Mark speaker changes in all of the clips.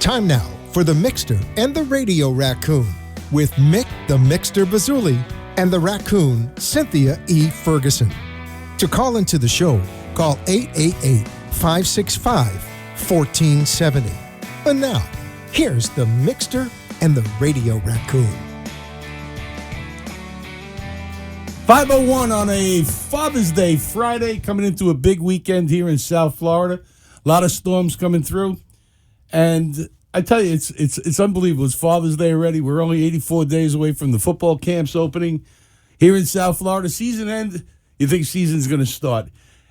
Speaker 1: Time now for the Mixter and the Radio Raccoon with Mick the Mixter Bazuli and the Raccoon Cynthia E. Ferguson. To call into the show, call 888-565-1470. And now, here's the Mixter and the Radio Raccoon.
Speaker 2: 5:01 on a Father's Day Friday, coming into a big weekend here in South Florida. A lot of storms coming through. And I tell you, it's unbelievable. It's Father's Day already. We're only 84 days away from the football camps opening here in South Florida. Season end, you think season's going to start.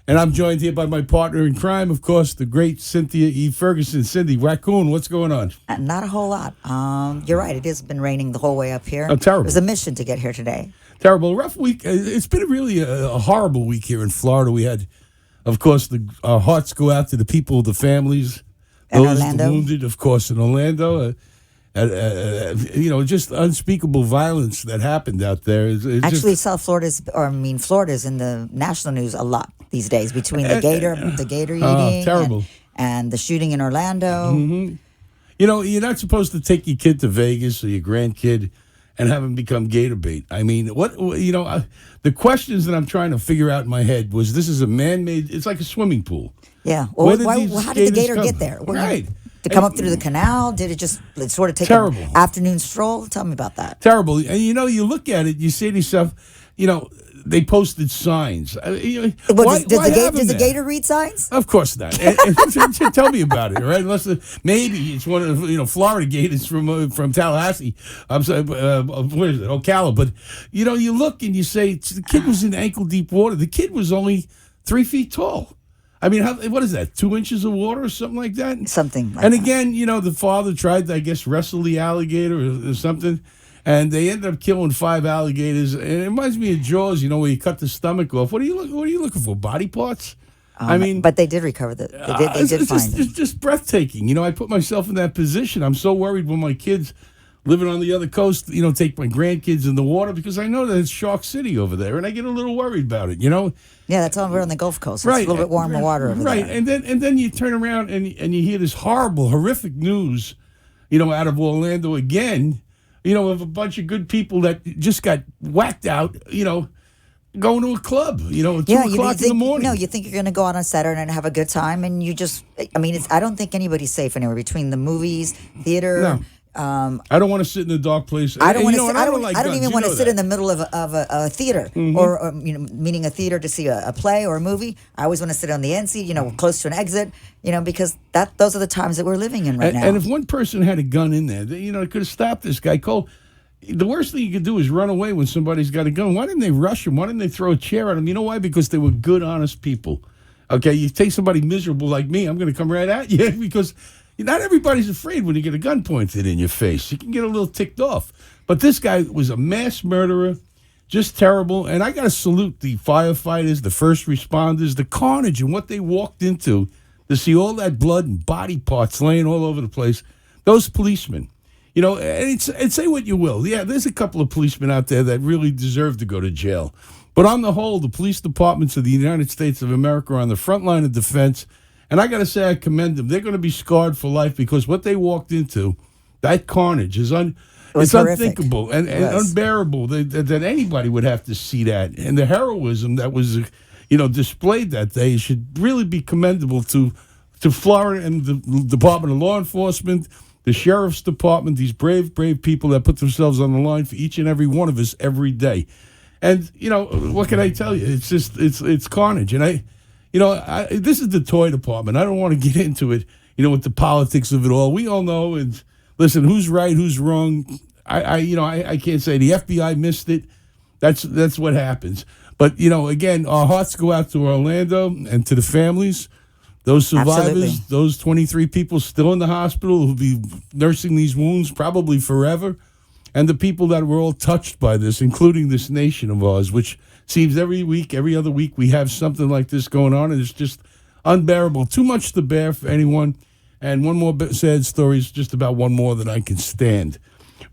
Speaker 2: And I'm joined here by my partner in crime, of course, the great Cynthia E. Ferguson. Cindy, Raccoon, what's going on?
Speaker 3: Not a whole lot. You're right. It has been raining the whole way up here.
Speaker 2: Oh, terrible.
Speaker 3: It was a mission to get here today.
Speaker 2: Terrible. Rough week. It's been really a horrible week here in Florida. We had, of course, our hearts go out to the people, the families, those wounded, of course, in Orlando. Just unspeakable violence that happened out there.
Speaker 3: Actually, Florida's in the national news a lot these days between the gator eating
Speaker 2: terrible.
Speaker 3: And the shooting in Orlando.
Speaker 2: Mm-hmm. You know, you're not supposed to take your kid to Vegas or your grandkid and have him become gator bait. I mean, the questions that I'm trying to figure out in my head was, this is a man-made, it's like a swimming pool.
Speaker 3: Yeah. Well, how did the gator get there?
Speaker 2: Right.
Speaker 3: To come up through the canal? Did it just sort of take
Speaker 2: terrible.
Speaker 3: An afternoon stroll? Tell me about that.
Speaker 2: Terrible. And, you look at it, you say to yourself, they posted signs. Does
Speaker 3: the gator read signs?
Speaker 2: Of course not. Tell me about it, right? Unless maybe it's one of Florida gators from Tallahassee. I'm sorry, where is it? Ocala. But you look and you say the kid was in ankle deep water. The kid was only 3 feet tall. I mean, what is that? 2 inches of water or something like that?
Speaker 3: Something like
Speaker 2: and
Speaker 3: that.
Speaker 2: Again, the father tried to, I guess, wrestle the alligator or something. And they ended up killing 5 alligators. And it reminds me of Jaws, where you cut the stomach off. What are you looking for? Body parts?
Speaker 3: But they did recover They did find them.
Speaker 2: It's just breathtaking. I put myself in that position. I'm so worried when my kids living on the other coast, take my grandkids in the water, because I know that it's Shark City over there, and I get a little worried about it.
Speaker 3: Yeah, that's all. We're on the Gulf Coast.
Speaker 2: Right.
Speaker 3: It's a little bit warmer water over there.
Speaker 2: Right, and then you turn around and you hear this horrific news, out of Orlando again. Of a bunch of good people that just got whacked out, going to a club, at 2 o'clock in the morning.
Speaker 3: No, you think you're going to go out on Saturday and have a good time, and you just, I don't think anybody's safe anywhere between the movies, theater.
Speaker 2: No. I don't want to sit in a dark place.
Speaker 3: I don't even want to sit in the middle of a theater,
Speaker 2: mm-hmm.
Speaker 3: or meaning a theater to see a play or a movie. I always want to sit on the end seat, close to an exit, because those are the times that we're living in right now.
Speaker 2: And if one person had a gun in there, it could have stopped this guy. Cole, the worst thing you could do is run away when somebody's got a gun. Why didn't they rush him? Why didn't they throw a chair at him? You know why? Because they were good, honest people. Okay, you take somebody miserable like me, I'm going to come right at you, because not everybody's afraid when you get a gun pointed in your face. You can get a little ticked off. But this guy was a mass murderer, just terrible. And I got to salute the firefighters, the first responders, the carnage and what they walked into to see all that blood and body parts laying all over the place. Those policemen, and say what you will. Yeah, there's a couple of policemen out there that really deserve to go to jail. But on the whole, the police departments of the United States of America are on the front line of defense. And I got to say, I commend them. They're going to be scarred for life, because what they walked into, that carnage, is unthinkable and unbearable that anybody would have to see that. And the heroism that was, displayed that day should really be commendable to Florida and the Department of Law Enforcement, the Sheriff's Department, these brave people that put themselves on the line for each and every one of us every day. And, what can I tell you? It's just, it's carnage. And this is the toy department. I don't want to get into it, with the politics of it all. We all know, and listen, who's right, who's wrong. I can't say the FBI missed it. That's what happens. But, again, our hearts go out to Orlando and to the families, those survivors,
Speaker 3: Absolutely.
Speaker 2: Those 23 people still in the hospital who'll be nursing these wounds probably forever, and the people that were all touched by this, including this nation of ours, which seems every other week, we have something like this going on, and it's just unbearable. Too much to bear for anyone. And one more sad story is just about one more that I can stand.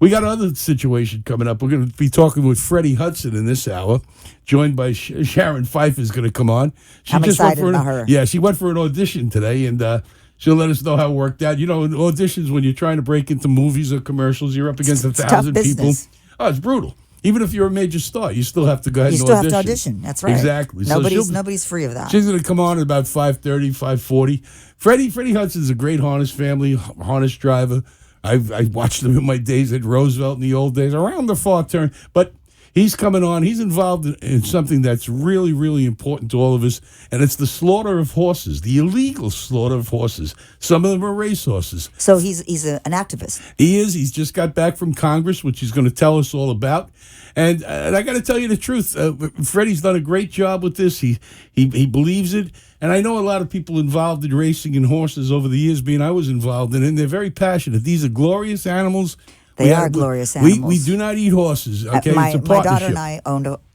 Speaker 2: We got another situation coming up. We're going to be talking with Freddie Hudson in this hour, joined by Sharon Pfeiffer is going to come on.
Speaker 3: I'm excited about her.
Speaker 2: Yeah, she went for an audition today, and She'll let us know how it worked out. You know, in auditions, when you're trying to break into movies or commercials, you're up against
Speaker 3: It's
Speaker 2: 1,000
Speaker 3: tough
Speaker 2: people.
Speaker 3: business.
Speaker 2: Oh, it's brutal. Even if you're a major star, you still have to go ahead
Speaker 3: You
Speaker 2: and
Speaker 3: still
Speaker 2: audition.
Speaker 3: have to audition. That's right.
Speaker 2: Exactly. So
Speaker 3: Nobody's free of that.
Speaker 2: she's going to come on at about 5:30, 5:40. Freddie Hudson's a great harness family, harness driver. I watched him in my days at Roosevelt in the old days, around the far turn. But he's coming on. He's involved in something that's really, really important to all of us, and it's the slaughter of horses, the illegal slaughter of horses. Some of them are race horses.
Speaker 3: So he's an activist.
Speaker 2: He is. He's just got back from Congress, which he's going to tell us all about. And I got to tell you the truth, Freddie's done a great job with this. He believes it. And I know a lot of people involved in racing and horses over the years, being I was involved in it, and they're very passionate. These are glorious animals.
Speaker 3: They are glorious animals.
Speaker 2: We do not eat horses. Okay,
Speaker 3: My
Speaker 2: it's a
Speaker 3: daughter
Speaker 2: partnership.
Speaker 3: and I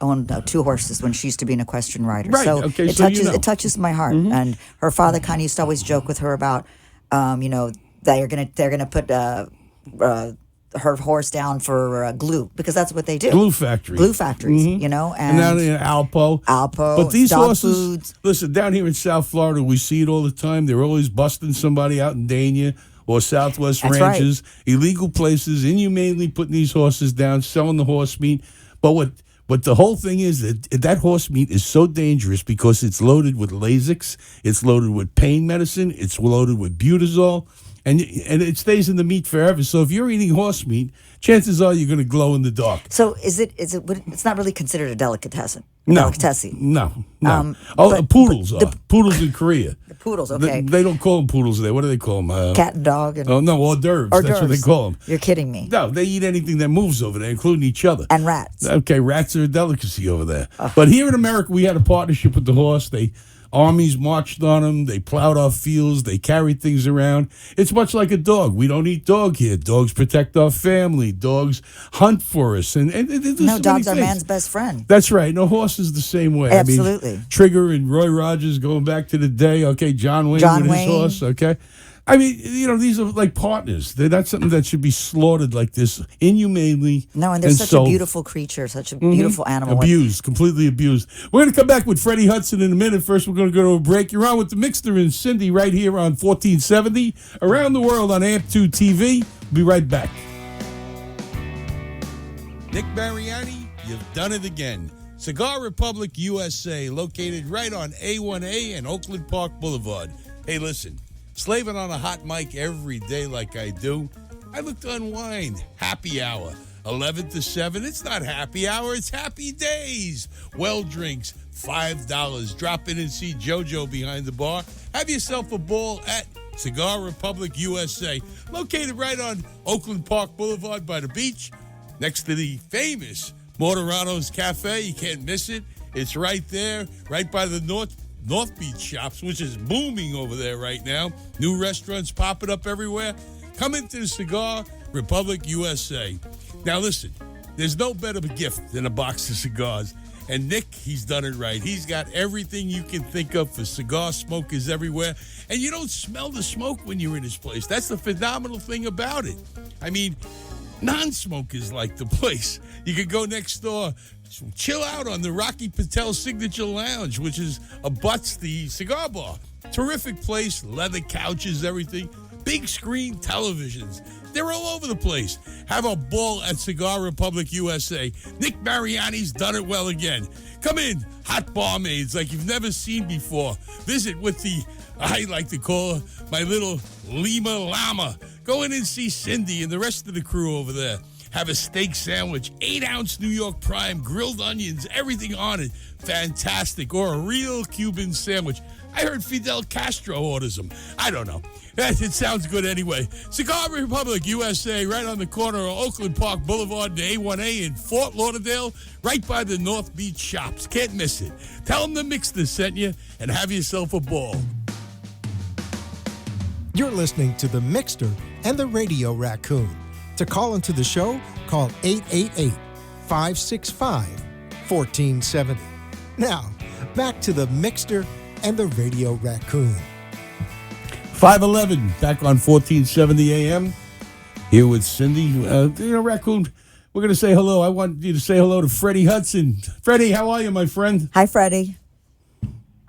Speaker 3: owned 2 horses when she used to be an equestrian rider.
Speaker 2: Right,
Speaker 3: So
Speaker 2: okay,
Speaker 3: it
Speaker 2: so
Speaker 3: touches
Speaker 2: you know.
Speaker 3: it touches my heart. And her father kind of used to always joke with her about, they're gonna put her horse down for glue, because that's what they do.
Speaker 2: Glue factory.
Speaker 3: Glue factories,
Speaker 2: And
Speaker 3: and
Speaker 2: down in Alpo. But these
Speaker 3: dog
Speaker 2: horses,
Speaker 3: foods.
Speaker 2: listen, down here in South Florida, we see it all the time. They're always busting somebody out in Dania or Southwest
Speaker 3: That's
Speaker 2: ranches, illegal places, inhumanely putting these horses down, selling the horse meat. But the whole thing is that horse meat is so dangerous because it's loaded with Lasix, it's loaded with pain medicine, it's loaded with butazol, and it stays in the meat forever. So if you're eating horse meat, chances are you're going to glow in the dark.
Speaker 3: So it's not really considered a delicatessen.
Speaker 2: No.
Speaker 3: Delicatessen.
Speaker 2: No.
Speaker 3: But
Speaker 2: Poodles are. Poodles in Korea.
Speaker 3: The poodles, okay.
Speaker 2: They don't call them poodles there. What do they call them?
Speaker 3: Cat and dog and
Speaker 2: Oh, no, hors d'oeuvres.
Speaker 3: hors
Speaker 2: That's what they
Speaker 3: d'oeuvres.
Speaker 2: call them.
Speaker 3: You're kidding me.
Speaker 2: No, they eat anything that moves over there, including each other.
Speaker 3: And rats.
Speaker 2: Okay, rats are a delicacy over there. But here in America, we had a partnership with the horse. Armies marched on them. They plowed our fields. They carried things around. It's much like a dog. We don't eat dog here. Dogs protect our family. Dogs hunt for us. And there's so many
Speaker 3: dogs are
Speaker 2: things.
Speaker 3: man's best friend.
Speaker 2: That's right. No, horse is the same way.
Speaker 3: Absolutely.
Speaker 2: I mean, Trigger and Roy Rogers going back to the day. Okay, John Wayne with his horse. Okay. I mean, these are like partners. They're not something that should be slaughtered like this inhumanely.
Speaker 3: No, and they're such
Speaker 2: sold.
Speaker 3: a beautiful creature, such a beautiful animal.
Speaker 2: Abused, completely abused. We're going to come back with Freddie Hudson in a minute. First, we're going to go to a break. You're on with the Mixter and Cindy right here on 1470. Around the world on AMP2 TV. We'll be right back. Nick Mariani, you've done it again. Cigar Republic USA, located right on A1A and Oakland Park Boulevard. Hey, listen, slaving on a hot mic every day like I do, I look to unwind. Happy hour, 11 to 7. It's not happy hour, it's happy days. Well drinks, $5. Drop in and see JoJo behind the bar. Have yourself a ball at Cigar Republic USA, located right on Oakland Park Boulevard by the beach, next to the famous Mortorano's Cafe. You can't miss it. It's right there, right by the North Beach Shops, which is booming over there right now. New restaurants popping up everywhere. Come into the Cigar Republic USA. Now listen, there's no better gift than a box of cigars. And Nick, he's done it right. He's got everything you can think of for cigar smokers everywhere. And you don't smell the smoke when you're in his place. That's the phenomenal thing about it. I mean, non-smokers like the place. You could go next door, chill out on the Rocky Patel Signature Lounge, which is abuts the cigar bar. Terrific place, leather couches, everything. Big screen televisions. They're all over the place. Have a ball at Cigar Republic USA. Nick Mariani's done it well again. Come in, hot barmaids like you've never seen before. Visit with the, I like to call her, my little Lima Llama. Go in and see Cindy and the rest of the crew over there. Have a steak sandwich, 8-ounce New York Prime, grilled onions, everything on it. Fantastic. Or a real Cuban sandwich. I heard Fidel Castro orders them. I don't know. It sounds good anyway. Cigar Republic USA, right on the corner of Oakland Park Boulevard and A1A in Fort Lauderdale, right by the North Beach Shops. Can't miss it. Tell them the Mixter sent you and have yourself a ball.
Speaker 1: You're listening to The Mixter and the Radio Raccoon. To call into the show, call 888-565-1470. Now, back to The Mixter and the Radio Raccoon.
Speaker 2: 511, back on 1470 AM. Here with Cindy. Raccoon, we're going to say hello. I want you to say hello to Freddie Hudson. Freddie, how are you, my friend?
Speaker 3: Hi, Freddie.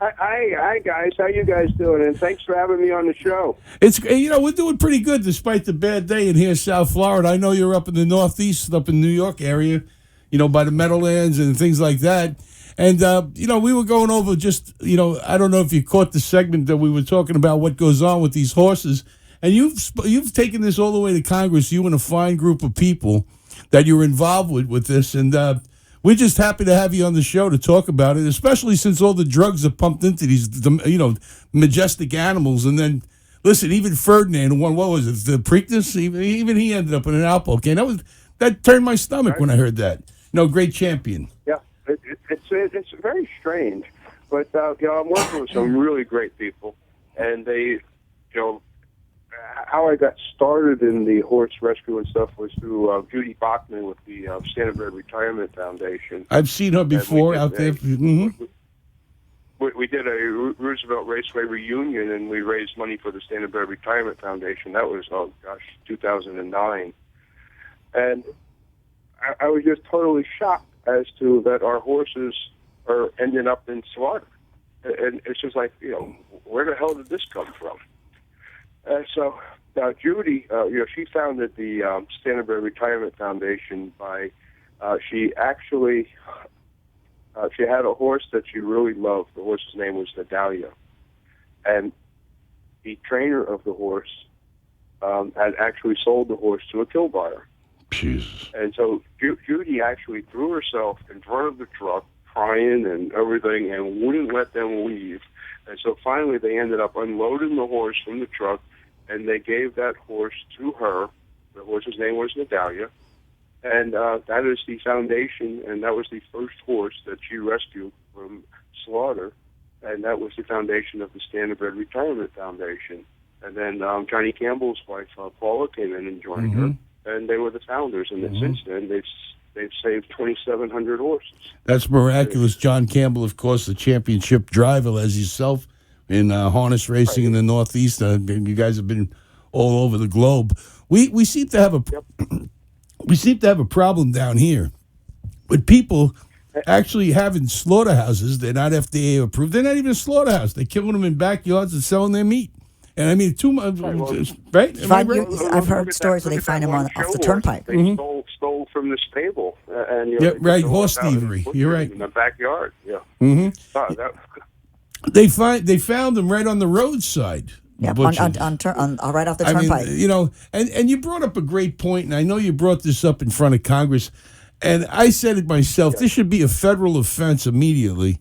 Speaker 4: Hi guys, how you guys doing? And thanks for having me on the show.
Speaker 2: It's we're doing pretty good despite the bad day in here, South Florida. I know you're up in the Northeast, up in New York area, by the Meadowlands and things like that. And we were going over just I don't know if you caught the segment that we were talking about what goes on with these horses, and you've taken this all the way to Congress. You and a fine group of people that you're involved with this, and we're just happy to have you on the show to talk about it, especially since all the drugs are pumped into these, majestic animals. And then, listen, even Ferdinand, what was it, the Preakness? Even he ended up in an Alpo. Okay, that turned my stomach when I heard that. Great champion.
Speaker 4: Yeah, it's very strange, but I'm working with some really great people, and they, how I got started in the horse rescue and stuff was through Judy Bachman with the Standardbred Retirement Foundation.
Speaker 2: I've seen her before out there. Mm-hmm.
Speaker 4: We did a Roosevelt Raceway reunion, and we raised money for the Standardbred Retirement Foundation. That was, 2009. And I was just totally shocked as to that our horses are ending up in slaughter. And it's just like, where the hell did this come from? So Judy, she founded the Standardbred Retirement Foundation by, she actually, she had a horse that she really loved. The horse's name was Nadalia. And the trainer of the horse had actually sold the horse to a kill buyer.
Speaker 2: Jesus.
Speaker 4: And so Judy actually threw herself in front of the truck, crying and everything, and wouldn't let them leave. And so finally they ended up unloading the horse from the truck, and they gave that horse to her. The horse's name was Nadalia. And that is the foundation, and that was the first horse that she rescued from slaughter. And that was the foundation of the Standardbred Retirement Foundation. And then Johnny Campbell's wife, Paula, came in and joined her. And they were the founders. And then since then, they've saved 2,700 horses.
Speaker 2: That's miraculous. John Campbell, of course, the championship driver, as yourself, in harness racing in the Northeast. You guys have been all over the globe. We seem to have a problem down here with people actually having slaughterhouses. They're not FDA approved. They're not even a slaughterhouse. They're killing them in backyards and selling their meat. And I mean, 2 months, right?
Speaker 3: I've heard stories where they find them off the turnpike.
Speaker 4: They stole from the stable.
Speaker 2: Right, horse thievery. You're right.
Speaker 4: In the backyard, yeah.
Speaker 2: They found them right on the roadside.
Speaker 3: Yeah, right off the turnpike.
Speaker 2: And you brought up a great point, and I know you brought this up in front of Congress, and I said it myself. This should be a federal offense immediately.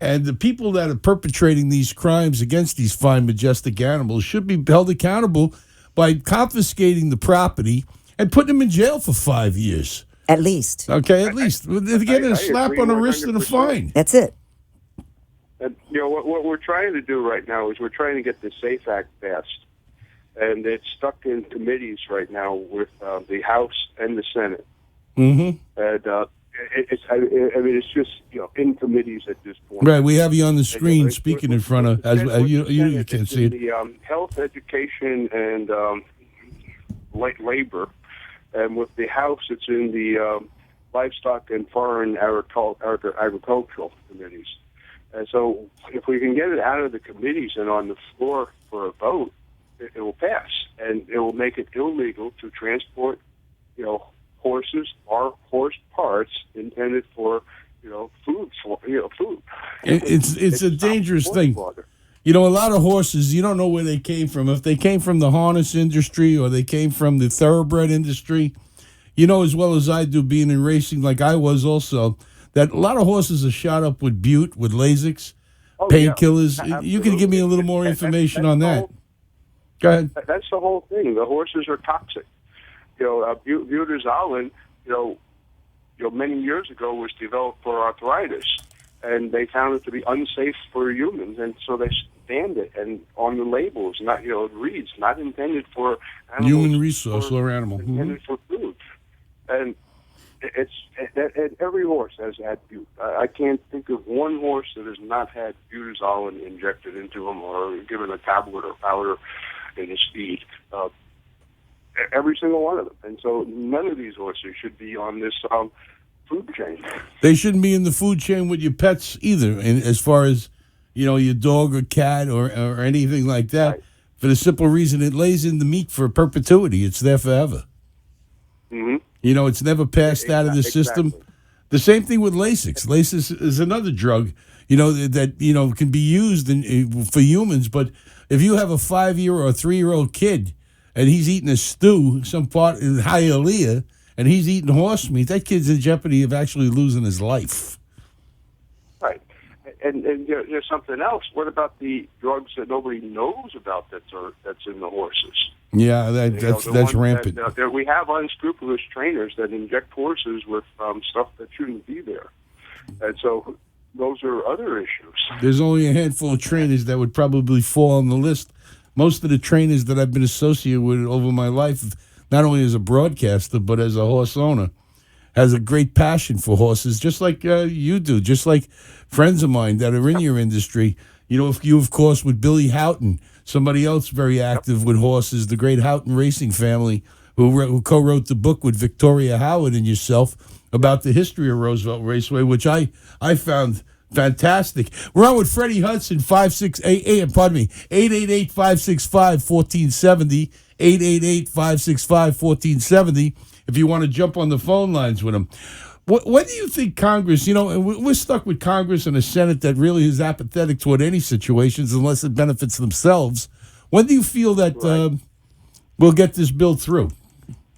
Speaker 2: And the people that are perpetrating these crimes against these fine, majestic animals should be held accountable by confiscating the property and putting them in jail for 5 years.
Speaker 3: At least.
Speaker 2: Okay, at least. They're getting a slap on the wrist and a fine.
Speaker 3: That's it.
Speaker 4: And, what we're trying to do right now is we're trying to get the SAFE Act passed. And it's stuck in committees right now with the House and the Senate. Mm-hmm. And it's just, in committees at this point.
Speaker 2: Right, we have you on the screen speaking in front of, you can't see it.
Speaker 4: The health, education, and labor. And with the House, it's in the livestock and foreign agricultural committees. And so if we can get it out of the committees and on the floor for a vote, it will pass. And it will make it illegal to transport, horses or horse parts intended for, food.
Speaker 2: It's a dangerous thing. A lot of horses, you don't know where they came from. If they came from the harness industry or they came from the thoroughbred industry, as well as I do, being in racing like I was also, that a lot of horses are shot up with bute, with Lasix, painkillers.
Speaker 4: Yeah,
Speaker 2: you can give me a little more information on that. Go ahead.
Speaker 4: That's the whole thing. The horses are toxic. Butazolone, many years ago was developed for arthritis, and they found it to be unsafe for humans, and so they banned it. And on the labels, it reads not intended for animals,
Speaker 2: human resource or animal,
Speaker 4: intended for food. And every horse has had bute. I can't think of one horse that has not had butazolone injected into him or given a tablet or powder in his feed. Every single one of them. And so none of these horses should be on this food chain.
Speaker 2: They shouldn't be in the food chain with your pets either, and as far as your dog or cat or anything like that,
Speaker 4: Right.
Speaker 2: for the simple reason it lays in the meat for perpetuity. It's there forever.
Speaker 4: Mm-hmm.
Speaker 2: It's never passed out of the system.
Speaker 4: Exactly.
Speaker 2: The same thing with Lasix. Lasix is another drug, that can be used for humans. But if you have a 5-year or a 3-year-old kid and he's eating a stew, some part in Hialeah, and he's eating horse meat, that kid's in jeopardy of actually losing his life.
Speaker 4: Right. And there's something else. What about the drugs that nobody knows about that's in the horses?
Speaker 2: Yeah,
Speaker 4: The
Speaker 2: that's
Speaker 4: ones
Speaker 2: rampant.
Speaker 4: that we have unscrupulous trainers that inject horses with stuff that shouldn't be there, and so those are other issues.
Speaker 2: There's only a handful of trainers that would probably fall on the list. Most of the trainers that I've been associated with over my life, not only as a broadcaster but as a horse owner, has a great passion for horses, just like you do, just like friends of mine that are in your industry. If you, of course, with Billy Houghton, somebody else very active with horses, the great Houghton Racing family, who co-wrote the book with Victoria Howard and yourself about the history of Roosevelt Raceway, which I found fantastic. We're on with Freddie Hudson, 888-565-1470, 888-565-1470, if you want to jump on the phone lines with him. When do you think Congress, and we're stuck with Congress and a Senate that really is apathetic toward any situations unless it benefits themselves. When do you feel that we'll get this bill through?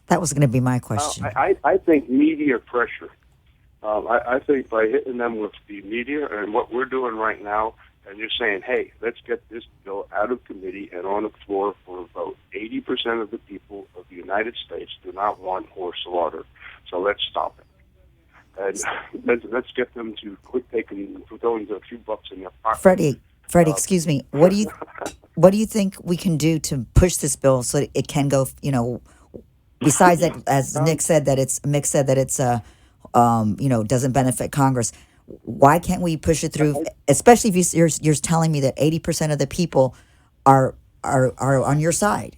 Speaker 3: That was going to be my question.
Speaker 4: I think media pressure. I think by hitting them with the media and what we're doing right now, and you're saying, hey, let's get this bill out of committee and on the floor for a vote. 80% of the people of the United States do not want horse slaughter, so let's stop it. And let's get them to quit throwing a few bucks in their pocket.
Speaker 3: Freddie, excuse me. What do you think we can do to push this bill so that it can go? Besides that, as Mick said that it's doesn't benefit Congress. Why can't we push it through? Especially if you're telling me that 80% of the people are on your side.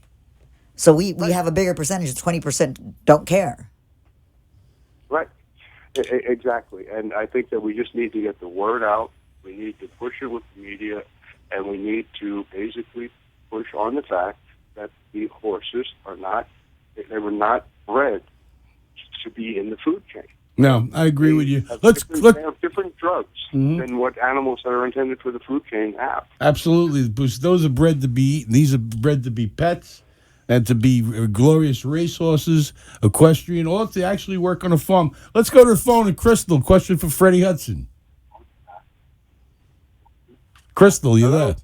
Speaker 3: So we have a bigger percentage. 20% don't care.
Speaker 4: Right. Exactly. And I think that we just need to get the word out. We need to push it with the media, and we need to basically push on the fact that the horses were not bred to be in the food chain.
Speaker 2: No, I agree with you.
Speaker 4: They have different drugs than what animals that are intended for the food chain have.
Speaker 2: Absolutely, because those are bred to be eaten. These are bred to be pets and to be glorious racehorses, equestrian, or to actually work on a farm. Let's go to the phone and Crystal. Question for Freddie Hudson. Crystal, you there?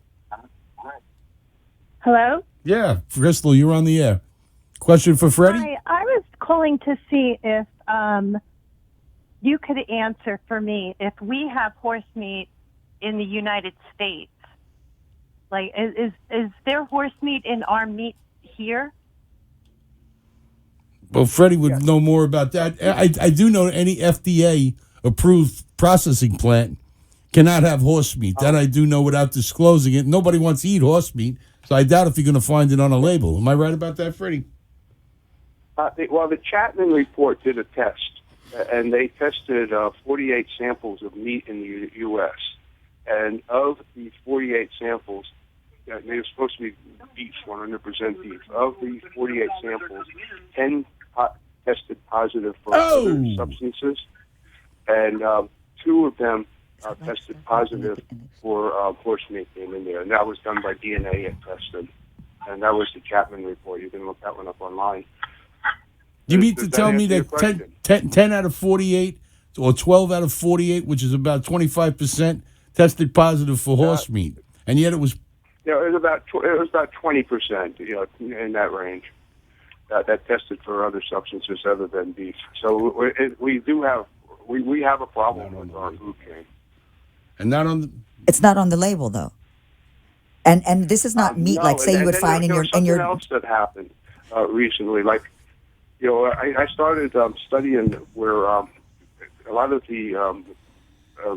Speaker 5: Hello?
Speaker 2: Yeah, Crystal, you're on the air. Question for Freddie?
Speaker 5: Hi, I was calling to see if you could answer for me if we have horse meat in the United States. Like, is there horse meat in our meat here?
Speaker 2: Well, Freddie would know more about that. I do know any FDA-approved processing plant cannot have horse meat. That I do know without disclosing it. Nobody wants to eat horse meat, so I doubt if you're going to find it on a label. Am I right about that, Freddie?
Speaker 4: The Chapman report did a test, and they tested 48 samples of meat in the U.S. And of the 48 samples, they were supposed to be beef, 100% beef. Of the 48 samples, 10 tested positive for other substances, and 2 of them tested positive for horse meat came in there. And that was done by DNA testing. And that was the Chapman report. You can look that one up online.
Speaker 2: You mean to tell me that 10 out of 48 or 12 out of 48, which is about 25%, tested positive for horse meat, and yet it was...
Speaker 4: Yeah, it was about 20%, in that range, that tested for other substances other than beef. So we do have we have a problem with our food chain.
Speaker 2: And not on the...
Speaker 3: It's not on the label though. And this is not meat like say you would find in your
Speaker 4: something else that happened recently, like. I started studying where a lot of the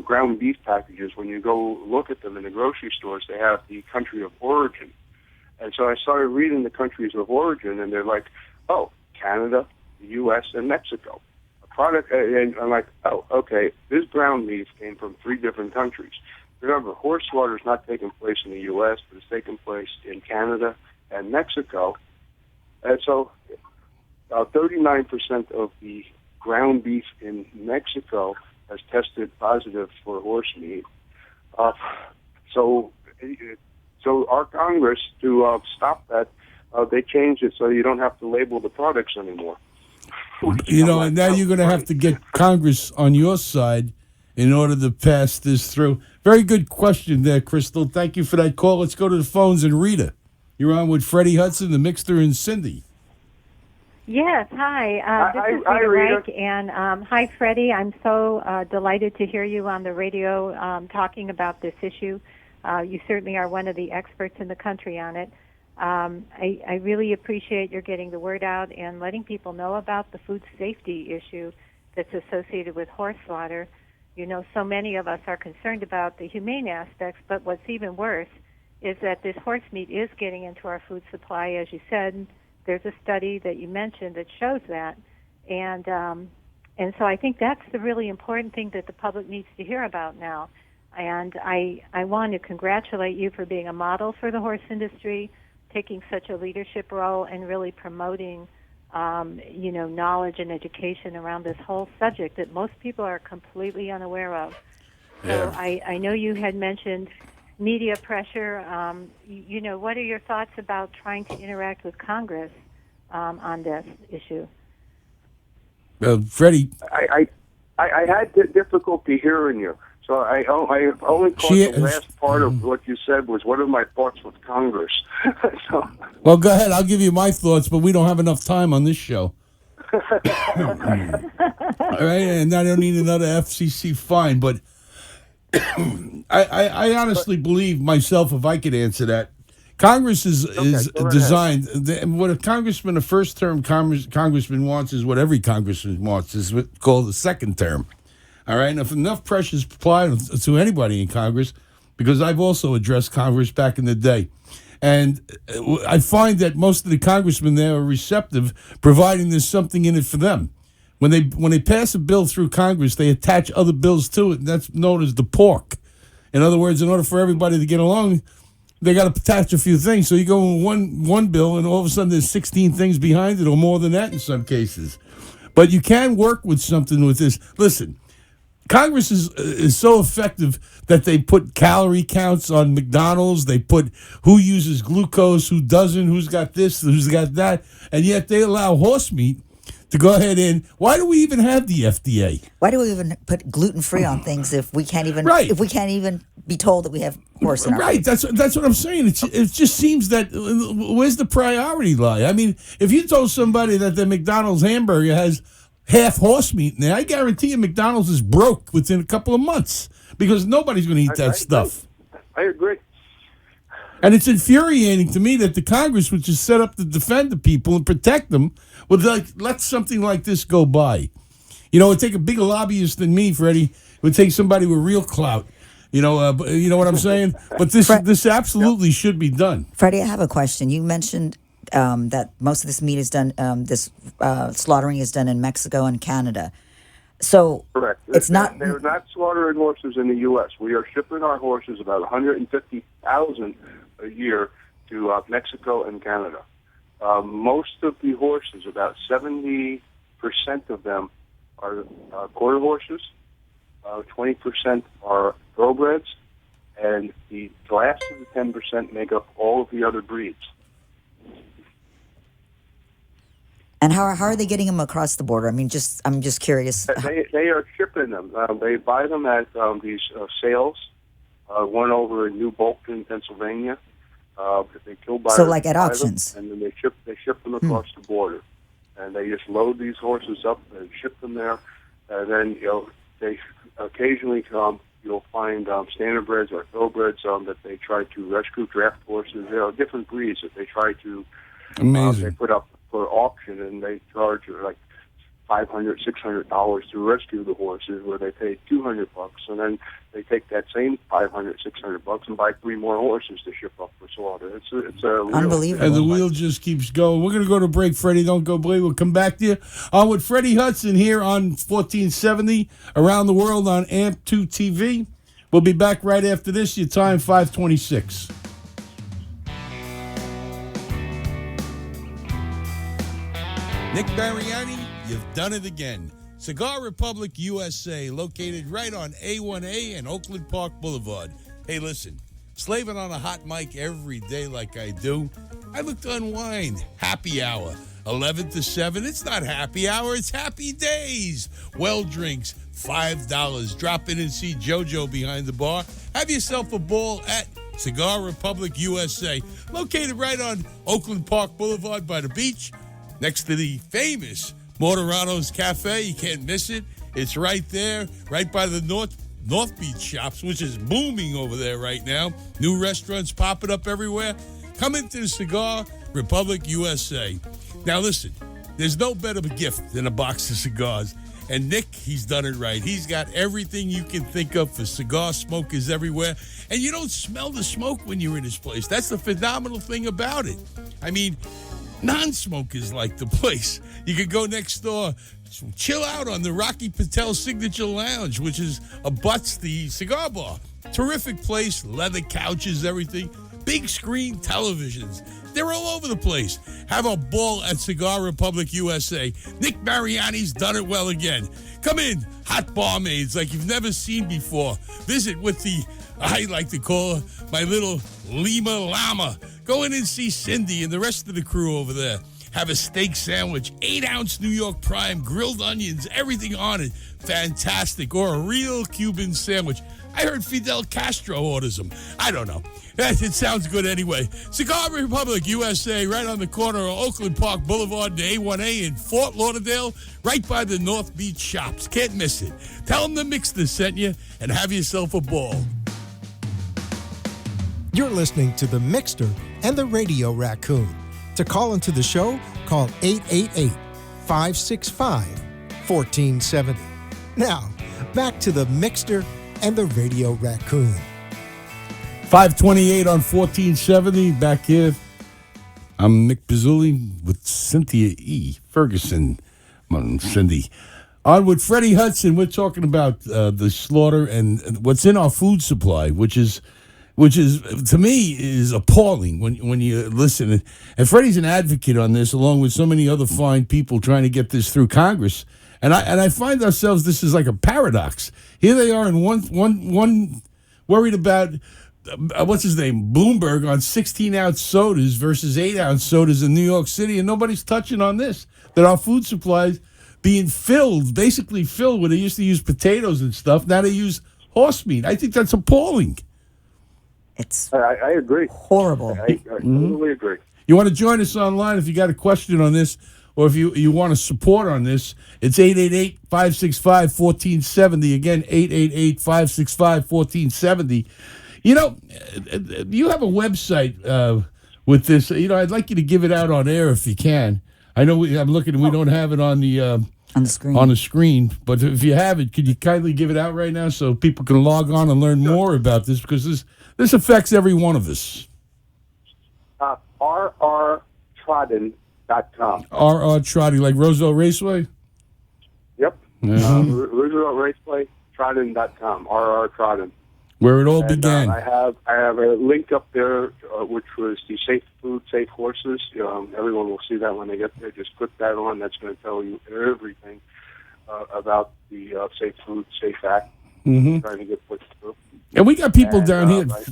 Speaker 4: ground beef packages, when you go look at them in the grocery stores, they have the country of origin. And so I started reading the countries of origin, and they're like, oh, Canada, the U.S., and Mexico. A product, and I'm like, oh, okay, this ground beef came from 3 different countries. remember, horse slaughter is not taking place in the U.S., but it's taking place in Canada and Mexico. And so 39% of the ground beef in Mexico has tested positive for horse meat. So our Congress, to stop that, they changed it so you don't have to label the products anymore.
Speaker 2: And now you're going to have to get Congress on your side in order to pass this through. Very good question there, Crystal. Thank you for that call. Let's go to the phones. And Rita, you're on with Freddie Hudson, the Mixter, and Cindy.
Speaker 6: Yes, hi. This is Rita Reich, and hi, Freddie. I'm so delighted to hear you on the radio talking about this issue. You certainly are one of the experts in the country on it. I really appreciate your getting the word out and letting people know about the food safety issue that's associated with horse slaughter. So many of us are concerned about the humane aspects, but what's even worse is that this horse meat is getting into our food supply, as you said. There's a study that you mentioned that shows that, and so I think that's the really important thing that the public needs to hear about now. And I want to congratulate you for being a model for the horse industry, taking such a leadership role, and really promoting, knowledge and education around this whole subject that most people are completely unaware of.
Speaker 2: Yeah.
Speaker 6: So I know you had mentioned media pressure. What are your thoughts about trying to interact with Congress on this issue?
Speaker 2: Freddie.
Speaker 4: I had difficulty hearing you. So I only caught the last part of what you said was, what are my thoughts with Congress?
Speaker 2: Well, go ahead. I'll give you my thoughts, but we don't have enough time on this show. All right, and I don't need another FCC fine, but I honestly believe myself, if I could answer that, Congress is designed. What a congressman, a first-term congressman wants is what every congressman wants, is what's called the second term. All right, and if enough pressure is applied to anybody in Congress, because I've also addressed Congress back in the day, and I find that most of the congressmen there are receptive, providing there's something in it for them. When they pass a bill through Congress, they attach other bills to it, and that's known as the pork. In other words, in order for everybody to get along, they got to attach a few things. So you go with one bill, and all of a sudden there's 16 things behind it, or more than that in some cases. But you can work with something with this. Listen, Congress is so effective that they put calorie counts on McDonald's. They put who uses glucose, who doesn't, who's got this, who's got that, and yet they allow horse meat to go ahead in. Why do we even have the FDA?
Speaker 3: Why do we even put gluten-free on things if we can't even if we can't even be told that we have horse in our food?
Speaker 2: That's what I'm saying. It just seems that where's the priority lie? I mean, if you told somebody that the McDonald's hamburger has half horse meat in there, I guarantee you McDonald's is broke within a couple of months because nobody's going to eat that stuff.
Speaker 4: I agree.
Speaker 2: And it's infuriating to me that the Congress, which is set up to defend the people and protect them, would let something like this go by. It would take a bigger lobbyist than me, Freddie. It would take somebody with real clout. You know what I'm saying? But this absolutely should be done.
Speaker 3: Freddie, I have a question. You mentioned that most of this meat is done, slaughtering is done in Mexico and Canada. So
Speaker 4: correct. They're not slaughtering horses in the U.S. We are shipping our horses, about 150,000 a year, to Mexico and Canada. Most of the horses, about 70% of them, are quarter horses. 20% are thoroughbreds, and the last of the 10% make up all of the other breeds.
Speaker 3: And how are they getting them across the border? I mean, I'm just curious.
Speaker 4: They are shipping them. They buy them at these sales. One over in New Bolton, Pennsylvania. They kill buyers.
Speaker 3: So like at auctions.
Speaker 4: And then they ship them across the border, and they just load these horses up and ship them there. And then they occasionally you'll find standardbreds or thoroughbreds that they try to rescue, draft horses. There are different breeds that they try to.
Speaker 2: Amazing.
Speaker 4: They put up for auction, and they charge like $500, $600 to rescue the horses, where they pay $200, and then they take that same $500, $600 and buy 3 more horses to ship up for slaughter. It's
Speaker 3: unbelievable.
Speaker 2: And the wheel just keeps going. We're going to go to break, Freddie. Don't go away. We'll come back to you. On with Freddie Hudson here on 1470, around the world on AMP2 TV. We'll be back right after this. Your time, 5:26. Nick Mariani, you've done it again. Cigar Republic USA, located right on A1A and Oakland Park Boulevard. Hey, listen, slaving on a hot mic every day like I do, I look to unwind. Happy hour, 11 to 7. It's not happy hour, it's happy days. Well drinks, $5. Drop in and see JoJo behind the bar. Have yourself a ball at Cigar Republic USA, located right on Oakland Park Boulevard by the beach, next to the famous Mortaranos Cafe. You can't miss it. It's right there, right by the North Beach Shops, which is booming over there right now. New restaurants popping up everywhere. Come into the Cigar Republic USA. Now listen, there's no better gift than a box of cigars. And Nick, he's done it right. He's got everything you can think of for cigar smokers everywhere. And you don't smell the smoke when you're in his place. That's the phenomenal thing about it. I mean, non-smokers like the place. You could go next door, chill out on the Rocky Patel Signature Lounge, which is abuts the cigar bar. Terrific place, leather couches, everything. Big screen televisions. They're all over the place. Have a ball at Cigar Republic USA. Nick Mariani's done it well again. Come in, hot barmaids like you've never seen before. Visit with the, I like to call her, my little Lima Llama. Go in and see Cindy and the rest of the crew over there. Have a steak sandwich, 8-ounce New York Prime, grilled onions, everything on it. Fantastic. Or a real Cuban sandwich. I heard Fidel Castro orders them. I don't know. It sounds good anyway. Cigar Republic USA, right on the corner of Oakland Park Boulevard and A1A in Fort Lauderdale, right by the North Beach Shops. Can't miss it. Tell them the Mixter sent you and have yourself a ball.
Speaker 1: You're listening to The Mixter and the Radio Raccoon. To call into the show, call 888-565-1470. Now, back to The Mixter and the Radio Raccoon.
Speaker 2: 528 on 1470. Back here. I'm Mick Pizzulli with Cynthia E. Ferguson. Cindy. On with Freddie Hudson, we're talking about the slaughter and what's in our food supply, which is to me is appalling when you listen. And Freddie's an advocate on this, along with so many other fine people trying to get this through Congress. And I find ourselves, this is like a paradox. Here they are in one worried about what's his name, Bloomberg, on 16-ounce sodas versus 8-ounce sodas in New York City, and nobody's touching on this. That our food supplies being basically filled where they used to use potatoes and stuff. Now they use horse meat. I think that's appalling.
Speaker 3: It's
Speaker 4: I agree.
Speaker 3: horrible.
Speaker 4: I totally agree.
Speaker 2: You want to join us online if you got a question on this, or if you want to support on this, it's 888-565-1470. Again, 888-565-1470. You know, you have a website with this. You know, I'd like you to give it out on air if you can. I know I'm looking, we don't have it on the
Speaker 3: screen.
Speaker 2: On the screen, but if you have it, could you kindly give it out right now so people can log on and learn more about this, because this affects every one of us.
Speaker 4: rrtrodden.com.
Speaker 2: Trotting, like Roosevelt Raceway?
Speaker 4: Yep.
Speaker 2: Uh-huh.
Speaker 4: Roosevelt Raceway, Trodden.com. Trodden.
Speaker 2: Where it all
Speaker 4: And,
Speaker 2: began.
Speaker 4: I have a link up there, which was the Safe Food, Safe Horses. Everyone will see that when they get there. Just click that on. That's going to tell you everything about the Safe Food, Safe Act. Trying to get put through.
Speaker 2: And we got people down here,
Speaker 4: right.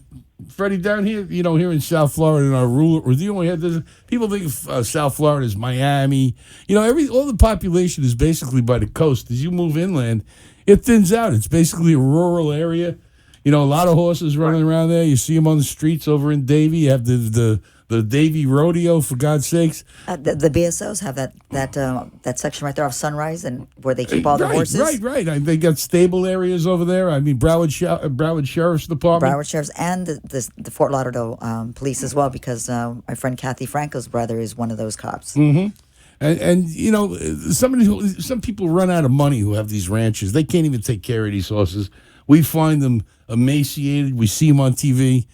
Speaker 2: Freddie, down here, here in South Florida in our rural, people think of South Florida as Miami. All the population is basically by the coast. As you move inland, it thins out. It's basically a rural area. A lot of horses running around there. You see them on the streets over in Davie. You have the Davie Rodeo, for God's sakes.
Speaker 3: The BSOs have that section right there off Sunrise, and where they keep all their horses.
Speaker 2: Right. They got stable areas over there. I mean, Broward Sheriff's Department.
Speaker 3: Broward Sheriff's and the Fort Lauderdale police as well, because my friend Kathy Franco's brother is one of those cops.
Speaker 2: Mm-hmm. And some people run out of money who have these ranches. They can't even take care of these horses. We find them emaciated. We see them on TV.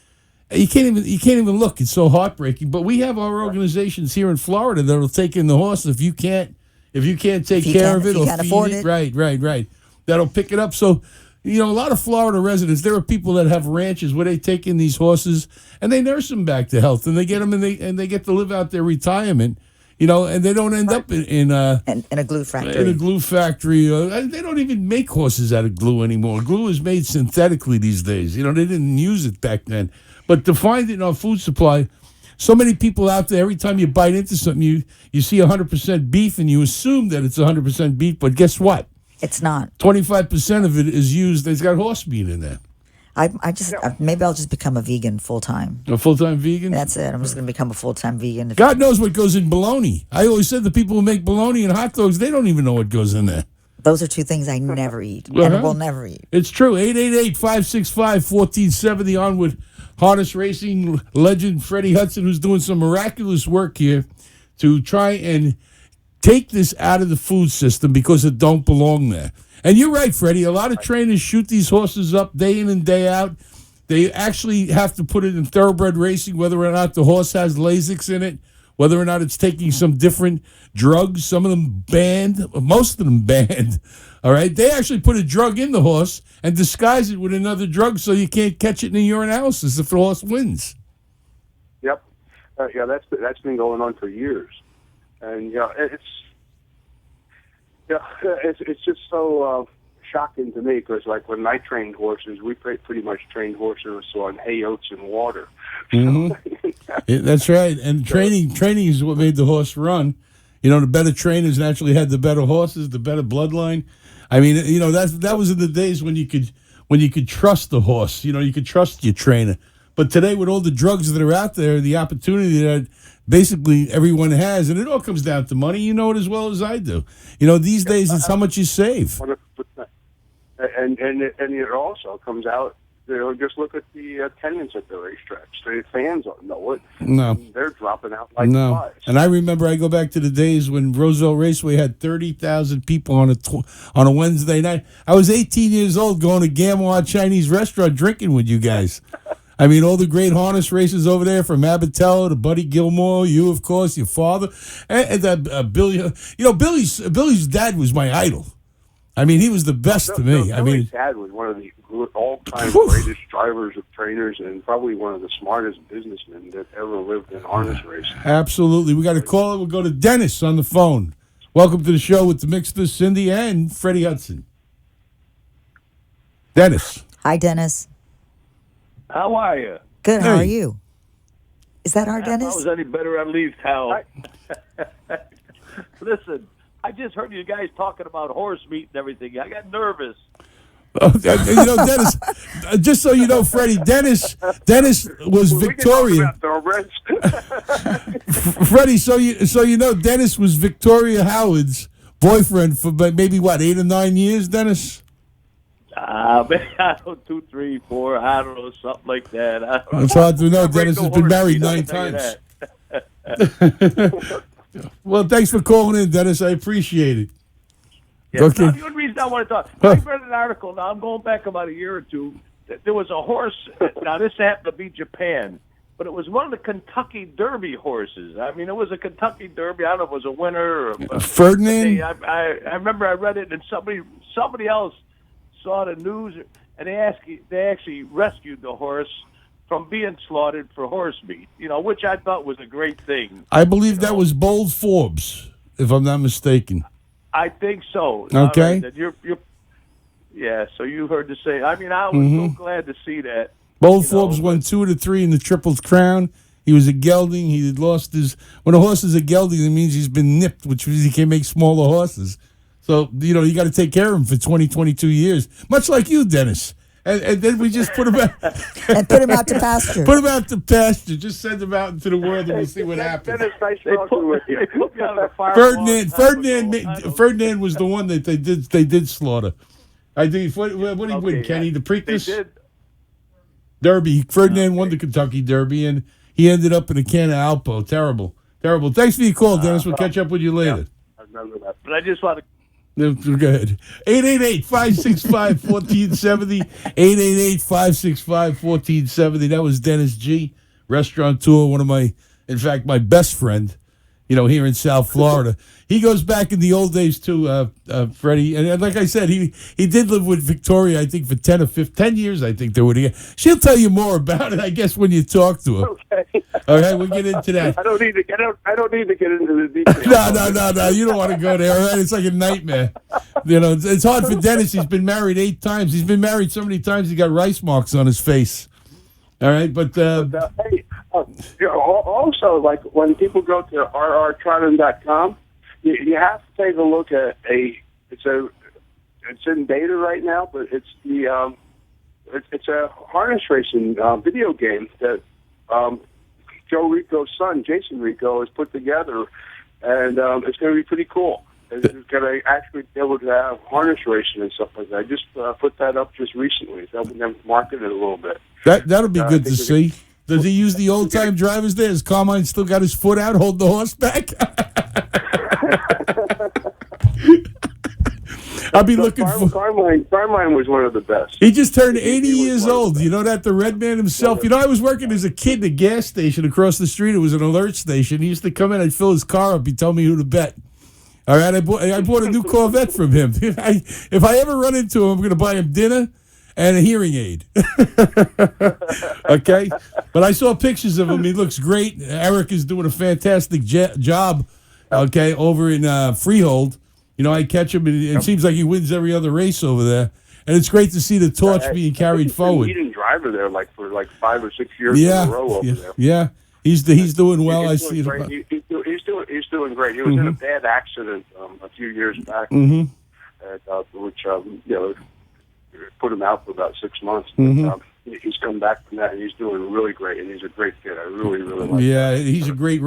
Speaker 2: You can't even look. It's so heartbreaking. But we have our organizations here in Florida that'll take in the horse if you can't take care of it or feed it. Right. That'll pick it up. So a lot of Florida residents, there are people that have ranches where they take in these horses and they nurse them back to health, and they get them and they get to live out their retirement, and they don't end up in a
Speaker 3: glue factory.
Speaker 2: In a glue factory. They don't even make horses out of glue anymore. Glue is made synthetically these days. They didn't use it back then. But to find it in our food supply, so many people out there, every time you bite into something, you see 100% beef and you assume that it's 100% beef, but guess what?
Speaker 3: It's not.
Speaker 2: 25% of it is used. It's got horse meat in there.
Speaker 3: Maybe I'll just become a vegan full time.
Speaker 2: A full-time vegan?
Speaker 3: That's it. I'm just going to become a full-time vegan.
Speaker 2: God knows what goes in bologna. I always said the people who make bologna and hot dogs, they don't even know what goes in there.
Speaker 3: Those are two things I never eat and will never eat.
Speaker 2: It's true. 888-565-1470 on with harness racing legend Freddie Hudson, who's doing some miraculous work here to try and take this out of the food system because it don't belong there. And you're right, Freddie. A lot of trainers shoot these horses up day in and day out. They actually have to put it in thoroughbred racing, whether or not the horse has Lasix in it, whether or not it's taking some different drugs. Some of them banned, most of them banned. All right, they actually put a drug in the horse and disguise it with another drug so you can't catch it in the urinalysis if the horse wins.
Speaker 4: Yep, that's been going on for years, and it's just so shocking to me because, like, when I trained horses, we pretty much trained horses on hay, oats, and water.
Speaker 2: Mm-hmm. Yeah, that's right. And training is what made the horse run. The better trainers naturally had the better horses, the better bloodline. I mean, that was in the days when you could trust the horse. You could trust your trainer. But today, with all the drugs that are out there, the opportunity that basically everyone has, and it all comes down to money. You know it as well as I do. These days it's how much you save.
Speaker 4: 100%. And it also comes out. Just look at the attendance at the racetracks. The fans don't know it.
Speaker 2: No,
Speaker 4: they're dropping out like flies.
Speaker 2: And I remember, I go back to the days when Roosevelt Raceway had 30,000 people on a Wednesday night. I was 18 years old, going to Gamma Chinese restaurant drinking with you guys. I mean, all the great harness races over there, from Abatello to Buddy Gilmore, you, of course, your father, and Billy. Billy's dad was my idol. I mean, he was the best to me.
Speaker 4: Billy's dad was one of the all-time greatest drivers of trainers, and probably one of the smartest businessmen that ever lived in harness racing.
Speaker 2: Absolutely. We got a caller. We'll go to Dennis on the phone. Welcome to the show with the Mixter, Cindy, and Freddie Hudson. Dennis.
Speaker 3: Hi, Dennis.
Speaker 7: How are you?
Speaker 3: Good. How are you? Is that our Dennis?
Speaker 7: If I was any better, I'd leave town. Listen, I just heard you guys talking about horse meat and everything. I got nervous.
Speaker 2: Dennis, just so you know, Freddie, Dennis was Victoria. Freddie, so you know, Dennis was Victoria Howard's boyfriend for maybe 8 or 9 years, Dennis?
Speaker 7: I don't know, 2, 3, 4, I don't know, something like that.
Speaker 2: It's hard to know. Dennis has been married 9 times. Well, thanks for calling in, Dennis. I appreciate it.
Speaker 7: Yeah, okay. The only reason I want to talk, I read an article, now I'm going back about a year or two, that there was a horse, now this happened to be Japan, but it was one of the Kentucky Derby horses. I mean, it was a Kentucky Derby. I don't know if it was a winner or
Speaker 2: Ferdinand.
Speaker 7: I remember I read it, and somebody else saw the news, and they actually rescued the horse from being slaughtered for horse meat, which I thought was a great thing.
Speaker 2: I believe that was Bold Forbes, if I'm not mistaken.
Speaker 7: I think so.
Speaker 2: Okay.
Speaker 7: You're so you heard to say. I mean, I was so glad to see that.
Speaker 2: Bold Forbes won 2 to 3 in the Triple Crown. He was a gelding. He had lost his... When a horse is a gelding, it means he's been nipped, which means he can't make smaller horses. So, you got to take care of him for 20, 22 years. Much like you, Dennis. And then we just put him out.
Speaker 3: And put him out to pasture.
Speaker 2: Put him out to pasture. Just send him out into the world and we'll see what happens.
Speaker 4: Dennis, nice talking with you.
Speaker 2: Ferdinand was the one that they did slaughter. I think, what did he win, Kenny? The Preakness?
Speaker 7: They did.
Speaker 2: Derby. Ferdinand won the Kentucky Derby, and he ended up in a can of Alpo. Terrible. Thanks for your call, Dennis. We'll catch up with you later.
Speaker 4: Yeah, I remember that.
Speaker 7: But I just want to...
Speaker 2: Go ahead. 888-565-1470. 888-565-1470. That was Dennis G., restaurateur, my best friend. here in South Florida. He goes back in the old days too, Freddie. And like I said, he did live with Victoria, I think, for 10 years, I think they were together. She'll tell you more about it, I guess, when you talk to her.
Speaker 4: Okay.
Speaker 2: All right, we'll get into that.
Speaker 4: I don't need to get into the details.
Speaker 2: No. You don't want to go there. All right, it's like a nightmare. It's hard for Dennis. He's been married 8 times. He's been married so many times he got rice marks on his face. All right, but
Speaker 4: hey, also, like when people go to rrtrotting.com, you have to take a look at it's in beta right now, but it's it's a harness racing video game that Joe Rico's son, Jason Rico, has put together, and it's going to be pretty cool. It's going to actually be able to have harness racing and stuff like that. I just put that up just recently, helping them market it a little bit.
Speaker 2: That'll be good to see. Does he use the old time drivers there? Has Carmine still got his foot out, holding the horse back? I'll be looking for
Speaker 4: Carmine was one of the best.
Speaker 2: He just turned 80 years old. You know that, the red man himself. I was working as a kid at a gas station across the street. It was an alert station. He used to come in. I'd fill his car up. He'd tell me who to bet. All right, I bought a new Corvette from him. If I ever run into him, I'm going to buy him dinner and a hearing aid. Okay? But I saw pictures of him. He looks great. Eric is doing a fantastic job, okay, over in Freehold. I catch him, and it seems like he wins every other race over there. And it's great to see the torch being carried forward.
Speaker 4: He's been leading driver there for 5 or 6 years in a row over there.
Speaker 2: Yeah, he's doing well.
Speaker 4: He's doing great. He's doing great. He was in a bad accident a few years back, which put him out for about 6 months. But, he's come back from that, and he's doing really great. And he's a great kid. I really like him.
Speaker 2: Yeah, he's a great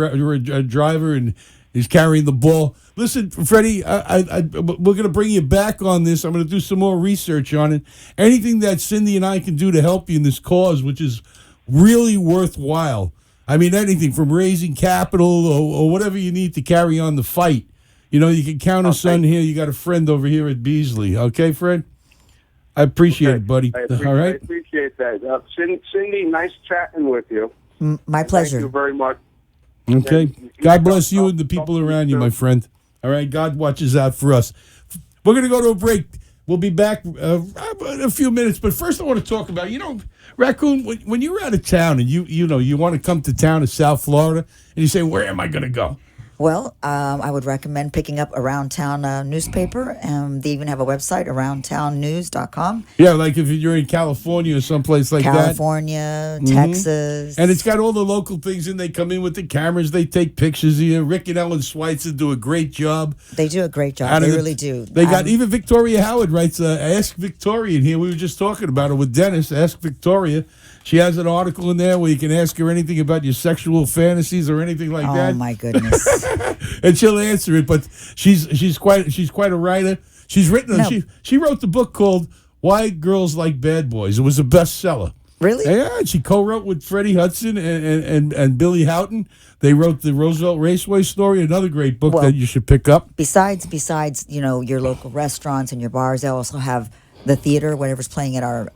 Speaker 2: driver, and he's carrying the ball. Listen, Freddie, we're going to bring you back on this. I'm going to do some more research on it. Anything that Cindy and I can do to help you in this cause, which is really worthwhile. I mean, anything from raising capital or whatever you need to carry on the fight. You can count us on here. You got a friend over here at Beasley. Okay, Fred? I appreciate it, buddy. All right?
Speaker 4: I appreciate that. Cindy, nice chatting with you.
Speaker 3: My pleasure.
Speaker 4: Thank you very much.
Speaker 2: Okay. God bless you and the people around you, my friend. All right. God watches out for us. We're going to go to a break. We'll be back in a few minutes. But first I want to talk about, Raccoon, when you're out of town and you want to come to town in South Florida and you say, where am I going to go?
Speaker 3: Well, I would recommend picking up Around Town newspaper. They even have a website, aroundtownnews.com.
Speaker 2: Yeah, like if you're in California or someplace like
Speaker 3: California, Texas.
Speaker 2: And it's got all the local things in. They come in with the cameras. They take pictures of you. Rick and Ellen Schweitzer do a great job.
Speaker 3: They do a great job. They really do.
Speaker 2: They got even Victoria Howard writes, Ask Victoria in here. We were just talking about it with Dennis. Ask Victoria. She has an article in there where you can ask her anything about your sexual fantasies or anything like that.
Speaker 3: Oh my goodness!
Speaker 2: And she'll answer it. But she's quite a writer. She's written. She wrote the book called Why Girls Like Bad Boys. It was a bestseller.
Speaker 3: Really?
Speaker 2: Yeah. And she co-wrote with Freddie Hudson and Billy Houghton. They wrote the Roosevelt Raceway story. Another great book that you should pick up.
Speaker 3: Besides your local restaurants and your bars, they also have the theater, whatever's playing at our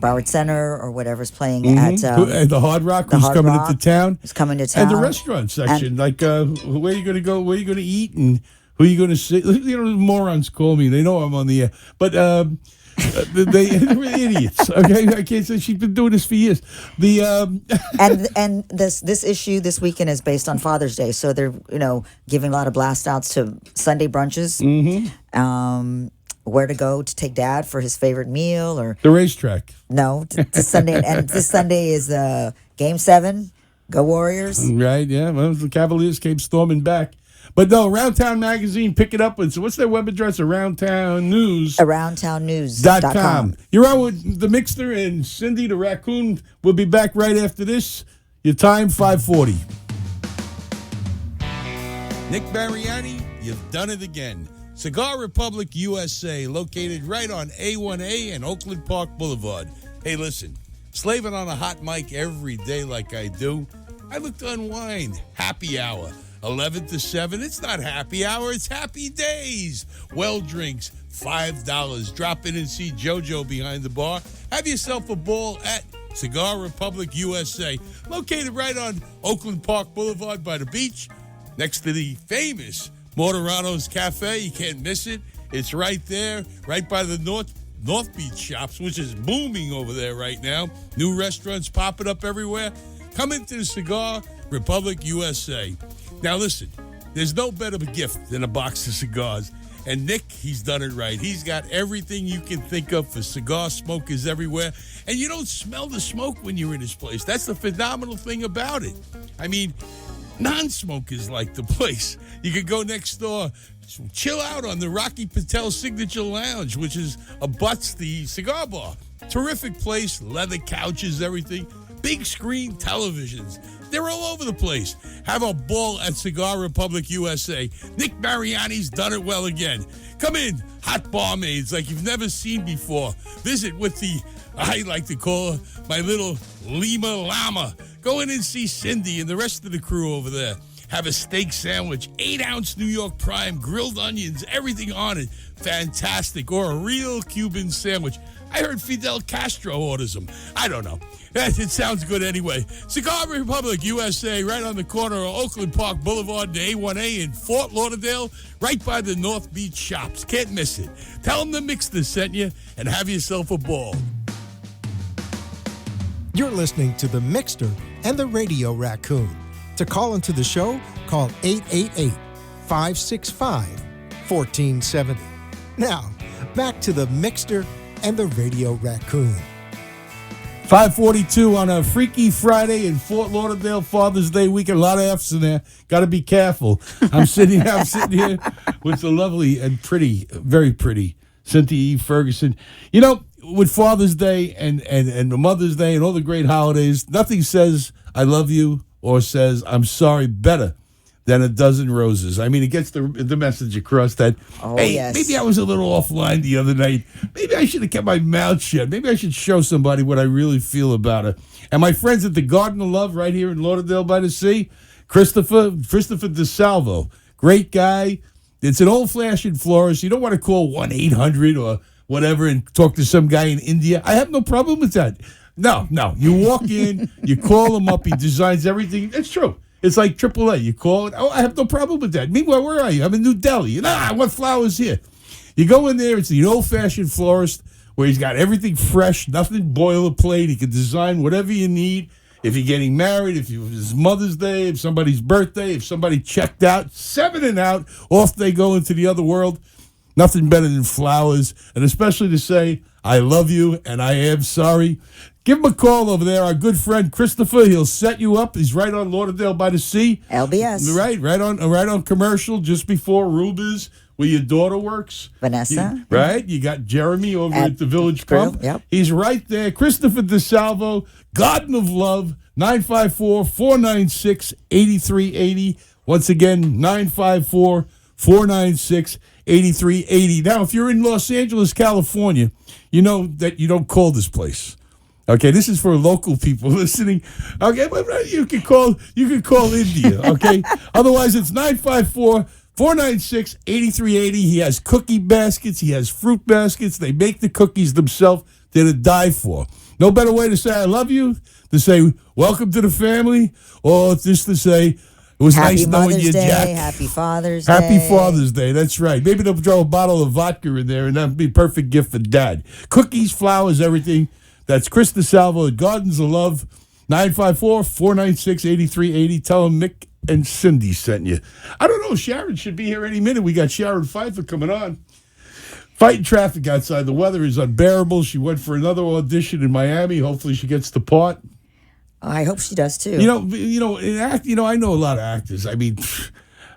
Speaker 3: Broward Center or whatever's playing at
Speaker 2: the Hard Rock, who's coming into town.
Speaker 3: It's coming to town.
Speaker 2: And the restaurant section, where are you going to go, where are you going to eat, and who are you going to see? Morons call me. They know I'm on the air. But they're idiots. Okay, I can't say she's been doing this for years.
Speaker 3: And this issue this weekend is based on Father's Day, so they're giving a lot of blast outs to Sunday brunches. Where to go to take Dad for his favorite meal or
Speaker 2: the racetrack.
Speaker 3: No, to Sunday, and this Sunday is Game 7. Go Warriors!
Speaker 2: Right? Yeah. Well, the Cavaliers came storming back. But no, Around Town Magazine, pick it up. So what's their web address? Aroundtown News.
Speaker 3: Aroundtownnews.com.
Speaker 2: You're on with the Mixter and Cindy the Raccoon. We'll be back right after this. Your time, 5:40. Nick Mariani, you've done it again. Cigar Republic USA, located right on A1A and Oakland Park Boulevard. Hey, listen, slaving on a hot mic every day like I do, I look to unwind. Happy hour, 11 to 7. It's not happy hour, it's happy days. Well drinks, $5. Drop in and see JoJo behind the bar. Have yourself a ball at Cigar Republic USA, located right on Oakland Park Boulevard by the beach. next to the famous Mortorano's Cafe. You can't miss it. It's right there, right by the North Beach Shops, which is booming over there right now. New restaurants popping up everywhere. Come into the Cigar Republic USA. Now listen, there's no better gift than a box of cigars. And Nick, he's done it right. He's got everything you can think of for cigar smokers everywhere. And you don't smell the smoke when you're in his place. That's the phenomenal thing about it. I mean, non-smokers like the place. You could go next door, chill out on the Rocky Patel Signature Lounge, which is abuts the cigar bar. Terrific place, leather couches, everything. Big screen televisions. They're all over the place. Have a ball at Cigar Republic USA. Nick Mariani's done it well again. Come in, hot barmaids like you've never seen before. Visit with the, I like to call her my little Lima Llama. Go in and see Cindy and the rest of the crew over there. Have a steak sandwich, 8-ounce New York Prime, grilled onions, everything on it. Fantastic. Or a real Cuban sandwich. I heard Fidel Castro orders them. I don't know. It sounds good anyway. Cigar Republic USA, right on the corner of Oakland Park Boulevard and A1A in Fort Lauderdale, right by the North Beach Shops. Can't miss it. Tell them the Mixter sent you and have yourself a ball.
Speaker 1: You're listening to The Mixter and the Radio Raccoon. To call into the show, call 888-565-1470. Now, back to The Mixter and the Radio Raccoon.
Speaker 2: 5:42 on a Freaky Friday in Fort Lauderdale, Father's Day weekend. A lot of F's in there. Got to be careful. I'm sitting here with the lovely and pretty, very pretty Cynthia E. Ferguson. You know, with Father's Day and Mother's Day and all the great holidays, nothing says I love you or says I'm sorry better than a dozen roses. I mean, it gets the message across that, hey,
Speaker 3: yes.
Speaker 2: Maybe I was a little offline the other night. Maybe I should have kept my mouth shut. Maybe I should show somebody what I really feel about her. And my friends at the Garden of Love right here in Lauderdale by the Sea, Christopher DeSalvo, great guy. It's an old-fashioned florist. You don't want to call 1-800 or whatever and talk to some guy in India. I have no problem with that. No. You walk in, you call him up, he designs everything. It's true. It's like AAA. You call it. Oh, I have no problem with that. Meanwhile, where are you? I'm in New Delhi. I want flowers here. You go in there. It's the old-fashioned florist where he's got everything fresh, nothing boilerplate. He can design whatever you need. If you're getting married, if it's Mother's Day, if somebody's birthday, if somebody checked out, 7 and out, off they go into the other world. Nothing better than flowers, and especially to say, I love you and I am sorry. Give him a call over there. Our good friend Christopher, he'll set you up. He's right on Lauderdale by the Sea.
Speaker 3: LBS.
Speaker 2: Right on Commercial, just before Ruba's, where your daughter works.
Speaker 3: Vanessa.
Speaker 2: Right? You got Jeremy over at the Village
Speaker 3: Grill,
Speaker 2: Pump.
Speaker 3: yep.
Speaker 2: He's right there. Christopher DeSalvo, Garden of Love, 954-496-8380. Once again, 954-496-8380. Now, if you're in Los Angeles, California, you know that you don't call this place. Okay, this is for local people listening. Okay, but you can call India, okay? Otherwise, it's 954-496-8380. He has cookie baskets. He has fruit baskets. They make the cookies themselves. They're to die for. No better way to say I love you, to say welcome to the family, or just to say it was nice knowing you, Jack.
Speaker 3: Happy Father's Day.
Speaker 2: Happy Father's Day. That's right. Maybe they'll throw a bottle of vodka in there, and that'd be a perfect gift for Dad. Cookies, flowers, everything. That's Chris DeSalvo at Gardens of Love, 954-496-8380. Tell him Mick and Cindy sent you. I don't know. Sharon should be here any minute. We got Sharon Pfeiffer coming on. Fighting traffic outside. The weather is unbearable. She went for another audition in Miami. Hopefully she gets the part.
Speaker 3: I hope she does too.
Speaker 2: I know a lot of actors. I mean,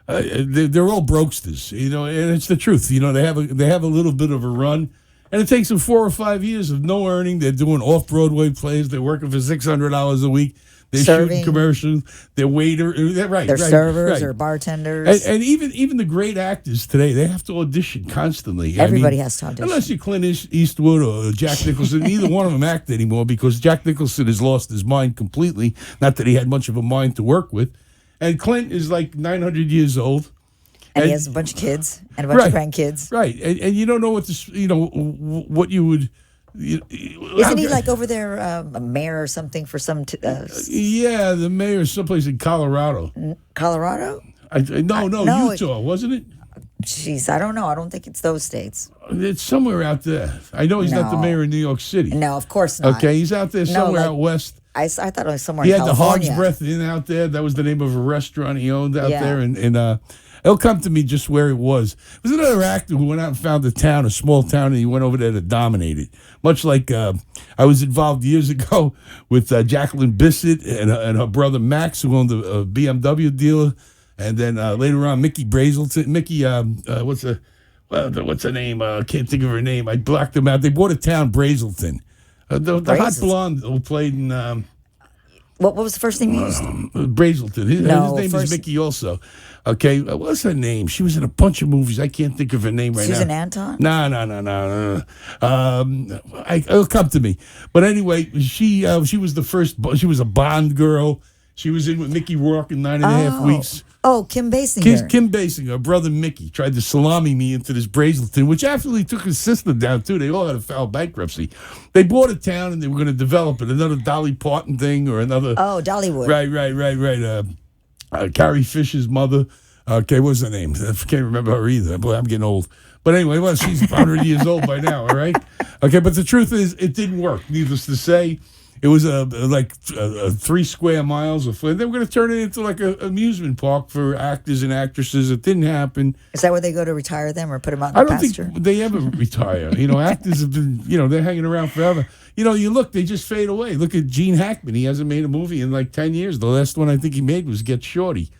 Speaker 2: they're all brokesters. And it's the truth. They have a little bit of a run. And it takes them 4 or 5 years of no earning. They're doing off-Broadway plays. They're working for $600 a week. They're shooting commercials. They're
Speaker 3: They're servers or bartenders.
Speaker 2: And even the great actors today, they have to audition constantly.
Speaker 3: Everybody has to audition.
Speaker 2: Unless you're Clint Eastwood or Jack Nicholson. Neither one of them act anymore because Jack Nicholson has lost his mind completely. Not that he had much of a mind to work with. And Clint is like 900 years old.
Speaker 3: And he has a bunch of kids and a bunch of grandkids.
Speaker 2: Right. And you don't know what what you would...
Speaker 3: Isn't he like over there a mayor or something for some...
Speaker 2: yeah, the mayor is someplace in Colorado.
Speaker 3: Colorado?
Speaker 2: No,
Speaker 3: no,
Speaker 2: Utah, wasn't it?
Speaker 3: Jeez, I don't know. I don't think it's those states.
Speaker 2: It's somewhere out there. I know he's not the
Speaker 3: No.
Speaker 2: mayor of New York City.
Speaker 3: No, of course not.
Speaker 2: Okay, he's out there somewhere
Speaker 3: like-
Speaker 2: out west.
Speaker 3: I thought it was somewhere
Speaker 2: He
Speaker 3: in
Speaker 2: had the
Speaker 3: California.
Speaker 2: Hog's Breath Inn out there. That was the name of a restaurant he owned out
Speaker 3: Yeah.
Speaker 2: there. And it'll come to me just where it was. It was another actor who went out and found a small town, and he went over there to dominate it. Much like I was involved years ago with Jacqueline Bissett and her brother Max, who owned a BMW dealer. And then later on, Mickey Brazelton. What's her name? I can't think of her name. I blocked them out. They bought a town, Brazelton. The hot blonde who played in
Speaker 3: What was the first name you used?
Speaker 2: Brazelton. His name is Mickey also. Okay, what's her name? She was in a bunch of movies. I can't think of her name right
Speaker 3: Susan
Speaker 2: now.
Speaker 3: Anton?
Speaker 2: No. It'll come to me. But anyway, she was the first. She was a Bond girl. She was in with Mickey Rourke in 9.5 Weeks.
Speaker 3: Oh, Kim Basinger.
Speaker 2: Kim Basinger, her brother Mickey, tried to salami me into this Brazelton, which actually took his sister down, too. They all had a foul bankruptcy. They bought a town, and they were going to develop it, another Dolly Parton thing or another...
Speaker 3: Oh, Dollywood.
Speaker 2: Right. Carrie Fisher's mother. Okay, what's her name? I can't remember her either. Boy, I'm getting old. But anyway, well, she's 100 years old by now, all right? Okay, but the truth is, it didn't work, needless to say. It was like 3 square miles of fun. They were going to turn it into like an amusement park for actors and actresses. It didn't happen.
Speaker 3: Is that where they go to retire them or put them out in
Speaker 2: I
Speaker 3: the
Speaker 2: don't
Speaker 3: pasture?
Speaker 2: think they ever retire. Actors have been, they're hanging around forever. You look, they just fade away. Look at Gene Hackman. He hasn't made a movie in like 10 years. The last one I think he made was Get Shorty.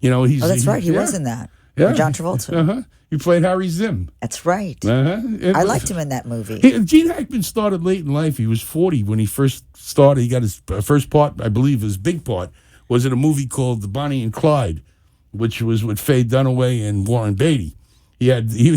Speaker 3: That's right. He was in that.
Speaker 2: Yeah.
Speaker 3: With John Travolta.
Speaker 2: He played Harry Zim.
Speaker 3: That's right.
Speaker 2: I
Speaker 3: liked him in that movie.
Speaker 2: Gene Hackman started late in life. He was 40 when he first started. He got his first part, I believe, his big part, was in a movie called The Bonnie and Clyde, which was with Faye Dunaway and Warren Beatty. He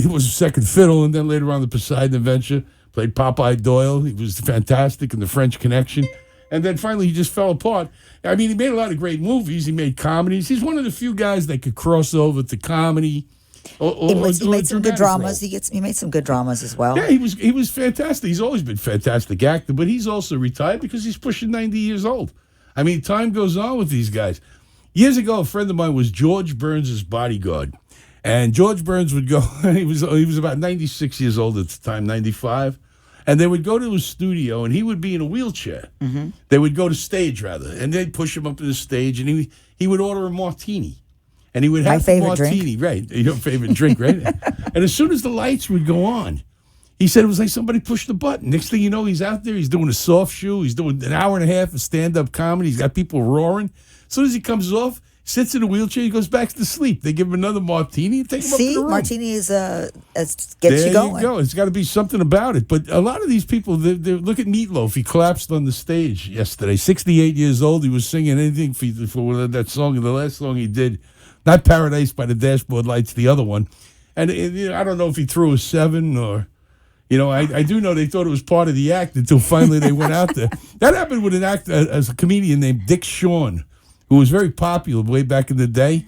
Speaker 2: was a second fiddle, and then later on The Poseidon Adventure, played Popeye Doyle. He was fantastic in The French Connection. And then finally he just fell apart. I mean, he made a lot of great movies. He made comedies. He's one of the few guys that could cross over to comedy.
Speaker 3: He made some good dramas. He made some good dramas as well.
Speaker 2: Yeah, he was fantastic. He's always been a fantastic actor, but he's also retired because he's pushing 90 years old. I mean, time goes on with these guys. Years ago, a friend of mine was George Burns' bodyguard. And George Burns would go, he was about 96 years old at the time, 95. And they would go to his studio, and he would be in a wheelchair. Mm-hmm. They would go to stage, rather, and they'd push him up to the stage, and he would order a martini. And he would have the martini, right? Your favorite drink, right? And as soon as the lights would go on, he said it was like somebody pushed the button. Next thing you know, he's out there. He's doing a soft shoe. He's doing an hour and a half of stand-up comedy. He's got people roaring. As soon as he comes off, sits in a wheelchair, he goes back to sleep. They give him another martini and take him up to the room.
Speaker 3: Martini is gets
Speaker 2: there
Speaker 3: you going.
Speaker 2: You go. It's got to be something about it. But a lot of these people, they look at Meatloaf. He collapsed on the stage yesterday. 68 years old. He was singing anything for that song. The last song he did, not Paradise by the Dashboard Lights, the other one. And I don't know if he threw a 7 or... I do know they thought it was part of the act until finally they went out there. That happened with an actor, as a comedian named Dick Shawn, who was very popular way back in the day.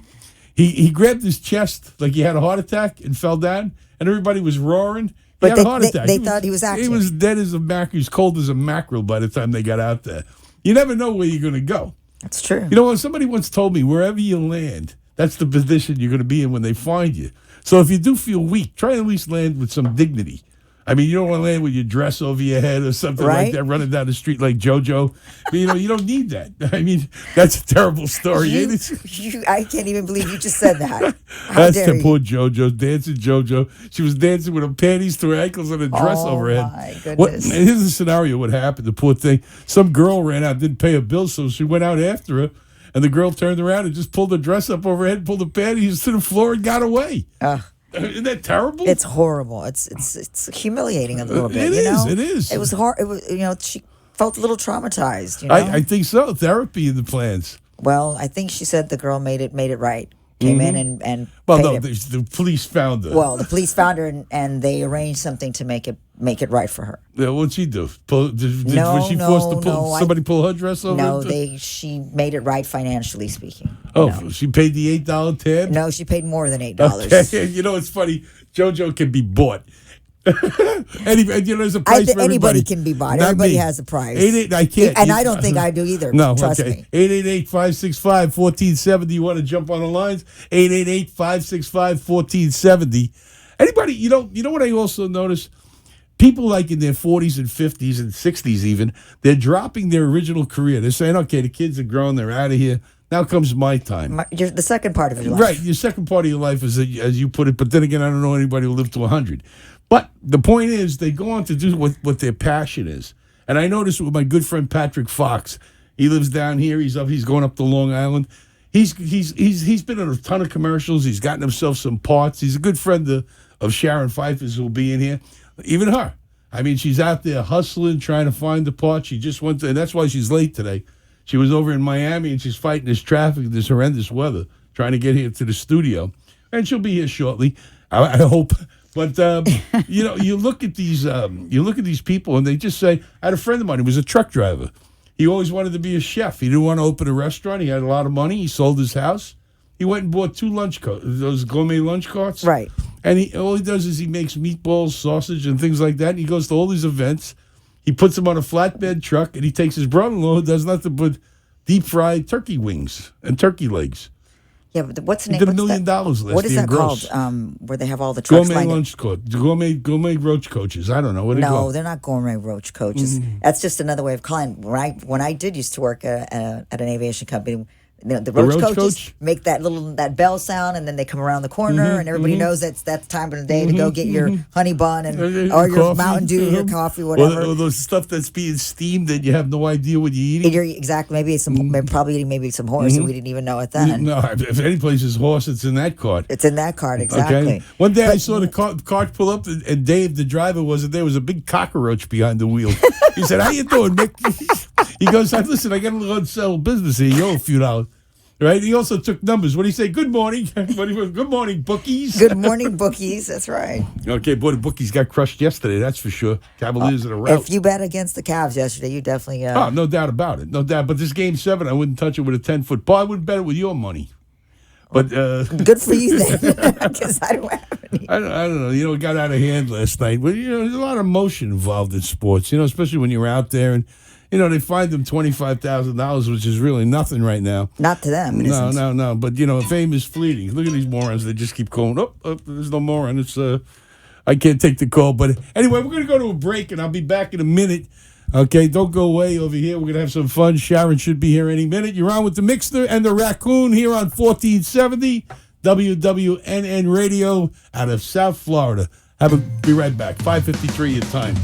Speaker 2: He grabbed his chest like he had a heart attack and fell down, and everybody was roaring. He had a heart attack.
Speaker 3: They thought he was acting.
Speaker 2: He was dead as a mackerel. He was cold as a mackerel by the time they got out there. You never know where you're going to go.
Speaker 3: That's true.
Speaker 2: Somebody once told me, wherever you land, that's the position you're going to be in when they find you. So if you do feel weak, try at least land with some dignity. I mean, you don't want to land with your dress over your head or something like that, running down the street like JoJo. But, you don't need that. I mean, that's a terrible story, ain't it?
Speaker 3: I can't even believe you just said that.
Speaker 2: That's the poor JoJo, dancing JoJo. She was dancing with her panties to her ankles and a dress over her head.
Speaker 3: Oh, my goodness.
Speaker 2: Here's the scenario what happened, the poor thing. Some girl ran out, didn't pay her bill, so she went out after her. And the girl turned around and just pulled the dress up over her head, pulled the panties to the floor, and got away. Isn't that terrible?
Speaker 3: It's horrible. It's humiliating a little bit.
Speaker 2: It is.
Speaker 3: It was hard. It was. She felt a little traumatized.
Speaker 2: I think so. Therapy in the plans.
Speaker 3: Well, I think she said the girl made it right. Came in and
Speaker 2: well, no, the police found her.
Speaker 3: Well, the police found her and they arranged something to make it right for her.
Speaker 2: Yeah, what'd she do? Was she forced to pull somebody pull her dress over?
Speaker 3: No, she made it right financially speaking.
Speaker 2: She paid the $8 tab?
Speaker 3: No, she paid more than $8.
Speaker 2: Okay. It's funny. JoJo can be bought. There's a price for everybody.
Speaker 3: Anybody can be bought.
Speaker 2: Not
Speaker 3: Everybody
Speaker 2: me.
Speaker 3: has a price.
Speaker 2: I can't.
Speaker 3: And I don't think I do either.
Speaker 2: No,
Speaker 3: Trust
Speaker 2: okay.
Speaker 3: me.
Speaker 2: 888-565-1470. You want to jump on the lines? 888-565-1470. Anybody, you know what I also noticed? People like in their 40s and 50s and 60s even, they're dropping their original career. They're saying, okay, the kids are grown, they're out of here. Now comes my time.
Speaker 3: The second part of your life.
Speaker 2: Right, your second part of your life is, as you put it, but then again, I don't know anybody who lived to 100. But the point is, they go on to do what their passion is. And I noticed with my good friend Patrick Fox. He lives down here. He's going up to Long Island. He's been in a ton of commercials. He's gotten himself some parts. He's a good friend of Sharon Pfeiffer's, who'll be in here. Even her. I mean, she's out there hustling, trying to find the part. She just went to, and that's why she's late today. She was over in Miami, and she's fighting this traffic, this horrendous weather, trying to get here to the studio. And she'll be here shortly, I hope. But you look at these people, and they just say. I had a friend of mine who was a truck driver. He always wanted to be a chef. He didn't want to open a restaurant. He had a lot of money. He sold his house. He went and bought 2 lunch carts, those gourmet lunch carts.
Speaker 3: Right.
Speaker 2: And all he does is he makes meatballs, sausage, and things like that. And he goes to all these events. He puts them on a flatbed truck, and he takes his brother-in-law, who does nothing but deep-fried turkey wings and turkey legs.
Speaker 3: Yeah, but what's the name?
Speaker 2: He did $1 million last year.
Speaker 3: What is that
Speaker 2: gross.
Speaker 3: called? Where they have all the trucks
Speaker 2: Gourmet
Speaker 3: lined up?
Speaker 2: lunch coach, gourmet roach coaches. I don't know what they call.
Speaker 3: No, they're not gourmet roach coaches. That's just another way of calling. When I did used to work at an aviation company, the roach coaches make that bell sound, and then they come around the corner, and everybody knows that's time of the day to go get your honey bun or your Mountain Dew, your coffee, whatever.
Speaker 2: Or those stuff that's being steamed that you have no idea what you're eating.
Speaker 3: Exactly. Maybe probably eating some horse, and we didn't even know it then.
Speaker 2: No, if any place is horse, it's in that cart.
Speaker 3: It's in that cart, exactly.
Speaker 2: Okay. One day I saw the cart pull up, and Dave, the driver, wasn't there. Was a big cockroach behind the wheel. He said, "How you doing, Mick?" He goes, "Listen, I got a little unsettled business here. You owe a few dollars." Right? He also took numbers. What did he say? Good morning. Good morning, bookies.
Speaker 3: Good morning, bookies. That's right.
Speaker 2: Okay, boy, the bookies got crushed yesterday. That's for sure. Cavaliers in a rout.
Speaker 3: If you bet against the Cavs yesterday, you definitely...
Speaker 2: Oh, no doubt about it. No doubt. But this Game 7, I wouldn't touch it with a 10-foot ball. I wouldn't bet it with your money. But
Speaker 3: good for you then, because I don't have any.
Speaker 2: I don't know. It got out of hand last night. But, there's a lot of emotion involved in sports, especially when you're out there and... they find them $25,000, which is really nothing right now.
Speaker 3: Not to them.
Speaker 2: No. But, fame is fleeting. Look at these morons. They just keep calling. Oh, there's no moron. It's I can't take the call. But anyway, we're going to go to a break, and I'll be back in a minute. Okay, don't go away over here. We're going to have some fun. Sharon should be here any minute. You're on with the Mixter and the Raccoon here on 1470 WWNN Radio out of South Florida. Be right back. 5:53 your time.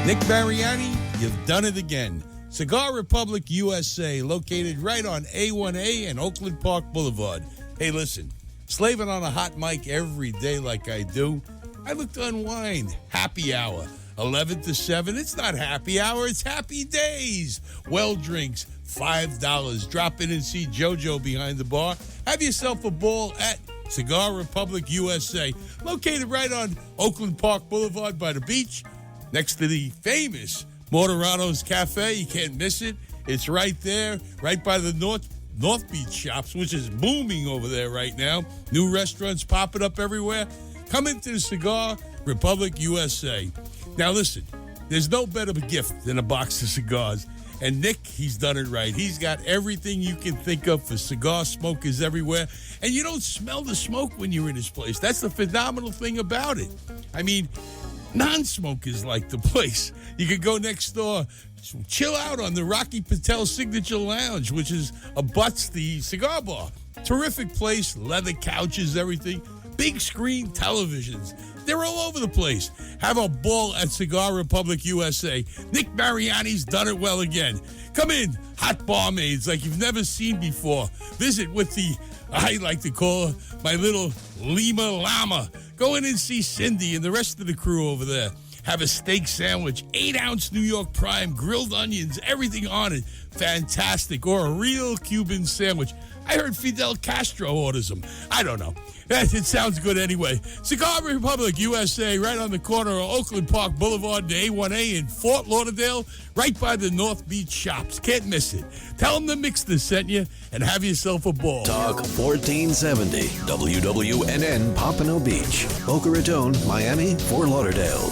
Speaker 2: Nick Mariani, you've done it again. Cigar Republic USA, located right on A1A and Oakland Park Boulevard. Hey, listen, slaving on a hot mic every day like I do, I look to unwind. Happy hour, 11 to 7. It's not happy hour, it's happy days. Well drinks, $5. Drop in and see JoJo behind the bar. Have yourself a ball at Cigar Republic USA, located right on Oakland Park Boulevard by the beach, next to the famous Mortaranos Cafe. You can't miss it. It's right there, right by the North Beach Shops, which is booming over there right now. New restaurants popping up everywhere. Come into the Cigar Republic USA. Now listen, there's no better gift than a box of cigars. And Nick, he's done it right. He's got everything you can think of for cigar smokers everywhere. And you don't smell the smoke when you're in his place. That's the phenomenal thing about it. I mean, non-smokers like the place. You could go next door, chill out on the Rocky Patel Signature Lounge, which is abuts the cigar bar. Terrific place, leather couches, everything. Big screen televisions. They're all over the place. Have a ball at Cigar Republic USA. Nick Mariani's done it well again. Come in, hot barmaids like you've never seen before. Visit with the, I like to call her my little Lima Llama. Go in and see Cindy and the rest of the crew over there. have a steak sandwich, 8-ounce New York prime, grilled onions, everything on it. Fantastic. Or a real Cuban sandwich. I heard Fidel Castro orders them. I don't know. It sounds good anyway. Cigar Republic USA, right on the corner of Oakland Park Boulevard and A1A in Fort Lauderdale, right by the North Beach shops. Can't miss it. Tell them the Mixter sent you and have yourself a ball.
Speaker 8: Talk 1470 WWNN Pompano Beach, Boca Raton, Miami, Fort Lauderdale.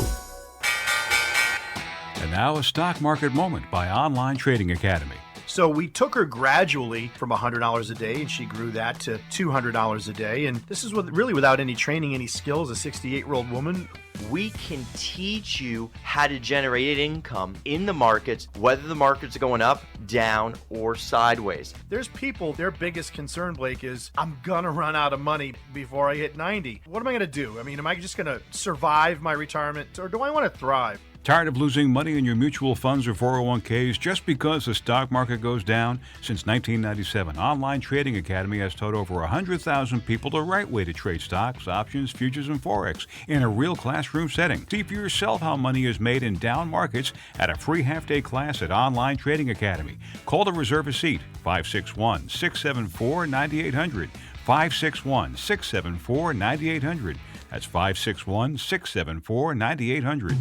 Speaker 9: And now a stock market moment by Online Trading Academy.
Speaker 10: So we took her gradually from $100 a day, and she grew that to $200 a day. And this is really without any training, any skills, a 68-year-old woman.
Speaker 11: We can teach you how to generate income in the markets, whether the markets are going up, down, or sideways.
Speaker 10: There's people, their biggest concern, Blake, is I'm going to run out of money before I hit 90. What am I going to do? I mean, am I just going to survive my retirement, or do I want to thrive?
Speaker 9: Tired of losing money in your mutual funds or 401ks just because the stock market goes down? Since 1997, Online Trading Academy has taught over 100,000 people the right way to trade stocks, options, futures, and Forex in a real classroom setting. See for yourself how money is made in down markets at a free half-day class at Online Trading Academy. Call to reserve a seat, 561-674-9800. 561-674-9800. That's 561-674-9800.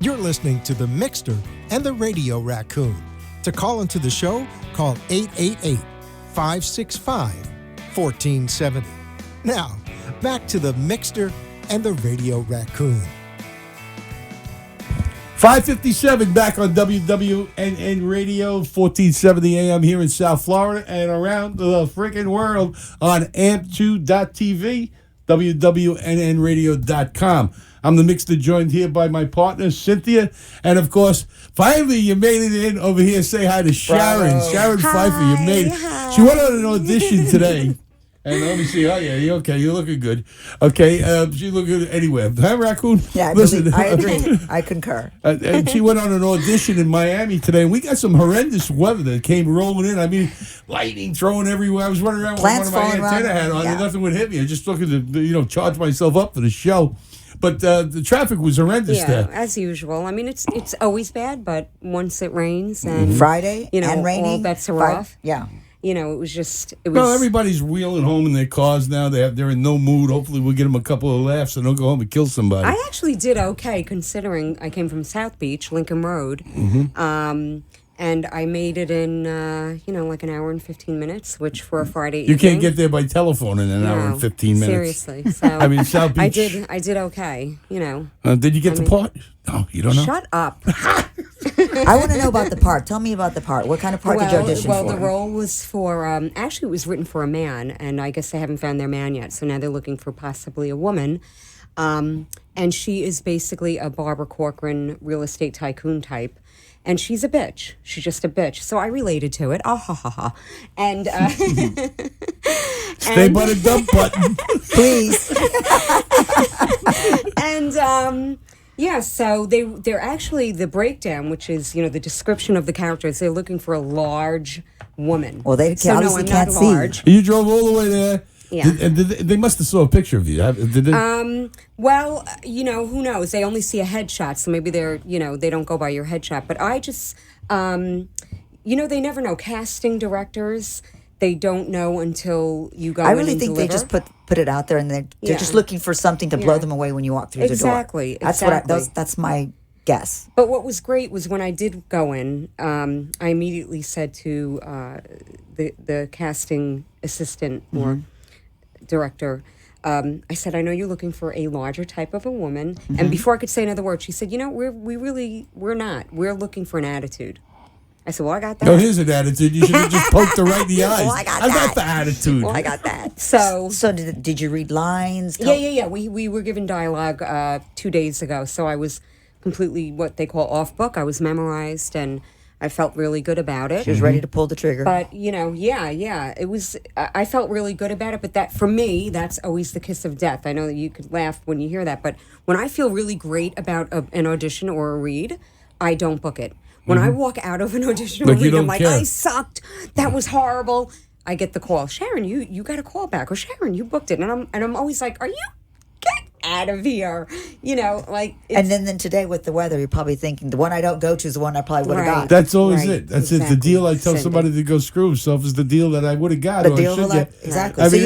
Speaker 1: You're listening to The Mixter and the Radio Raccoon. To call into the show, call 888-565-1470. Now, back to The Mixter and the Radio Raccoon.
Speaker 2: 5:57 back on WWNN Radio, 1470 AM here in South Florida and around the freaking world on amp2.tv, WWNNradio.com. I'm the Mixter, joined here by my partner, Cynthia. And, of course, finally you made it in over here. Say hi to Sharon.
Speaker 3: Bravo.
Speaker 2: Sharon Pfeiffer, you made it.
Speaker 12: Hi.
Speaker 2: She went on an audition today. And let me see. Oh, yeah, you're okay. You're looking good. Okay, she looked good anywhere. Huh, Raccoon?
Speaker 3: Yeah, I agree. I concur.
Speaker 2: And she went on an audition in Miami today, and we got some horrendous weather that came rolling in. I mean, lightning throwing everywhere. I was running around
Speaker 3: Plants
Speaker 2: with one of my
Speaker 3: falling
Speaker 2: antenna
Speaker 3: around.
Speaker 2: hat on,
Speaker 3: Yeah.
Speaker 2: and nothing would hit me. I was just looking to, charge myself up for the show. But the traffic was horrendous there.
Speaker 12: As usual. I mean, it's always bad, but once it rains and
Speaker 3: Friday and
Speaker 12: all
Speaker 3: raining,
Speaker 12: bets are off.
Speaker 3: Yeah.
Speaker 12: It was.
Speaker 2: Well, everybody's wheeling home in their cars now. They're in no mood. Hopefully, we'll get them a couple of laughs and they'll go home and kill somebody.
Speaker 12: I actually did okay considering I came from South Beach, Lincoln Road, and I made it in like an hour and 15 minutes, which for a Friday evening.
Speaker 2: You can't get there by telephone in an hour and 15 minutes.
Speaker 12: Seriously. So
Speaker 2: I mean, South Beach.
Speaker 12: I did okay.
Speaker 2: Did you get the part? No, you don't know.
Speaker 12: Shut up.
Speaker 3: I want to know about the part. Tell me about the part. What kind of part did you audition for?
Speaker 12: Well, the role was for, actually it was written for a man, and I guess they haven't found their man yet, so now they're looking for possibly a woman. And she is basically a Barbara Corcoran real estate tycoon type. And she's a bitch. She's just a bitch. So I related to it. Ah, ha, ha, ha. And,
Speaker 2: Stay by the dump button.
Speaker 3: Please.
Speaker 12: And, so they're actually, the breakdown, which is, the description of the characters, they're looking for a large woman.
Speaker 3: Well, they obviously can't see.
Speaker 12: Large.
Speaker 2: You drove all the way there.
Speaker 12: Yeah.
Speaker 2: They must have saw a picture of you. Did they?
Speaker 12: Well, who knows? They only see a headshot, so maybe they're, they don't go by your headshot. But I just, they never know. Casting directors, they don't know until you go in and
Speaker 3: think
Speaker 12: deliver.
Speaker 3: they just put it out there, and they're just looking for something to blow them away when you walk through the door.
Speaker 12: Exactly.
Speaker 3: That's my guess.
Speaker 12: But what was great was when I did go in, I immediately said to the casting assistant or director, I said, I know you're looking for a larger type of a woman. And before I could say another word, she said, we're not. We're looking for an attitude. I said, well, I got that.
Speaker 2: No, here's an attitude. You should have just poked her right in the eyes.
Speaker 3: Well, I got
Speaker 2: the attitude.
Speaker 3: Well, I got that.
Speaker 12: So
Speaker 3: did you read lines?
Speaker 12: Yeah. We were given dialogue 2 days ago. So I was completely what they call off book. I was memorized and I felt really good about it.
Speaker 3: She was ready to pull the trigger.
Speaker 12: But, it was, I felt really good about it. But that, for me, that's always the kiss of death. I know that you could laugh when you hear that. But when I feel really great about an audition or a read, I don't book it. When I walk out of an audition or read, I'm like, I sucked. That was horrible. I get the call. Sharon, you got a call back. Or Sharon, you booked it. And I'm always like, are you out of here. Like.
Speaker 3: And then today with the weather, you're probably thinking the one I don't go to is the one I probably would have got.
Speaker 2: That's always it. That's it. The deal I tell somebody to go screw himself is the deal that I would have got.
Speaker 3: The deal exactly. I mean,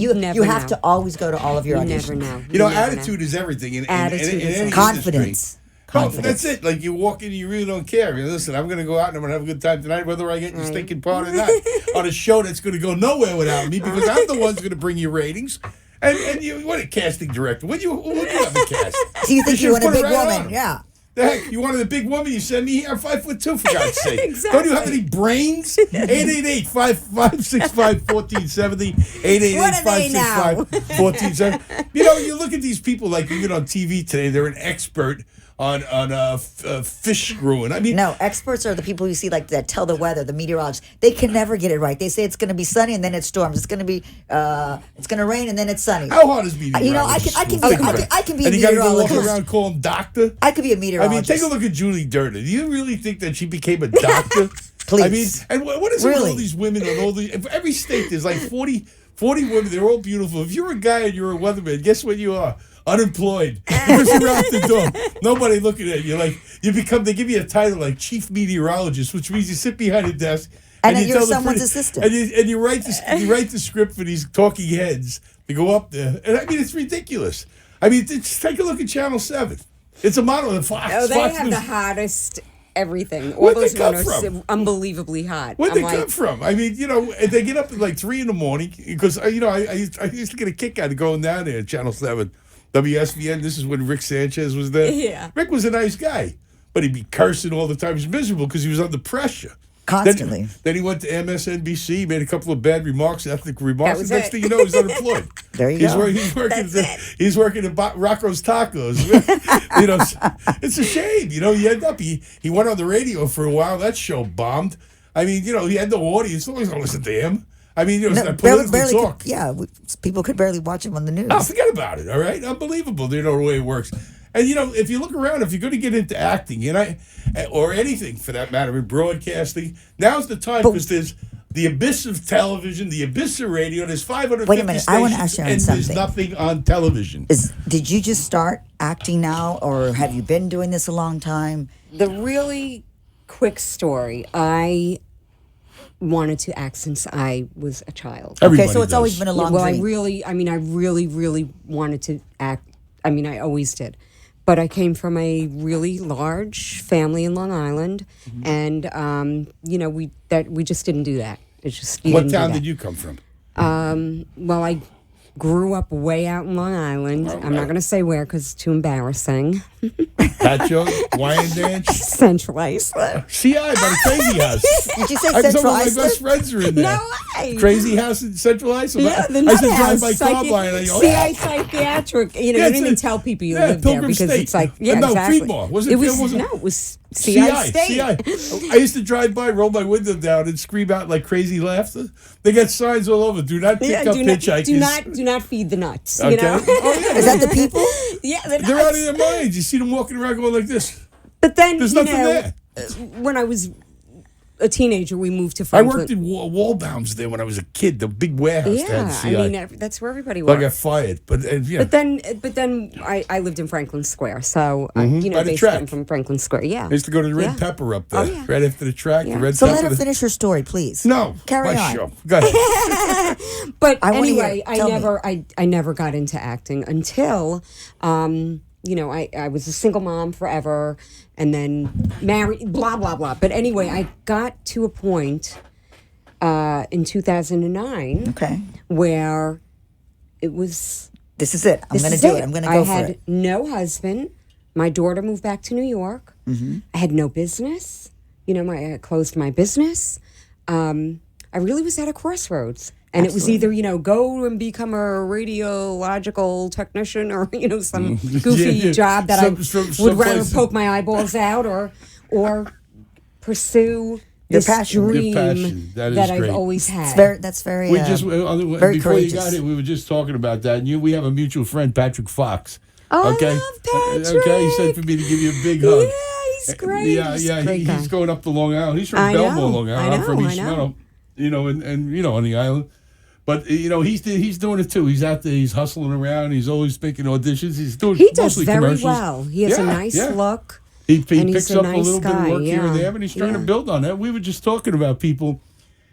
Speaker 3: you have to always go to all of your auditions.
Speaker 12: You never know.
Speaker 2: You know, attitude is everything. In any
Speaker 3: confidence.
Speaker 2: That's it. Like you walk in, you really don't care. Listen, I'm going to go out and I'm going to have a good time tonight, whether I get your stinking part or not. On a show that's going to go nowhere without me, because I'm the one's going to bring you ratings. And you want a casting director? What do you have a cast?
Speaker 3: So you think you want a big woman? Yeah.
Speaker 2: The heck, you wanted a big woman? You send me here. I'm 5'2", for God's sake.
Speaker 12: Exactly.
Speaker 2: Don't you have any brains? 888-565-1470. 888-565-1470. You look at these people like you get on TV today. They're an expert on fish screwing. I mean,
Speaker 3: no, experts are the people you see like that tell the weather, the meteorologists. They can never get it right. They say it's going to be sunny and then it storms. It's going to be it's going to rain and then it's sunny.
Speaker 2: How hard is meteorologist?
Speaker 3: I can be a meteorologist.
Speaker 2: And you got to go walk around calling doctor.
Speaker 3: I could be a meteorologist.
Speaker 2: I mean, take a look at Julie Durden. Do you really think that she became a doctor?
Speaker 3: Please.
Speaker 2: I mean, and what is it with all these women on all the every state? There's like 40 women. They're all beautiful. If you're a guy and you're a weatherman, guess what you are? Unemployed. Because you're out the door. Nobody looking at you. Like they give you a title like chief meteorologist, which means you sit behind a desk
Speaker 3: and then you're someone's assistant.
Speaker 2: And you write the script for these talking heads to go up there. And I mean, it's ridiculous. I mean, just take a look at Channel 7. It's a model of Fox.
Speaker 12: Oh, they
Speaker 2: Fox
Speaker 12: have
Speaker 2: News.
Speaker 12: the hottest everything. All
Speaker 2: Where'd
Speaker 12: those
Speaker 2: they come
Speaker 12: men are
Speaker 2: from?
Speaker 12: unbelievably hot.
Speaker 2: Where'd they come from? I mean, and they get up at like 3 a.m. because, I used to get a kick out of going down there at Channel 7. WSVN, this is when Rick Sanchez was there.
Speaker 12: Yeah.
Speaker 2: Rick was a nice guy, but he'd be cursing all the time. He was miserable because he was under pressure.
Speaker 3: Constantly.
Speaker 2: Then he went to MSNBC, made a couple of bad remarks, ethnic remarks.
Speaker 12: That was
Speaker 2: The next thing you know, he's unemployed.
Speaker 3: There you go.
Speaker 2: He's working at Rocco's Tacos. It's a shame. You end up, he went on the radio for a while. That show bombed. I mean, he had no audience. Nobody's going to listen to him. I mean, it's that political talk.
Speaker 3: People could barely watch him on the news.
Speaker 2: Oh, forget about it, all right? Unbelievable, the way it works. And, if you look around, if you're going to get into acting, or anything for that matter, in broadcasting, now's the time because there's the abyss of television, the abyss of radio, there's 550
Speaker 3: Wait a minute, I want to
Speaker 2: stations,
Speaker 3: ask you
Speaker 2: and
Speaker 3: something.
Speaker 2: there's nothing on television.
Speaker 3: Did you just start acting now, or have you been doing this a long time?
Speaker 12: The really quick story, I wanted to act since I was a child.
Speaker 3: Okay, so it's always been a long dream.
Speaker 12: I really, really wanted to act. I mean, I always did. But I came from a really large family in Long Island, and we just didn't do that. It's just
Speaker 2: what town did you come from?
Speaker 12: Well, I grew up way out in Long Island.
Speaker 2: Right.
Speaker 12: I'm not going to say where because it's too embarrassing.
Speaker 2: Patcho, Wyandanch,
Speaker 12: Central Iceland.
Speaker 2: CI by the Crazy House.
Speaker 3: Did you say Central Iceland?
Speaker 2: Some of my best friends are in there.
Speaker 12: No way.
Speaker 2: Crazy House in Central Iceland.
Speaker 12: Yeah, the
Speaker 2: I used to drive by Carbine. And I go,
Speaker 12: CI Psychiatric. You don't even tell people you live there because
Speaker 2: State.
Speaker 12: it's like,
Speaker 2: Creedmoor.
Speaker 12: It was CI State.
Speaker 2: I used to drive by, roll my window down, and scream out like crazy laughter. They got signs all over. Do not pick up hitchhikers.
Speaker 12: Do not feed the nuts.
Speaker 2: Okay.
Speaker 12: You know?
Speaker 2: Oh, yeah.
Speaker 3: Is that the people?
Speaker 12: Yeah,
Speaker 2: they're out of their minds. You see them walking around going like this.
Speaker 12: But then,
Speaker 2: there's nothing there.
Speaker 12: When I was a teenager, we moved to Franklin.
Speaker 2: I worked in Wallbounds there when I was a kid. The big warehouse.
Speaker 12: Yeah, I mean that's where everybody was.
Speaker 2: I got fired, but
Speaker 12: But then I lived in Franklin Square, so basically I'm from Franklin Square. Yeah,
Speaker 2: I used to go to the Red Pepper up there, right after the track.
Speaker 12: Yeah.
Speaker 2: The Red
Speaker 3: So
Speaker 2: Pepper.
Speaker 3: let her finish her story, please.
Speaker 2: No,
Speaker 3: carry
Speaker 2: my
Speaker 3: on.
Speaker 2: Show. Go ahead.
Speaker 12: But
Speaker 3: I
Speaker 12: anyway,
Speaker 3: I
Speaker 12: I never got into acting until. I was a single mom forever and then married, blah, blah, blah. But anyway, I got to a point in 2009 where it was...
Speaker 3: This is it. I'm going to do it. I'm going to go for it.
Speaker 12: I had no husband. My daughter moved back to New York.
Speaker 3: Mm-hmm.
Speaker 12: I had no business. I closed my business. I really was at a crossroads. And
Speaker 3: Absolutely.
Speaker 12: It was either, go and become a radiological technician or, some goofy job that I would rather poke my eyeballs out or pursue this dream that I've always had.
Speaker 3: That's very
Speaker 2: very before
Speaker 3: courageous.
Speaker 2: You got here, we were just talking about that. And we have a mutual friend, Patrick Fox.
Speaker 12: Oh,
Speaker 2: okay?
Speaker 12: I love Patrick.
Speaker 2: Okay, he said for me to give you a big hug.
Speaker 12: Yeah, he's great.
Speaker 2: He's going up to Long Island. He's from Belmore, Long Island. I'm from East Meadow, and on the island. But he's doing it too. He's out there. He's hustling around. He's always making auditions. He's doing
Speaker 12: He does
Speaker 2: mostly
Speaker 12: very
Speaker 2: commercials.
Speaker 12: well. He has a nice look.
Speaker 2: He
Speaker 12: and
Speaker 2: picks
Speaker 12: he's a
Speaker 2: up
Speaker 12: nice
Speaker 2: a little bit
Speaker 12: guy,
Speaker 2: of work here and there, but he's trying to build on that. We were just talking about people,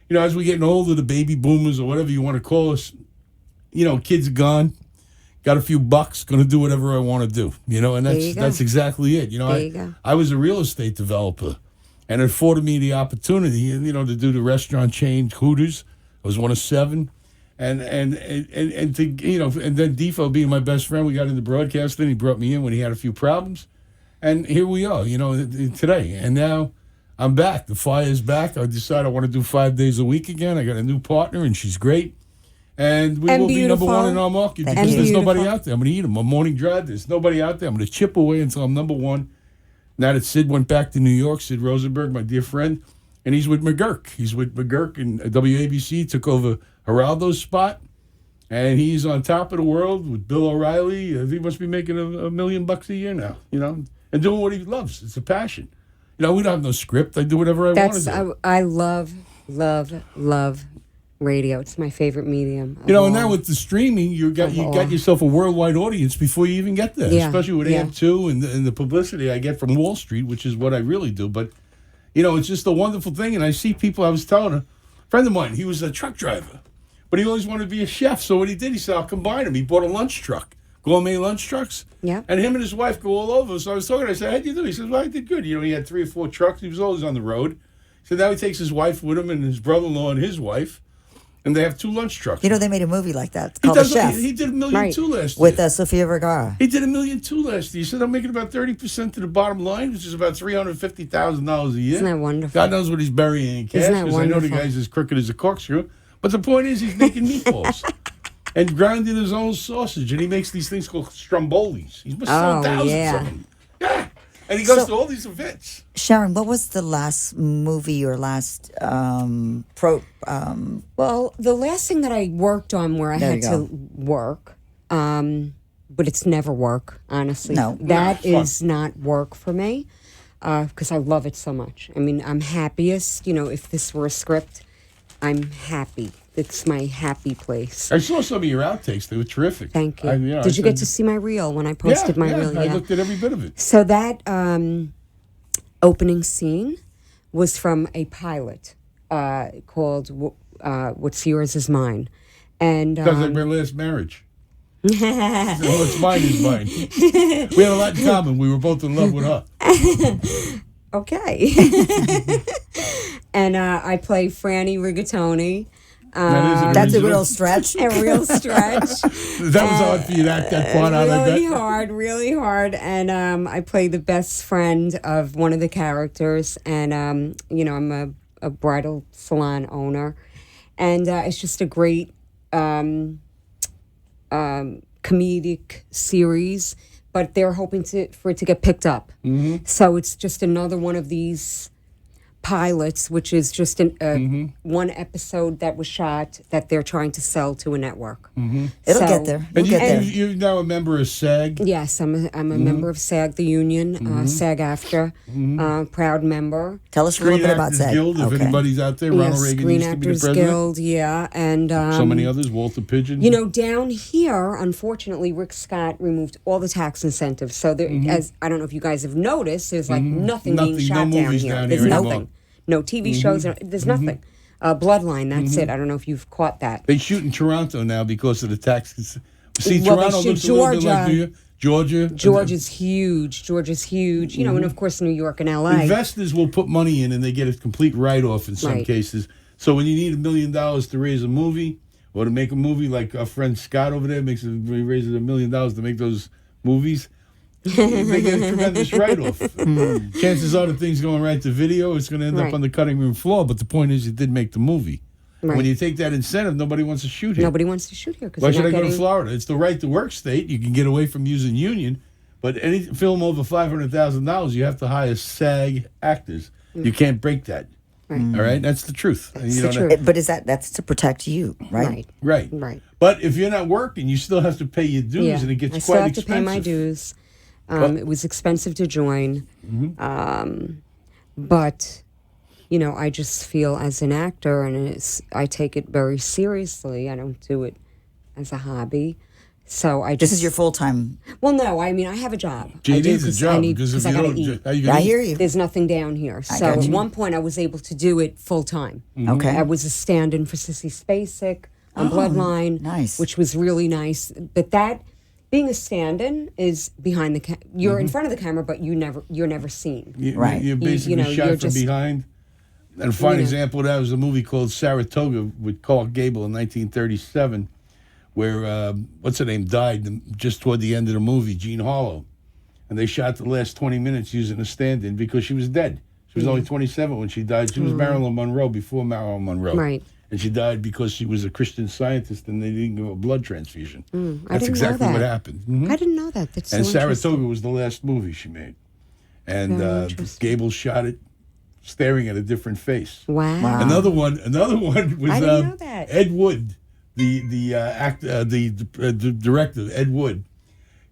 Speaker 2: as we're getting older, the baby boomers or whatever you want to call us. Kids are gone. Got a few bucks, going to do whatever I want to do. And that's exactly it. I was a real estate developer, and it afforded me the opportunity, to do the restaurant chain Hooters. I was one of 7. And to and then Defo being my best friend, we got into broadcasting. He brought me in when he had a few problems, and here we are, today. And now I'm back. The fire's back. I decided I want to do 5 days a week again. I got a new partner, and she's great. And we will be number 1 in our market because there's nobody out there. I'm going to eat them. A morning drive. There's nobody out there. I'm going to chip away until I'm number 1. Now that Sid went back to New York, Sid Rosenberg, my dear friend, and he's with McGurk. He's with McGurk, and WABC took over Geraldo's spot, and he's on top of the world with Bill O'Reilly. He must be making $1 million a year now, and doing what he loves. It's a passion. We don't have no script. I do whatever I want to do.
Speaker 12: I love radio. It's my favorite medium.
Speaker 2: And now with the streaming, you got yourself a worldwide audience before you even get there, especially with AM2 and the publicity I get from Wall Street, which is what I really do. But, it's just a wonderful thing, and I see people. I was telling a friend of mine, he was a truck driver. But he always wanted to be a chef. So what he did, he said, I'll combine them. He bought a lunch truck, gourmet lunch trucks.
Speaker 12: Yeah.
Speaker 2: And him and his wife go all over. So I was talking to him. I said, how'd you do? He says, well, I did good. He had 3 or 4 trucks. He was always on the road. So now he takes his wife with him and his brother-in-law and his wife. And they have 2 lunch trucks.
Speaker 3: They made a movie like that. It's called The Chef.
Speaker 2: He did $1.2 million last year.
Speaker 3: With Sofia Vergara.
Speaker 2: He did $1.2 million last year. He said, I'm making about 30% to the bottom line, which is about $350,000 a year.
Speaker 12: Isn't that wonderful?
Speaker 2: God knows what he's burying in cash, because I know the guy's as crooked as a corkscrew. But the point is, he's making meatballs and grinding his own sausage, and he makes these things called strombolis. He's sold thousands of them. Yeah, and he goes to all these events.
Speaker 3: Sharon, what was the last movie or last
Speaker 12: Well, the last thing that I worked on where I had to work, but it's never work, honestly.
Speaker 3: No.
Speaker 12: That is not work for me because I love it so much. I mean, I'm happiest, if this were a script, I'm happy. It's my happy place.
Speaker 2: I saw some of your outtakes. They were terrific.
Speaker 12: Thank you. Did you get to see my reel when I posted my reel?
Speaker 2: I looked at every bit of it.
Speaker 12: So that opening scene was from a pilot called What's Yours Is Mine. And
Speaker 2: sounds like my last marriage. What's mine is mine. We had a lot in common. We were both in love with her.
Speaker 12: Okay. And I play Franny Rigatoni.
Speaker 3: That's a real stretch.
Speaker 12: A real stretch.
Speaker 2: That was hard for you to act that part out, I bet.
Speaker 12: Really hard. And I play the best friend of one of the characters. And, I'm a bridal salon owner. And it's just a great comedic series. But they're hoping for it to get picked up. Mm-hmm. So it's just another one of these pilots, which is just one episode that was shot that they're trying to sell to a network.
Speaker 3: Mm-hmm. It'll get there.
Speaker 2: And you're now a member of SAG?
Speaker 12: Yes, I'm a member of SAG, the union, SAG-AFTRA, proud member.
Speaker 3: Tell us a little bit about SAG.
Speaker 2: Guild, if anybody's out there, Ronald Reagan
Speaker 12: Screen
Speaker 2: used to be the
Speaker 12: Actors
Speaker 2: president.
Speaker 12: Guild, and
Speaker 2: so many others, Walter Pigeon.
Speaker 12: Down here, unfortunately, Rick Scott removed all the tax incentives. So there, as I don't know if you guys have noticed, there's like nothing being shot down here. There's nothing. No TV shows. There's nothing. Bloodline. That's it. I don't know if you've caught that.
Speaker 2: They shoot in Toronto now because of the taxes. See, Toronto looks a little bit like New York. Georgia's
Speaker 12: huge. And of course New York and LA.
Speaker 2: Investors will put money in and they get a complete write-off in some cases. So when you need $1 million to raise a movie or to make a movie, like our friend Scott over there raises $1 million to make those movies, they get a tremendous write-off. Chances are the thing's going right to video. It's going to end up on the cutting room floor. But the point is, you did make the movie. Right. When you take that incentive, nobody wants to shoot here.
Speaker 12: Nobody wants to shoot here.
Speaker 2: Why should I go to Florida? It's the right to work state. You can get away from using union. But any film over $500,000, you have to hire SAG actors. You can't break that. Right. All right? That's the truth.
Speaker 3: That's the truth. But that's to protect you, right?
Speaker 2: Right. But if you're not working, you still have to pay your dues, and it gets quite expensive.
Speaker 12: I still have to pay my dues. It was expensive to join, but I just feel as an actor, and I take it very seriously. I don't do it as a hobby. So I just...
Speaker 3: This is your full-time...
Speaker 12: Well, no, I mean, I have a job.
Speaker 2: She needs a job because
Speaker 12: I gotta eat.
Speaker 3: I hear you.
Speaker 12: There's nothing down here. So at one point, I was able to do it full-time.
Speaker 3: Okay.
Speaker 12: I was a stand-in for Sissy Spacek on Bloodline.
Speaker 3: Nice.
Speaker 12: Which was really nice. But being a stand-in is behind the you're in front of the camera, but you're never seen.
Speaker 3: Right.
Speaker 2: You're basically shot from behind. And a fine example of that was a movie called Saratoga with Clark Gable in 1937, where what's her name died just toward the end of the movie, Jean Harlow, and they shot the last 20 minutes using a stand-in because she was dead. She was only 27 when she died. She was Marilyn Monroe before Marilyn Monroe.
Speaker 12: Right.
Speaker 2: And she died because she was a Christian Scientist and they didn't give her a blood transfusion. That's exactly what happened.
Speaker 12: I didn't know that. That's
Speaker 2: and
Speaker 12: so
Speaker 2: Saratoga was the last movie she made. And Gable shot it staring at a different face.
Speaker 12: Wow.
Speaker 2: Another one was
Speaker 12: I didn't know that.
Speaker 2: Ed Wood, the director, Ed Wood.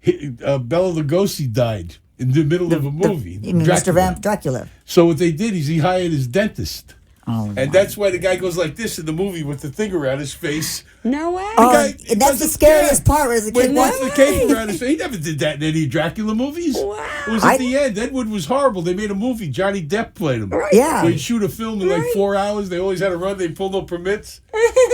Speaker 2: Bela Lugosi died in the middle of a movie.
Speaker 3: Mr. Dracula.
Speaker 2: So what they did is he hired his dentist.
Speaker 3: Oh,
Speaker 2: and that's why the guy goes like this in the movie with the thing around his face.
Speaker 12: No way.
Speaker 3: And that's the scariest part. As a kid,
Speaker 2: what's the cape around his face? He never did that in any Dracula movies.
Speaker 12: Wow.
Speaker 2: It was at the end. Ed Wood was horrible. They made a movie. Johnny Depp played him.
Speaker 3: Yeah.
Speaker 2: They'd shoot a film in like 4 hours. They always had to run. They pulled no permits.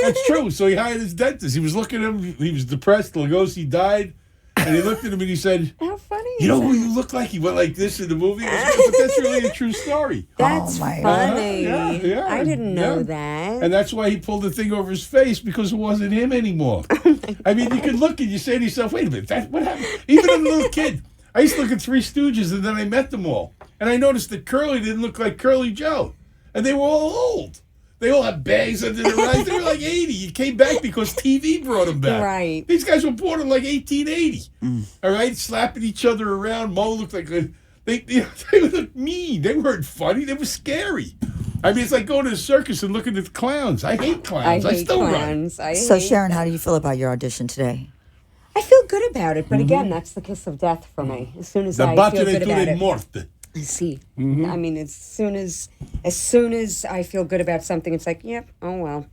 Speaker 2: That's true. So he hired his dentist. He was looking at him. He was depressed. Lugosi died. And he looked at him and he said,
Speaker 12: "How funny!
Speaker 2: You know who you look like?" He went like this in the movie. But that's really a true story.
Speaker 12: That's funny.
Speaker 2: Yeah,
Speaker 12: I didn't know that.
Speaker 2: And that's why he pulled the thing over his face because it wasn't him anymore. I mean, you could look and you say to yourself, "Wait a minute, what happened?" Even as a little kid, I used to look at Three Stooges and then I met them all, and I noticed that Curly didn't look like Curly Joe, and they were all old. They all had bags under their eyes. They were like 80. You came back because TV brought them back.
Speaker 12: Right.
Speaker 2: These guys were born in like 1880. All right, slapping each other around. Mo looked like they looked mean. They weren't funny. They were scary. I mean, it's like going to the circus and looking at the clowns. I hate clowns. I still run.
Speaker 3: So, Sharon, how do you feel about your audition today?
Speaker 12: I feel good about it, but again, that's the kiss of death for me. As soon as I feel good about it.
Speaker 2: Morte.
Speaker 12: See, I mean, as soon as I feel good about something, it's like, yep, oh well.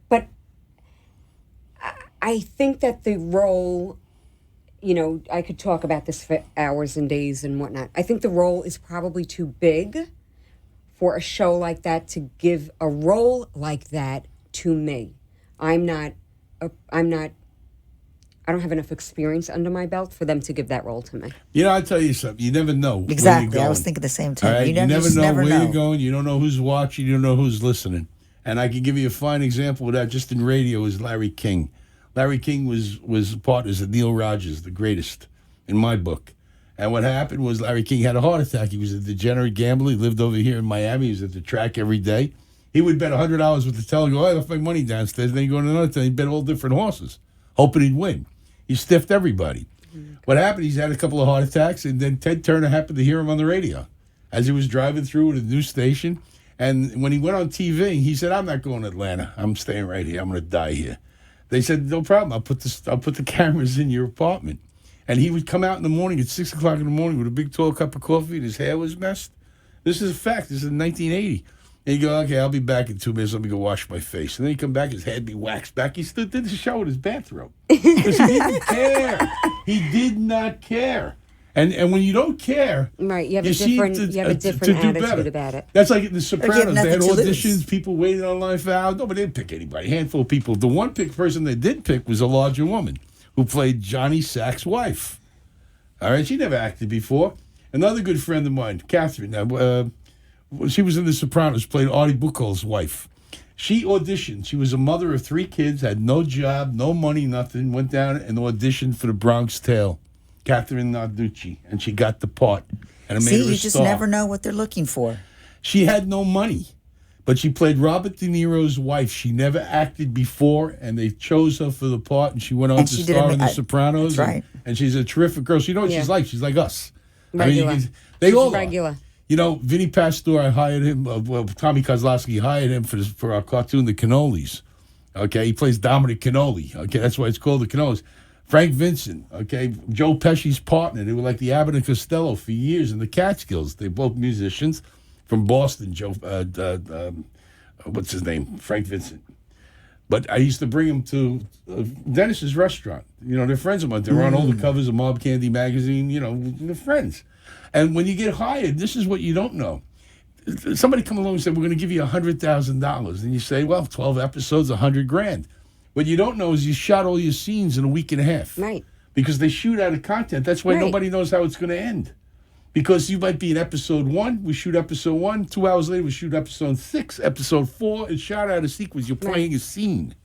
Speaker 12: But I think that the role, I could talk about this for hours and days and whatnot. I think the role is probably too big for a show like that to give a role like that to me. I don't have enough experience under my belt for them to give that role to me.
Speaker 2: I'll tell you something. You never know.
Speaker 3: Exactly. I was thinking the same thing.
Speaker 2: Right?
Speaker 3: You
Speaker 2: never know
Speaker 3: where
Speaker 2: you're going. You don't know who's watching. You don't know who's listening. And I can give you a fine example of that just in radio is Larry King. Larry King was partners with Neil Rogers, the greatest in my book. And what happened was Larry King had a heart attack. He was a degenerate gambler. He lived over here in Miami. He was at the track every day. He would bet $100 with the teller. Go, I left my money downstairs. And then he'd go to another time. He'd bet all different horses, hoping he'd win. He stiffed everybody. What happened, he's had a couple of heart attacks, and then Ted Turner happened to hear him on the radio as he was driving through at a news station. And when he went on TV, he said, I'm not going to Atlanta. I'm staying right here. I'm going to die here. They said, no problem. I'll put the cameras in your apartment. And he would come out in the morning at 6 o'clock in the morning with a big tall cup of coffee, and his hair was messed. This is a fact. This is 1980. And he'd go, okay, I'll be back in 2 minutes. Let me go wash my face. And then he'd come back, his head be waxed back. He still did the show in his bathrobe. Because he didn't care. He did not care. And when you don't care,
Speaker 12: right, you have a different attitude about it.
Speaker 2: That's like in The Sopranos. They had auditions,
Speaker 3: lose.
Speaker 2: People waited online for hours. Nobody didn't pick anybody. A handful of people. The one person they did pick was a larger woman who played Johnny Sack's wife. All right, she never acted before. Another good friend of mine, Catherine. She was in The Sopranos, played Artie Buchol's wife. She auditioned. She was a mother of 3 kids, had no job, no money, nothing. Went down and auditioned for The Bronx Tale, Catherine Narducci, and she got the part. And it made her a star.
Speaker 3: You just never know what they're looking for.
Speaker 2: She had no money, but she played Robert De Niro's wife. She never acted before, and they chose her for the part, and she went on to star in The Sopranos.
Speaker 3: That's right.
Speaker 2: And she's a terrific girl. So you know what she's like? She's like us.
Speaker 12: Regular.
Speaker 2: I mean, they all
Speaker 12: regular.
Speaker 2: Are. Vinny Pastore, I hired him. Tommy Kozlowski hired him for our cartoon, The Cannolis. Okay, he plays Dominic Cannoli. Okay, that's why it's called The Cannolis. Frank Vincent. Okay, Joe Pesci's partner. They were like the Abbott and Costello for years in the Catskills. They're both musicians. from Boston, Joe. What's his name? Frank Vincent. But I used to bring him to Dennis's restaurant. You know, they're friends of mine. They're on all the covers of Mob Candy magazine. You know, they're friends. And when you get hired, this is what you don't know. Somebody come along and say, we're going to give you $100,000. And you say, well, 12 episodes, $100,000. What you don't know is you shot all your scenes in a week and a half.
Speaker 12: Right.
Speaker 2: Because they shoot out of content. That's why nobody knows how it's going to end. Because you might be in episode 1, we shoot episode 1, 2 hours later we shoot episode 6, episode 4, it's shot out of sequence. You're playing a scene.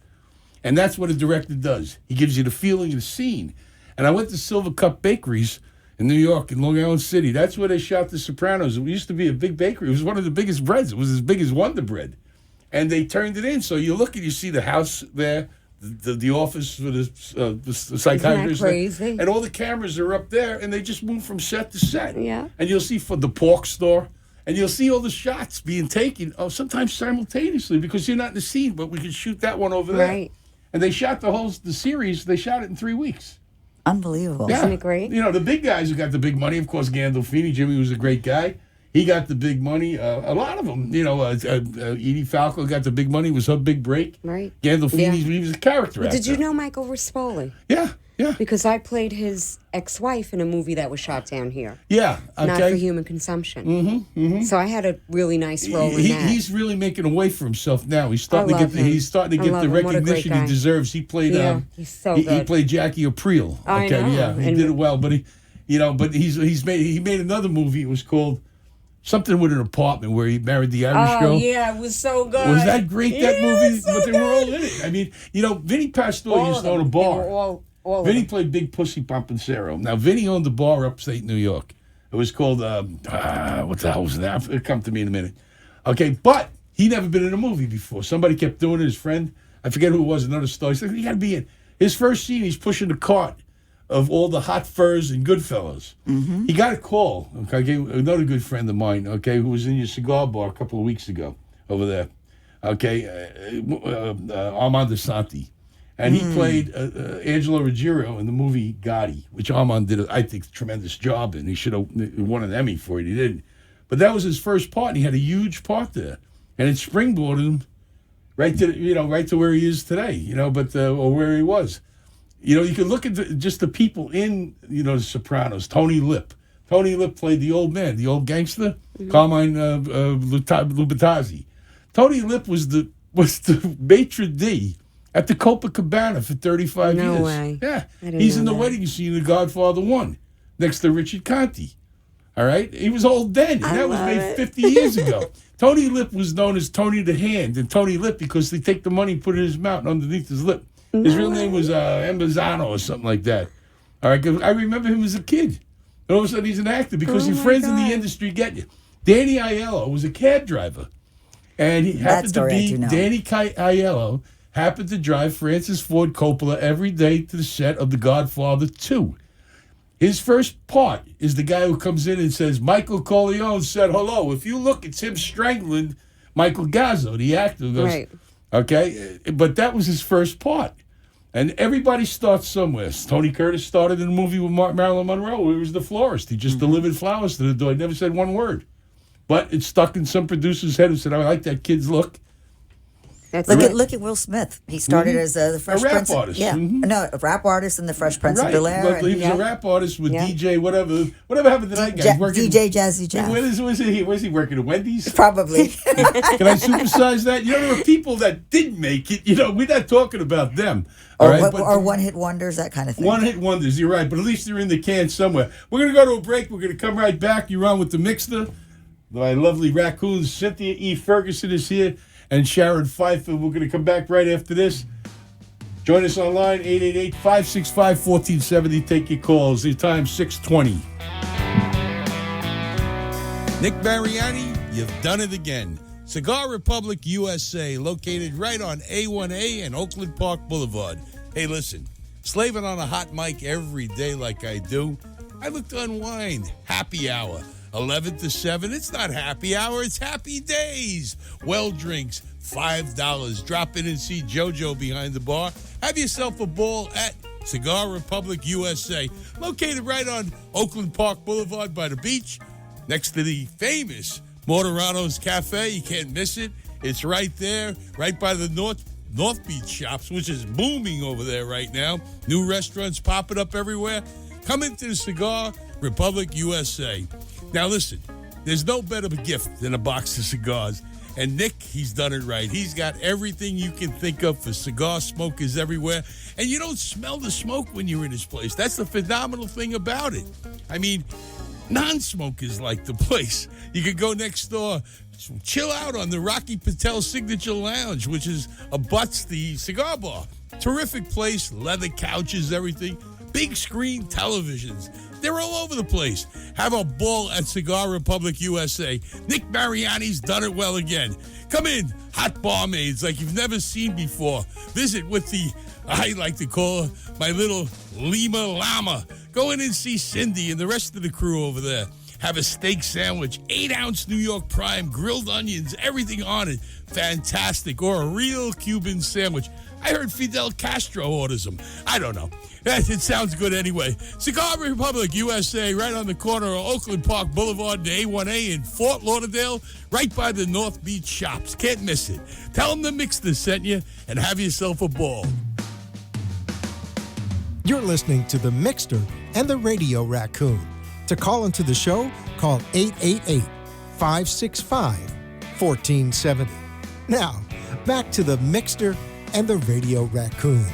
Speaker 2: And that's what a director does. He gives you the feeling of the scene. And I went to Silver Cup Bakeries in New York, in Long Island City. That's where they shot The Sopranos. It used to be a big bakery. It was one of the biggest breads. It was as big as Wonder Bread. And they turned it in. So you look and you see the house there, the office for the psychiatrist.
Speaker 12: Crazy?
Speaker 2: And all the cameras are up there, and they just move from set to set.
Speaker 12: Yeah.
Speaker 2: And you'll see for the pork store, and you'll see all the shots being taken, sometimes simultaneously, because you're not in the scene, but we can shoot that one over there.
Speaker 12: Right.
Speaker 2: And they shot the series, they shot it in 3 weeks.
Speaker 3: Unbelievable.
Speaker 2: Yeah.
Speaker 12: Isn't it great?
Speaker 2: You know, the big guys who got the big money, of course, Gandolfini, Jimmy was a great guy. He got the big money. A lot of them, you know, Edie Falco got the big money. It was her big break.
Speaker 12: Right.
Speaker 2: Gandolfini, he was a character actor.
Speaker 12: Did you know Michael Rispoli?
Speaker 2: Yeah.
Speaker 12: Because I played his ex-wife in a movie that was shot down here.
Speaker 2: Yeah, okay.
Speaker 12: Not for human consumption. So I had a really nice role in that.
Speaker 2: He's really making a way for himself now. He's starting to get the recognition he deserves. He played
Speaker 12: he's so good.
Speaker 2: He played Jackie Aprile.
Speaker 12: I know.
Speaker 2: Yeah, he did it well, but he made another movie. It was called something with an apartment where he married the Irish girl.
Speaker 12: Oh, yeah, it was so good.
Speaker 2: Was that great, that movie?
Speaker 12: So
Speaker 2: but they were all in it. I mean, you know, Vinny Pastore used to own a bar. Vinny played Big Pussy Pompancero. Now, Vinny owned a bar upstate New York. It was called, what the hell was that? It'll come to me in a minute. Okay, but he never been in a movie before. Somebody kept doing it, his friend. I forget who it was, another star. He said, you got to be in. His first scene, he's pushing the cart of all the hot furs and Goodfellas. He got a call. Okay, another good friend of mine, okay, who was in your cigar bar a couple of weeks ago over there. Okay, Armand DeSanti. And he played Angelo Ruggiero in the movie Gotti, which Armand did, I think, a tremendous job in. He should have won an Emmy for it. He didn't. But that was his first part, and he had a huge part there. And it springboarded him right to where he is today, or where he was. You know, you can look at just the people in, The Sopranos. Tony Lip. Tony Lip played the old man, the old gangster, Carmine Lubitazzi. Tony Lip was the maitre d' at the Copacabana for 35 years.
Speaker 12: No way.
Speaker 2: Yeah.
Speaker 12: He's
Speaker 2: in the wedding scene of Godfather 1 next to Richard Conte. All right? He was old then, and that was made 50 years ago. Tony Lip was known as Tony the Hand, and Tony Lip because they take the money and put it in his mouth underneath his lip. His real name was Embazano or something like that. All right? 'Cause I remember him as a kid. And all of a sudden he's an actor because your friends in the industry get you. Danny Aiello was a cab driver. And he happened to be Danny Aiello happened to drive Francis Ford Coppola every day to the set of The Godfather 2. His first part is the guy who comes in and says, Michael Corleone said hello. If you look, it's him strangling Michael Gazzo, the actor. Goes,
Speaker 12: right.
Speaker 2: Okay? But that was his first part. And everybody starts somewhere. Tony Curtis started in a movie with Marilyn Monroe where he was the florist. He just delivered flowers to the door. He never said one word. But it stuck in some producer's head who said, I like that kid's look.
Speaker 3: Look at Will Smith. He started as the Fresh Prince.
Speaker 2: A rap artist.
Speaker 3: Yeah, no, a rap artist in the Fresh Prince of Bel-Air.
Speaker 2: Well, he was a rap artist with DJ, whatever happened to that guy?
Speaker 3: DJ Jazzy Jeff.
Speaker 2: Where's he working, at Wendy's?
Speaker 3: Probably.
Speaker 2: Can I supersize that? There are people that didn't make it. We're not talking about them.
Speaker 3: Or one-hit wonders, that kind of thing.
Speaker 2: One-hit wonders, you're right. But at least they're in the can somewhere. We're going to go to a break. We're going to come right back. You're on with the Mixter. My lovely raccoons, Cynthia E. Ferguson is here. And Sharon Pfeiffer. We're going to come back right after this. Join us online, 888-565-1470. Take your calls. Your time, 6:20. Nick Mariani, you've done it again. Cigar Republic USA, located right on A1A and Oakland Park Boulevard. Hey, listen, slaving on a hot mic every day like I do, I look to unwind. Happy hour. 11 to 7, it's not happy hour, it's happy days. Well drinks, $5. Drop in and see JoJo behind the bar. Have yourself a ball at Cigar Republic USA, located right on Oakland Park Boulevard by the beach, next to the famous Mortorano's Cafe. You can't miss it. It's right there, right by the North Beach Shops, which is booming over there right now. New restaurants popping up everywhere. Come into the Cigar Republic USA. Now listen, there's no better gift than a box of cigars. And Nick, he's done it right. He's got everything you can think of for cigar smokers everywhere. And you don't smell the smoke when you're in his place. That's the phenomenal thing about it. I mean, non-smokers like the place. You could go next door, chill out on the Rocky Patel Signature Lounge, which is abuts the cigar bar. Terrific place, leather couches, everything. Big screen televisions. They're all over the place. Have a ball at Cigar Republic USA. Nick Mariani's done it well again. Come in, hot barmaids like you've never seen before. Visit with the, I like to call her, my little Lima Llama. Go in and see Cindy and the rest of the crew over there. Have a steak sandwich, 8-ounce New York Prime, grilled onions, everything on it. Fantastic. Or a real Cuban sandwich. I heard Fidel Castro orders them. I don't know. It sounds good anyway. Cigar Republic USA, right on the corner of Oakland Park Boulevard and A1A in Fort Lauderdale, right by the North Beach Shops. Can't miss it. Tell them the Mixter sent you and have yourself a ball.
Speaker 1: You're listening to The Mixter and the Radio Raccoon. To call into the show, call 888-565-1470. Now, back to The Mixter and the Radio Raccoon.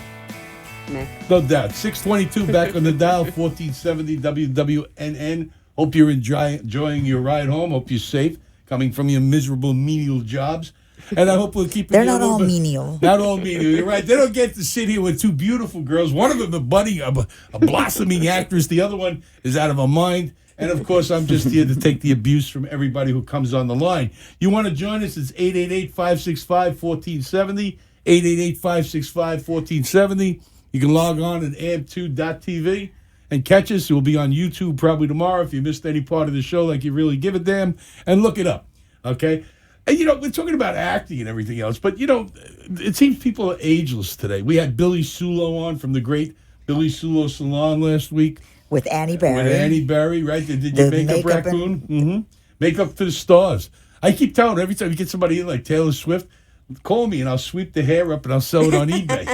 Speaker 2: No doubt. 622 back on the dial, 1470 WWNN. Hope you're enjoying your ride home. Hope you're safe, coming from your miserable menial jobs. And I hope we'll keep it.
Speaker 3: They're not all menial.
Speaker 2: Not all menial. You're right. They don't get to sit here with two beautiful girls. One of them a blossoming actress. The other one is out of her mind. And, of course, I'm just here to take the abuse from everybody who comes on the line. You want to join us? It's 888-565-1470, 888-565-1470. You can log on at amp2.tv and catch us. We'll be on YouTube probably tomorrow if you missed any part of the show like you really give a damn. And look it up, okay? And, we're talking about acting and everything else, but, it seems people are ageless today. We had Billy Sulo on from the great Billy Sulo Salon last week.
Speaker 3: With Annie Berry.
Speaker 2: With Annie Berry, right? They did your makeup raccoon. Makeup to the stars. I keep telling her every time you get somebody in like Taylor Swift, call me and I'll sweep the hair up and I'll sell it on eBay.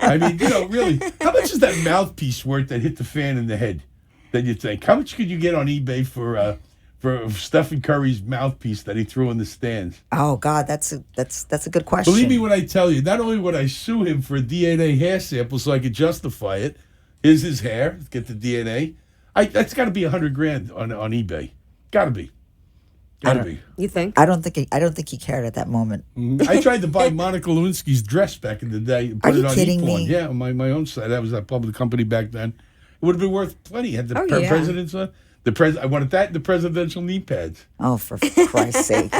Speaker 2: I mean, really, how much is that mouthpiece worth that hit the fan in the head? That you think? How much could you get on eBay for Stephen Curry's mouthpiece that he threw in the stands?
Speaker 3: Oh God, that's a good question.
Speaker 2: Believe me when I tell you, not only would I sue him for a DNA hair sample so I could justify it. Here's his hair. Get the DNA. That's got to be $100,000 on eBay. Got to be.
Speaker 12: You think?
Speaker 3: I don't think he cared at that moment.
Speaker 2: I tried to buy Monica Lewinsky's dress back in the day. And put it on
Speaker 3: kidding
Speaker 2: ePorn.
Speaker 3: me?
Speaker 2: Yeah, on my own site. That was a public company back then. It would have been worth plenty. Had the president's. I wanted that and the presidential knee pads.
Speaker 3: Oh, for Christ's sake!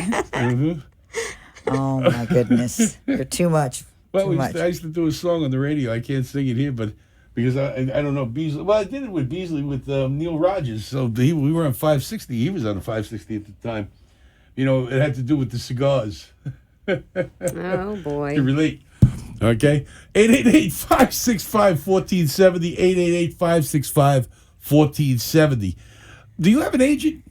Speaker 3: Oh my goodness, you're too much.
Speaker 2: Well, I used to do a song on the radio. I can't sing it here, but. Because I don't know Beasley. Well, I did it with Beasley with Neil Rogers. So we were on 560. He was on a 560 at the time. It had to do with the cigars.
Speaker 12: Oh boy.
Speaker 2: To relate. Okay. 888-565-1470. 888-565-1470. Do you have an agent?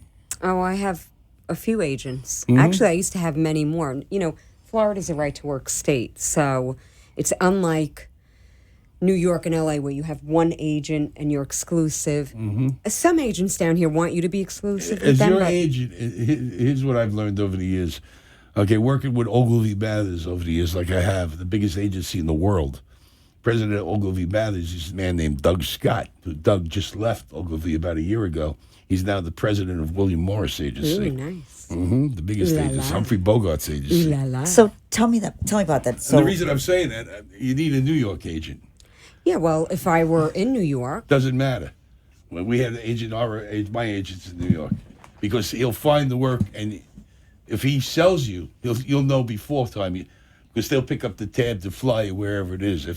Speaker 12: Oh, I have a few agents. Actually, I used to have many more. Florida's a right-to-work state, so it's unlike New York and LA where you have one agent and you're exclusive. Some agents down here want you to be exclusive with
Speaker 2: As
Speaker 12: them.
Speaker 2: your agent, here's what I've learned over the years. Okay, working with Ogilvy Mathers over the years, like I have, the biggest agency in the world. President of Ogilvy Mathers is a man named Doug Scott. Doug just left Ogilvy about a year ago. He's now the president of William Morris Agency.
Speaker 12: Really nice.
Speaker 2: The biggest agency, Humphrey Bogart's agency.
Speaker 3: So tell me about that. So
Speaker 2: And the reason I'm saying that, you need a New York agent.
Speaker 12: Yeah, well, if I were in New York.
Speaker 2: Doesn't matter. When we had an agent, my agent's in New York, because he'll find the work, and if he sells you, you'll know before time, because they'll pick up the tab to fly you wherever it is.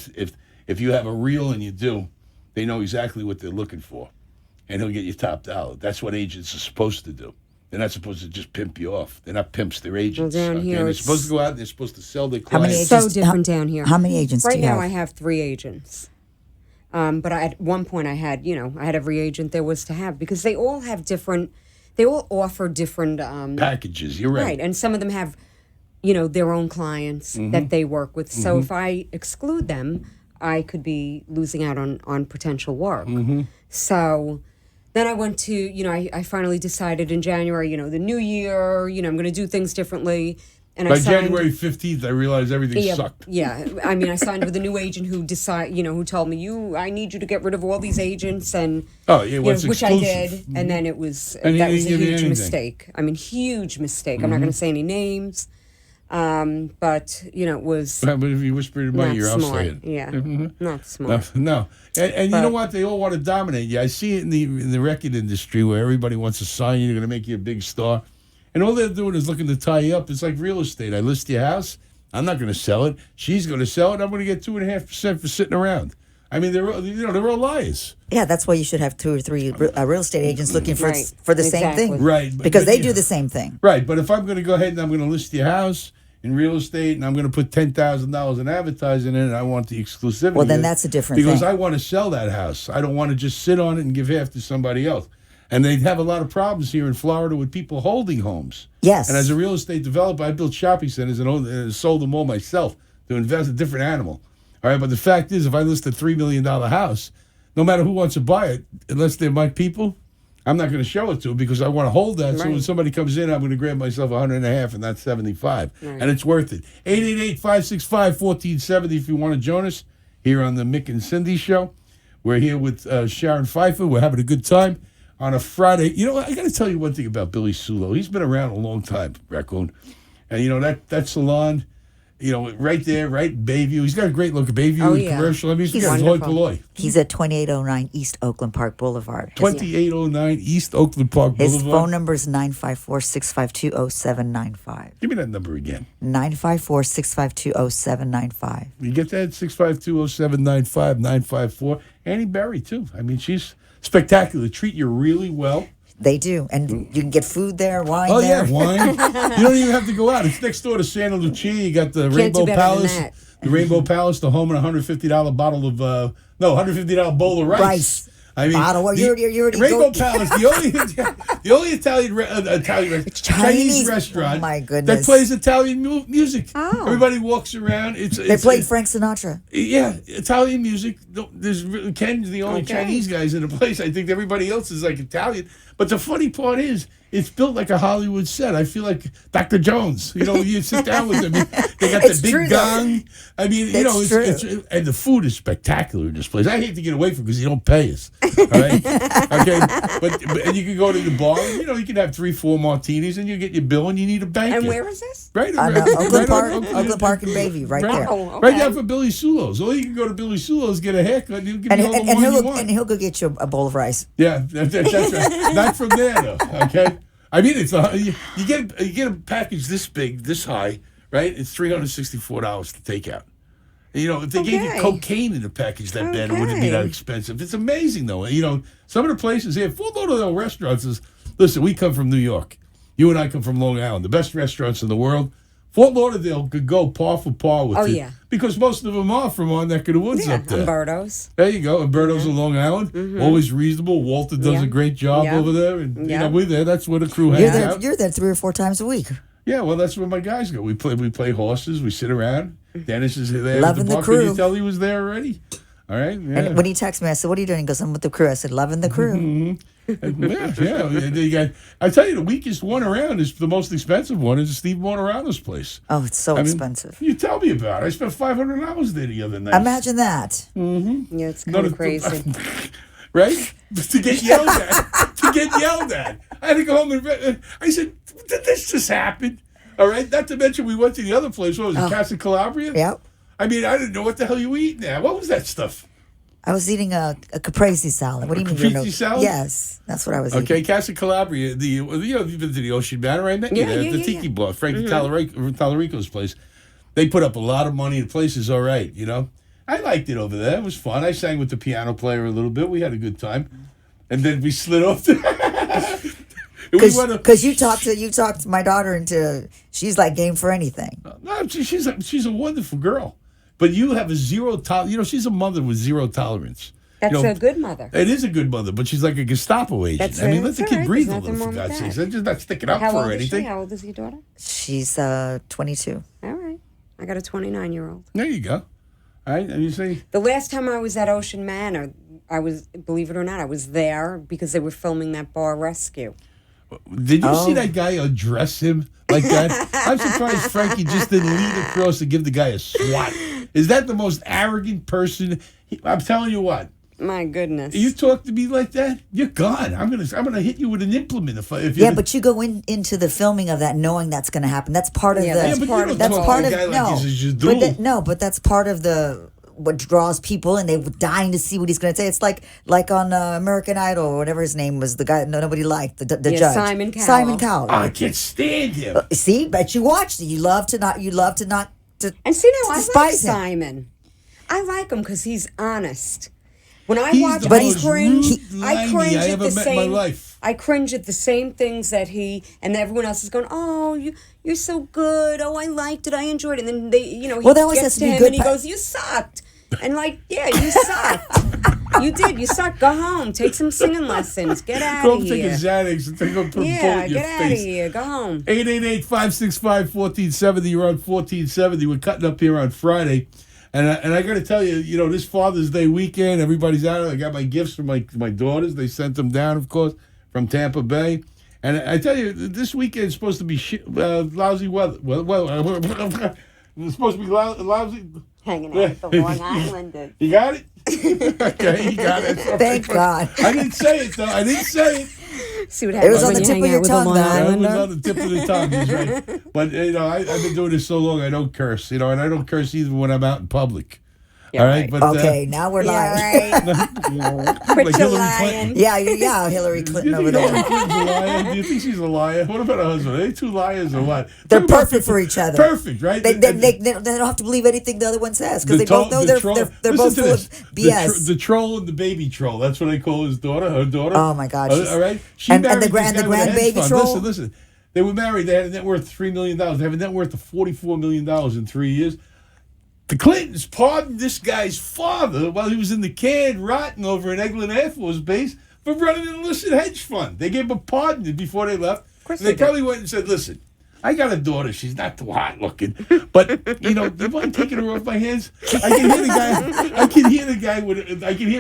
Speaker 2: If you have a reel and you do, they know exactly what they're looking for, and he'll get you top dollar. That's what agents are supposed to do. They're not supposed to just pimp you off. They're not pimps. They're agents.
Speaker 12: Well, down here
Speaker 2: and they're supposed to go out and they're supposed to sell their
Speaker 3: How many
Speaker 2: clients.
Speaker 3: agents?
Speaker 12: So different down here.
Speaker 3: How many agents
Speaker 12: right
Speaker 3: do you
Speaker 12: now
Speaker 3: have?
Speaker 12: I have 3 agents. But at one point I had every agent there was to have, because they all have different they all offer different
Speaker 2: packages. You're right.
Speaker 12: Right, and some of them have, their own clients that they work with. So if I exclude them, I could be losing out on potential work. So then I went to, I finally decided in January, the new year, I'm going to do things differently. And
Speaker 2: By January 15th, I realized everything sucked.
Speaker 12: Yeah, I mean, I signed with a new agent who who told me, I need you to get rid of all these agents, and which I did, and then that was a huge mistake. I mean, huge mistake. I'm not going to say any names, but it was.
Speaker 2: But if you whisper in my ear, I'll say it.
Speaker 12: Yeah, not smart.
Speaker 2: No, and you know what? They all want to dominate you. I see it in the record industry where everybody wants to sign you. They're going to make you a big star. And all they're doing is looking to tie you up. It's like real estate. I list your house. I'm not going to sell it. She's going to sell it. I'm going to get 2.5% for sitting around. I mean, they're all liars.
Speaker 3: Yeah, that's why you should have 2 or 3 real estate agents looking for the same thing.
Speaker 2: Right.
Speaker 3: Because they do the same thing.
Speaker 2: Right. But if I'm going to go ahead and I'm going to list your house in real estate and I'm going to put $10,000 in advertising in it, I want the exclusivity.
Speaker 3: Well, then that's a different thing.
Speaker 2: Because I want to sell that house. I don't want to just sit on it and give half to somebody else. And they have a lot of problems here in Florida with people holding homes.
Speaker 3: Yes.
Speaker 2: And as a real estate developer, I built shopping centers and sold them all myself to invest in a different animal. All right, but the fact is, if I list a $3 million house, no matter who wants to buy it, unless they're my people, I'm not going to show it to them because I want to hold that. Right. So when somebody comes in, I'm going to grab myself $100.50 and not $75. Right. And it's worth it. 888-565-1470 if you want to join us here on the Mick and Cindy Show. We're here with Sharon Pfeiffer. We're having a good time on a Friday. I got to tell you one thing about Billy Sulo. He's been around a long time, Raccoon. And, that salon, right there, right in Bayview. He's got a great look at Bayview commercial. I mean, he's hoi polloi.
Speaker 3: He's at 2809 East Oakland Park Boulevard.
Speaker 2: 2809 East Oakland Park Boulevard.
Speaker 3: His phone number is 954-652-0795.
Speaker 2: Give me that number again.
Speaker 3: 954-652-0795.
Speaker 2: You get that? 652-0795, 954. Annie Berry, too. I mean, she's spectacular. Treat you really well.
Speaker 3: They do. And you can get food there, wine there.
Speaker 2: Oh, yeah, wine. You don't even have to go out. It's next door to Santa Lucia. You got the Rainbow Palace. The Rainbow Palace, the home, and a $150 bottle of, $150 bowl of rice. I mean,
Speaker 3: you already
Speaker 2: Rainbow Palace, the only Italian Chinese restaurant that plays Italian music.
Speaker 3: Oh.
Speaker 2: Everybody walks around.
Speaker 3: They played Frank Sinatra.
Speaker 2: Yeah, Italian music. Ken's the only Chinese guys in the place. I think everybody else is like Italian. But the funny part is, it's built like a Hollywood set. I feel like Dr. Jones. You sit down with them. They got the big gong. I mean, it's and the food is spectacular in this place. I hate to get away from it because you don't pay us. All right? Okay? But and you can go to the bar. You can have 3-4 martinis and you get your bill and you need a bank.
Speaker 12: And where is this?
Speaker 2: Right.
Speaker 3: Oakland Park in Bayview, right there.
Speaker 12: Okay.
Speaker 2: Right down for Billy Sulo's. Or you can go to Billy Sulo's, get a haircut, and he'll give you all the money you want.
Speaker 3: And he'll go get you a bowl of rice.
Speaker 2: Yeah, that's right. Not from there, though, okay? I mean, it's you get a package this big, this high, right? It's $364 to take out. If they gave you cocaine in a package that bad, it wouldn't be that expensive. It's amazing, though. Some of the places here, Fort Lauderdale restaurants is, listen, we come from New York. You and I come from Long Island, the best restaurants in the world. Fort Lauderdale could go par for par with it. Yeah. Because most of them are from our neck of the woods up there.
Speaker 12: Umberto's.
Speaker 2: There you go. Umberto's on Long Island. Always reasonable. Walter does a great job over there. And, we're there. That's where the crew hangs out.
Speaker 3: You're there 3 or 4 times a week.
Speaker 2: Yeah, well, that's where my guys go. We play horses. We sit around. Dennis is there.
Speaker 3: Loving the crew.
Speaker 2: Can you tell he was there already? All right. Yeah.
Speaker 3: And when he texted me, I said, "What are you doing?" He goes, "I'm with the crew." I said, "Loving the crew."
Speaker 2: Yeah. I tell you, the weakest one around is the most expensive one is Steve Monorano's place.
Speaker 3: Oh, it's so expensive.
Speaker 2: You tell me about it. I spent $500 there the other night.
Speaker 3: Imagine that.
Speaker 12: Yeah, it's kind of crazy.
Speaker 2: Right? To get yelled at. I had to go home and I said, "Did this just happen?" All right. Not to mention, we went to the other place. What was it? Casa Calabria?
Speaker 3: Yep.
Speaker 2: I mean, I didn't know what the hell you were eating there. What was that stuff?
Speaker 3: I was eating a caprese salad. What do you mean?
Speaker 2: Caprese salad?
Speaker 3: Yes, that's what I was eating.
Speaker 2: Okay, Casa Calabria. You've been to the Ocean Manor, right? The Tiki Bar, Frank Tallarico's place. They put up a lot of money. The place is all right, I liked it over there. It was fun. I sang with the piano player a little bit. We had a good time. And then we slid off.
Speaker 3: Because you talked my daughter into, she's like game for anything.
Speaker 2: No, she's a wonderful girl. But you have a zero tolerance. She's a mother with zero tolerance.
Speaker 12: That's a good mother.
Speaker 2: It is a good mother, but she's like a Gestapo agent. Let the kid breathe a little, for God's sakes. They're just not sticking up for anything.
Speaker 12: How old is your daughter?
Speaker 3: She's 22.
Speaker 12: All right. I got a 29-year-old.
Speaker 2: There you go. All right, and you say?
Speaker 12: The last time I was at Ocean Manor, believe it or not, I was there because they were filming that bar rescue.
Speaker 2: Did you see that guy undress him like that? I'm surprised Frankie just didn't lean across to give the guy a swat. Is that the most arrogant person? I'm telling you what.
Speaker 12: My goodness.
Speaker 2: You talk to me like that, you're gone. I'm gonna hit you with an implement if
Speaker 3: but you go into the filming of that knowing that's going to happen. That's part of
Speaker 2: That's part of
Speaker 3: that's part of the what draws people, and they're dying to see what he's going to say. It's like on American Idol or whatever his name was, the guy nobody liked, the judge
Speaker 12: Simon Cowell.
Speaker 3: Simon Cowell.
Speaker 2: Oh, I can't stand him.
Speaker 3: See, bet you watched it. You love to not.
Speaker 12: And see now, I like
Speaker 3: him.
Speaker 12: Simon. I like him because he's honest. When I
Speaker 2: He's
Speaker 12: watch,
Speaker 2: the most
Speaker 12: cringe.
Speaker 2: rude
Speaker 12: I cringe
Speaker 2: I
Speaker 12: at
Speaker 2: ever
Speaker 12: the
Speaker 2: met
Speaker 12: same.
Speaker 2: in my life.
Speaker 12: I cringe at the same things that he and everyone else is going. Oh, you're so good. Oh, I liked it. I enjoyed it. And then he
Speaker 3: that always
Speaker 12: gets
Speaker 3: has to
Speaker 12: to
Speaker 3: be
Speaker 12: him
Speaker 3: good
Speaker 12: and he goes, "You sucked." And yeah, you sucked. You did. You sucked. Go home. Take some singing lessons. Get out
Speaker 2: Go
Speaker 12: of here.
Speaker 2: take a Xanax and take a bullet in your face.
Speaker 12: Get out of here. Go home.
Speaker 2: 888-565-1470. You're on 1470. We're cutting up here on Friday. And I got to tell you, this Father's Day weekend, everybody's out. I got my gifts from my daughters. They sent them down, of course, from Tampa Bay. And I tell you, this weekend is supposed to be lousy weather. It's supposed to be lousy.
Speaker 12: Hanging out with the Long Islanders.
Speaker 2: You got it? Okay, you got it.
Speaker 3: Thank God.
Speaker 2: I didn't say it, though. I didn't say it.
Speaker 12: See what happens when you hang out with a Long
Speaker 2: It was
Speaker 12: Islander?
Speaker 2: on the tip of the tongue. He's right. But, I've been doing this so long, I don't curse. And I don't curse even when I'm out in public.
Speaker 12: Yeah,
Speaker 2: all right?
Speaker 12: right.
Speaker 2: But,
Speaker 3: Okay, now we're lying.
Speaker 2: like Hillary Clinton.
Speaker 3: Yeah, Hillary Clinton over there.
Speaker 2: Hillary Clinton's a liar? Do you think she's a liar? What about her husband? Are they two liars or what?
Speaker 3: They're perfect for each other.
Speaker 2: Perfect, right?
Speaker 3: They don't have to believe anything the other one says because they both know they're both full of BS.
Speaker 2: The troll and the baby troll. That's what I call her daughter.
Speaker 3: Oh my God!
Speaker 2: All right.
Speaker 3: And the grandbaby troll.
Speaker 2: Listen. They were married. They had a net worth of $3 million. They have a net worth of $44 million in 3 years. The Clintons pardoned this guy's father while he was in the can rotting over in Eglin Air Force Base for running an illicit hedge fund. They gave him a pardon before they left.
Speaker 12: Of course
Speaker 2: they probably went and said, "Listen, I got a daughter. She's not too hot looking, but do you mind taking her off my hands?" I can hear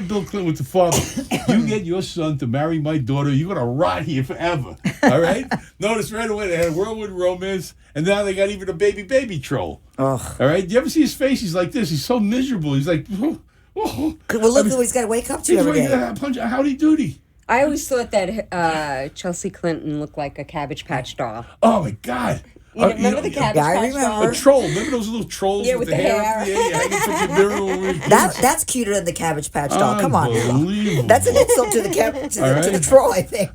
Speaker 2: Bill Clinton with the father. "You get your son to marry my daughter, you're gonna rot here forever." All right. Notice right away they had a whirlwind romance, and now they got even a baby troll.
Speaker 3: Ugh.
Speaker 2: All right. Do you ever see his face? He's like this. He's so miserable. He's like,
Speaker 3: well, look who he's got to wake up to every day.
Speaker 2: Howdy doody.
Speaker 12: I always thought that Chelsea Clinton looked like a Cabbage Patch doll.
Speaker 2: Oh my God.
Speaker 12: Remember the Cabbage Patch doll?
Speaker 2: A troll. Remember those little trolls
Speaker 12: with the hair?
Speaker 2: Hanging from the mirror.
Speaker 3: That's cuter than the Cabbage Patch doll. Come on. That's an insult to the to the troll, I think.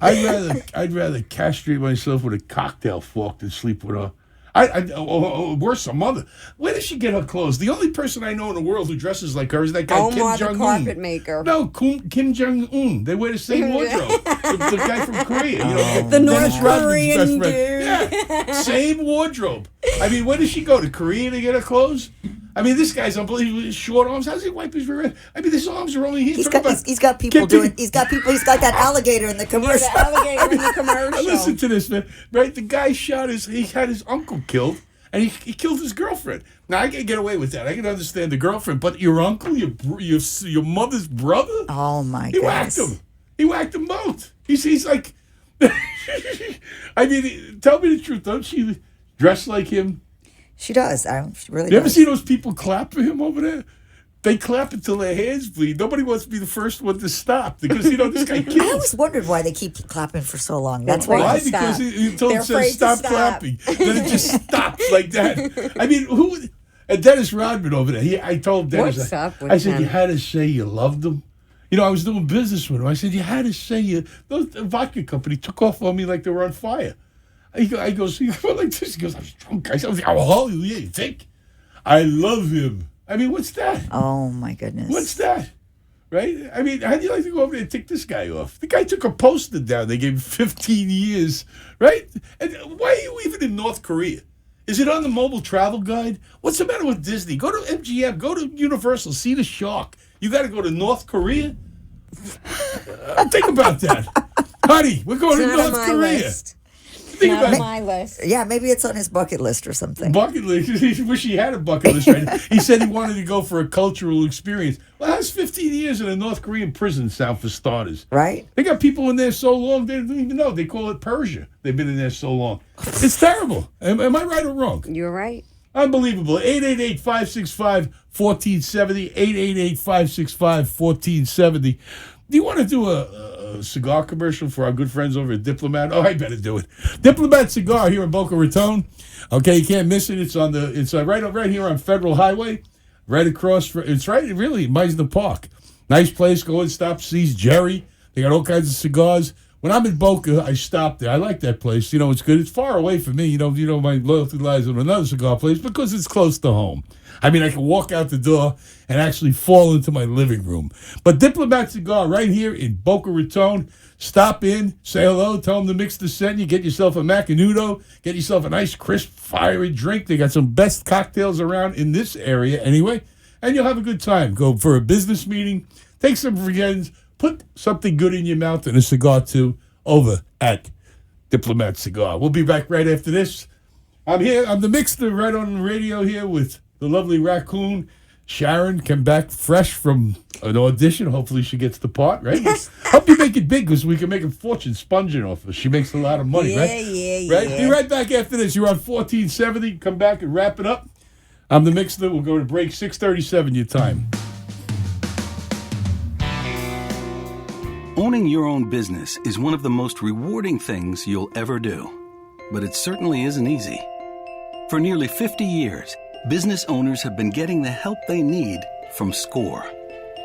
Speaker 2: I'd rather castrate myself with a cocktail fork than sleep with her. Worse, a mother. Where does she get her clothes? The only person I know in the world who dresses like her is that guy
Speaker 12: Omar,
Speaker 2: Kim Jong-un.
Speaker 12: the carpet maker.
Speaker 2: No, Kim Jong-un. They wear the same wardrobe. the guy from Korea.
Speaker 12: The North
Speaker 2: Dennis Rodman's
Speaker 12: Korean
Speaker 2: best
Speaker 12: dude.
Speaker 2: friend. Yeah, same wardrobe. I mean, where does she go? To Korea to get her clothes? I mean, this guy's unbelievable. Short arms. How does he wipe his rear end? I mean, his arms are only here.
Speaker 3: He's got people doing. He's got that alligator in the commercial.
Speaker 12: The alligator in the commercial.
Speaker 2: Listen to this, man. Right, the guy he had his uncle killed, and he killed his girlfriend. Now I can get away with that. I can understand the girlfriend, but your uncle, your mother's brother.
Speaker 3: Oh my
Speaker 2: God! He whacked them both. He's like, I mean, tell me the truth. Don't she dress like him?
Speaker 3: She does. She really does.
Speaker 2: You ever see those people clap for him over there? They clap until their hands bleed. Nobody wants to be the first one to stop because, this guy kills.
Speaker 3: I always wondered why they keep clapping for so long. That's
Speaker 2: why. Because until it says stop clapping, then it just stops like that. I mean, Dennis Rodman over there. I told Dennis.
Speaker 12: What's up with
Speaker 2: I said,
Speaker 12: him?
Speaker 2: You had to say you loved him. I was doing business with him. I said, you had to say the vodka company took off on me like they were on fire. I goes, you go like this. He goes, I was drunk. I was like, oh, yeah, you think? I love him. I mean, what's that?
Speaker 3: Oh, my goodness.
Speaker 2: What's that? Right? I mean, how do you like to go over there and take this guy off? The guy took a poster down. They gave him 15 years, right? And why are you even in North Korea? Is it on the mobile travel guide? What's the matter with Disney? Go to MGM. Go to Universal. See the shark. You got to go to North Korea? Think about that. Honey, we're going to
Speaker 12: Not on
Speaker 2: North
Speaker 12: my
Speaker 2: Korea.
Speaker 12: list.
Speaker 2: Think
Speaker 12: Not
Speaker 2: about
Speaker 12: on my list.
Speaker 3: Yeah, maybe it's on his bucket list or something.
Speaker 2: bucket list. He wish he had a bucket list right now. He said he wanted to go for a cultural experience. Well, that's 15 years in a North Korean prison sound for starters.
Speaker 3: Right?
Speaker 2: They got people in there so long, they don't even know. They call it Persia. They've been in there so long. It's terrible. Am I right or wrong?
Speaker 12: You're right.
Speaker 2: Unbelievable. 888-565-1470. 888-565-1470. Do you want to do a cigar commercial for our good friends over at Diplomat? Oh, I better do it. Diplomat Cigar here in Boca Raton. Okay, you can't miss it. It's on the. It's right here on Federal Highway, right across. It's right really Meisner Park. Nice place. Go and stop. Sees Jerry. They got all kinds of cigars. When I'm in Boca, I stop there. I like that place. You know, it's good. It's far away from me. You know, my loyalty lies on another cigar place because it's close to home. I mean, I can walk out the door and actually fall into my living room. But Diplomat Cigar right here in Boca Raton. Stop in, say hello, tell them the Mixter sent you, get yourself a Macanudo, get yourself a nice, crisp, fiery drink. They got some best cocktails around in this area anyway, and you'll have a good time. Go for a business meeting, take some friends, put something good in your mouth and a cigar too over at Diplomat Cigar. We'll be back right after this. I'm the Mixter right on the radio here with the lovely raccoon. Sharon came back fresh from an audition. Hopefully she gets the part, right? Hope you make it big because we can make a fortune sponging off her. She makes a lot of money, right?
Speaker 3: Yeah.
Speaker 2: Right? Be right back after this. You're on 1470. Come back and wrap it up. I'm the Mixter. We'll go to break. 6:37 your time.
Speaker 13: Owning your own business is one of the most rewarding things you'll ever do. But it certainly isn't easy. For nearly 50 years, business owners have been getting the help they need from SCORE,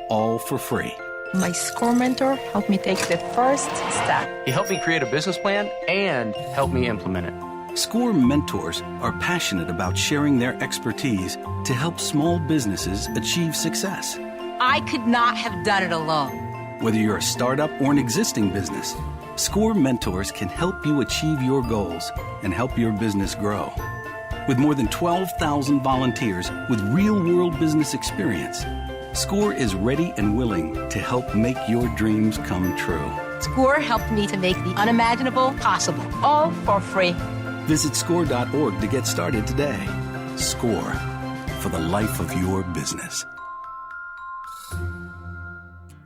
Speaker 13: all for free.
Speaker 14: My SCORE mentor helped me take the first step.
Speaker 15: He helped me create a business plan and helped me implement it.
Speaker 13: SCORE mentors are passionate about sharing their expertise to help small businesses achieve success.
Speaker 16: I could not have done it alone.
Speaker 13: Whether you're a startup or an existing business, SCORE mentors can help you achieve your goals and help your business grow. With more than 12,000 volunteers with real-world business experience, SCORE is ready and willing to help make your dreams come true.
Speaker 16: SCORE helped me to make the unimaginable possible, all for free.
Speaker 13: Visit SCORE.org to get started today. SCORE, for the life of your business.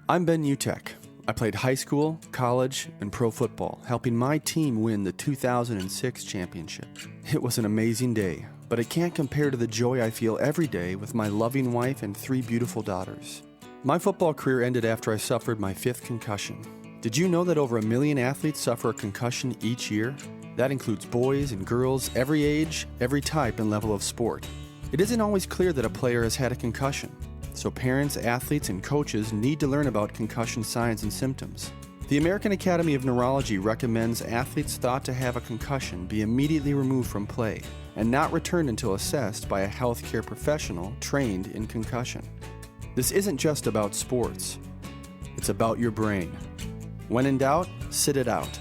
Speaker 17: I'm Ben Utek. I played high school, college, and pro football, helping my team win the 2006 championship. It was an amazing day, but it can't compare to the joy I feel every day with my loving wife and 3 beautiful daughters. My football career ended after I suffered my 5th concussion. Did you know that over 1 million athletes suffer a concussion each year? That includes boys and girls, every age, every type and level of sport. It isn't always clear that a player has had a concussion. So parents, athletes, and coaches need to learn about concussion signs and symptoms. The American Academy of Neurology recommends athletes thought to have a concussion be immediately removed from play and not returned until assessed by a healthcare professional trained in concussion. This isn't just about sports. It's about your brain. When in doubt, sit it out.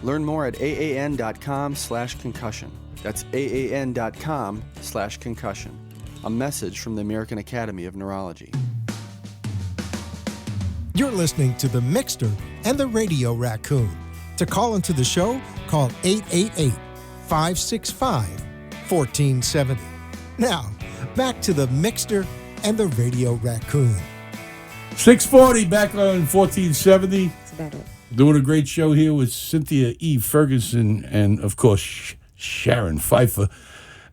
Speaker 17: Learn more at aan.com/concussion. That's aan.com/concussion. A message from the American Academy of Neurology.
Speaker 1: You're listening to The Mixter and the Radio Raccoon. To call into the show, call 888-565-1470. Now, back to The Mixter and the Radio Raccoon.
Speaker 2: 640 back on 1470.
Speaker 12: That's about it.
Speaker 2: Doing a great show here with Cynthia E. Ferguson and, of course, Sharon Pfeiffer.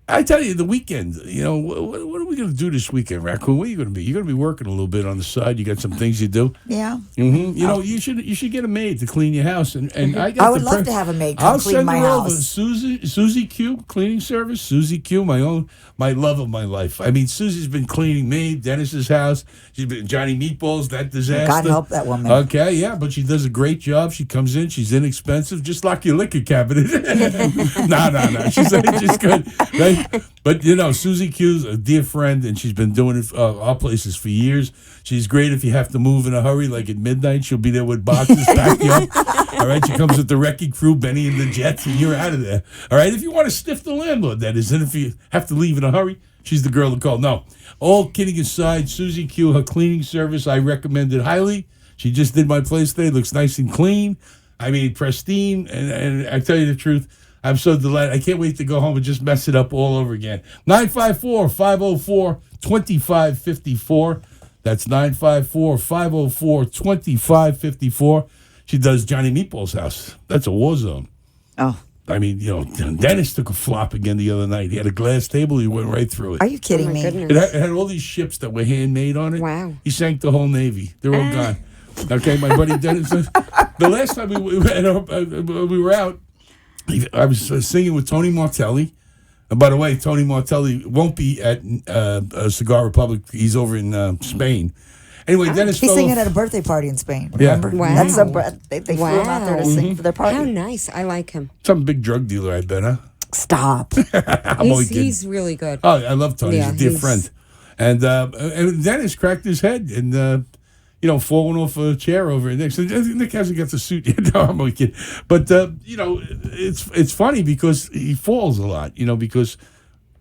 Speaker 2: I tell you, the weekend, you know, what are we going to do this weekend, Raccoon? What are you going to be? You're going to be working a little bit on the side. You got some things you do?
Speaker 3: Yeah.
Speaker 2: Mm-hmm. You know, you should get a maid to clean your house. And
Speaker 3: I would love to have a maid come clean my house.
Speaker 2: Susie Q, cleaning service. Susie Q, my love of my life. I mean, Susie's been cleaning me, Dennis's house. She's been Johnny Meatballs, that disaster.
Speaker 3: God help that woman.
Speaker 2: Okay, yeah, but she does a great job. She comes in, she's inexpensive, just like your liquor cabinet. No. She's good. Right? But, you know, Susie Q's a dear friend, and she's been doing it our places for years. She's great if you have to move in a hurry, like at midnight. She'll be there with boxes, pack you up. All right, she comes with the wrecking crew, Benny and the Jets, and you're out of there. All right, if you want to stiff the landlord, that is. And if you have to leave in a hurry, she's the girl to call. No, all kidding aside, Susie Q, her cleaning service, I recommend it highly. She just did my place today. Looks nice and clean. I mean, pristine. And I tell you the truth, I'm so delighted. I can't wait to go home and just mess it up all over again. 954-504-2554. That's 954-504-2554. She does Johnny Meatball's house. That's a war zone.
Speaker 3: Oh.
Speaker 2: I mean, Dennis took a flop again the other night. He had a glass table. He went right through it.
Speaker 3: Are you kidding me?
Speaker 2: It had all these ships that were handmade on it.
Speaker 12: Wow.
Speaker 2: He sank the whole Navy. They're all gone. Okay, my buddy Dennis. The last time we were out, I was singing with Tony Martelli. And by the way, Tony Martelli won't be at Cigar Republic. He's over in Spain. Anyway, Dennis
Speaker 3: He's singing at a birthday party in Spain.
Speaker 2: Yeah.
Speaker 3: Remember?
Speaker 12: Wow.
Speaker 3: That's they flew him out there to sing for their party.
Speaker 12: How nice. I like him.
Speaker 2: Some big drug dealer, I bet, huh?
Speaker 3: Stop.
Speaker 2: I'm only kidding.
Speaker 12: He's really good.
Speaker 2: Oh, I love Tony.
Speaker 12: Yeah,
Speaker 2: he's a dear friend. And Dennis cracked his head and, falling off a chair over Nick. So Nick hasn't got the suit yet. No, I'm only kidding. But, it's funny because he falls a lot, because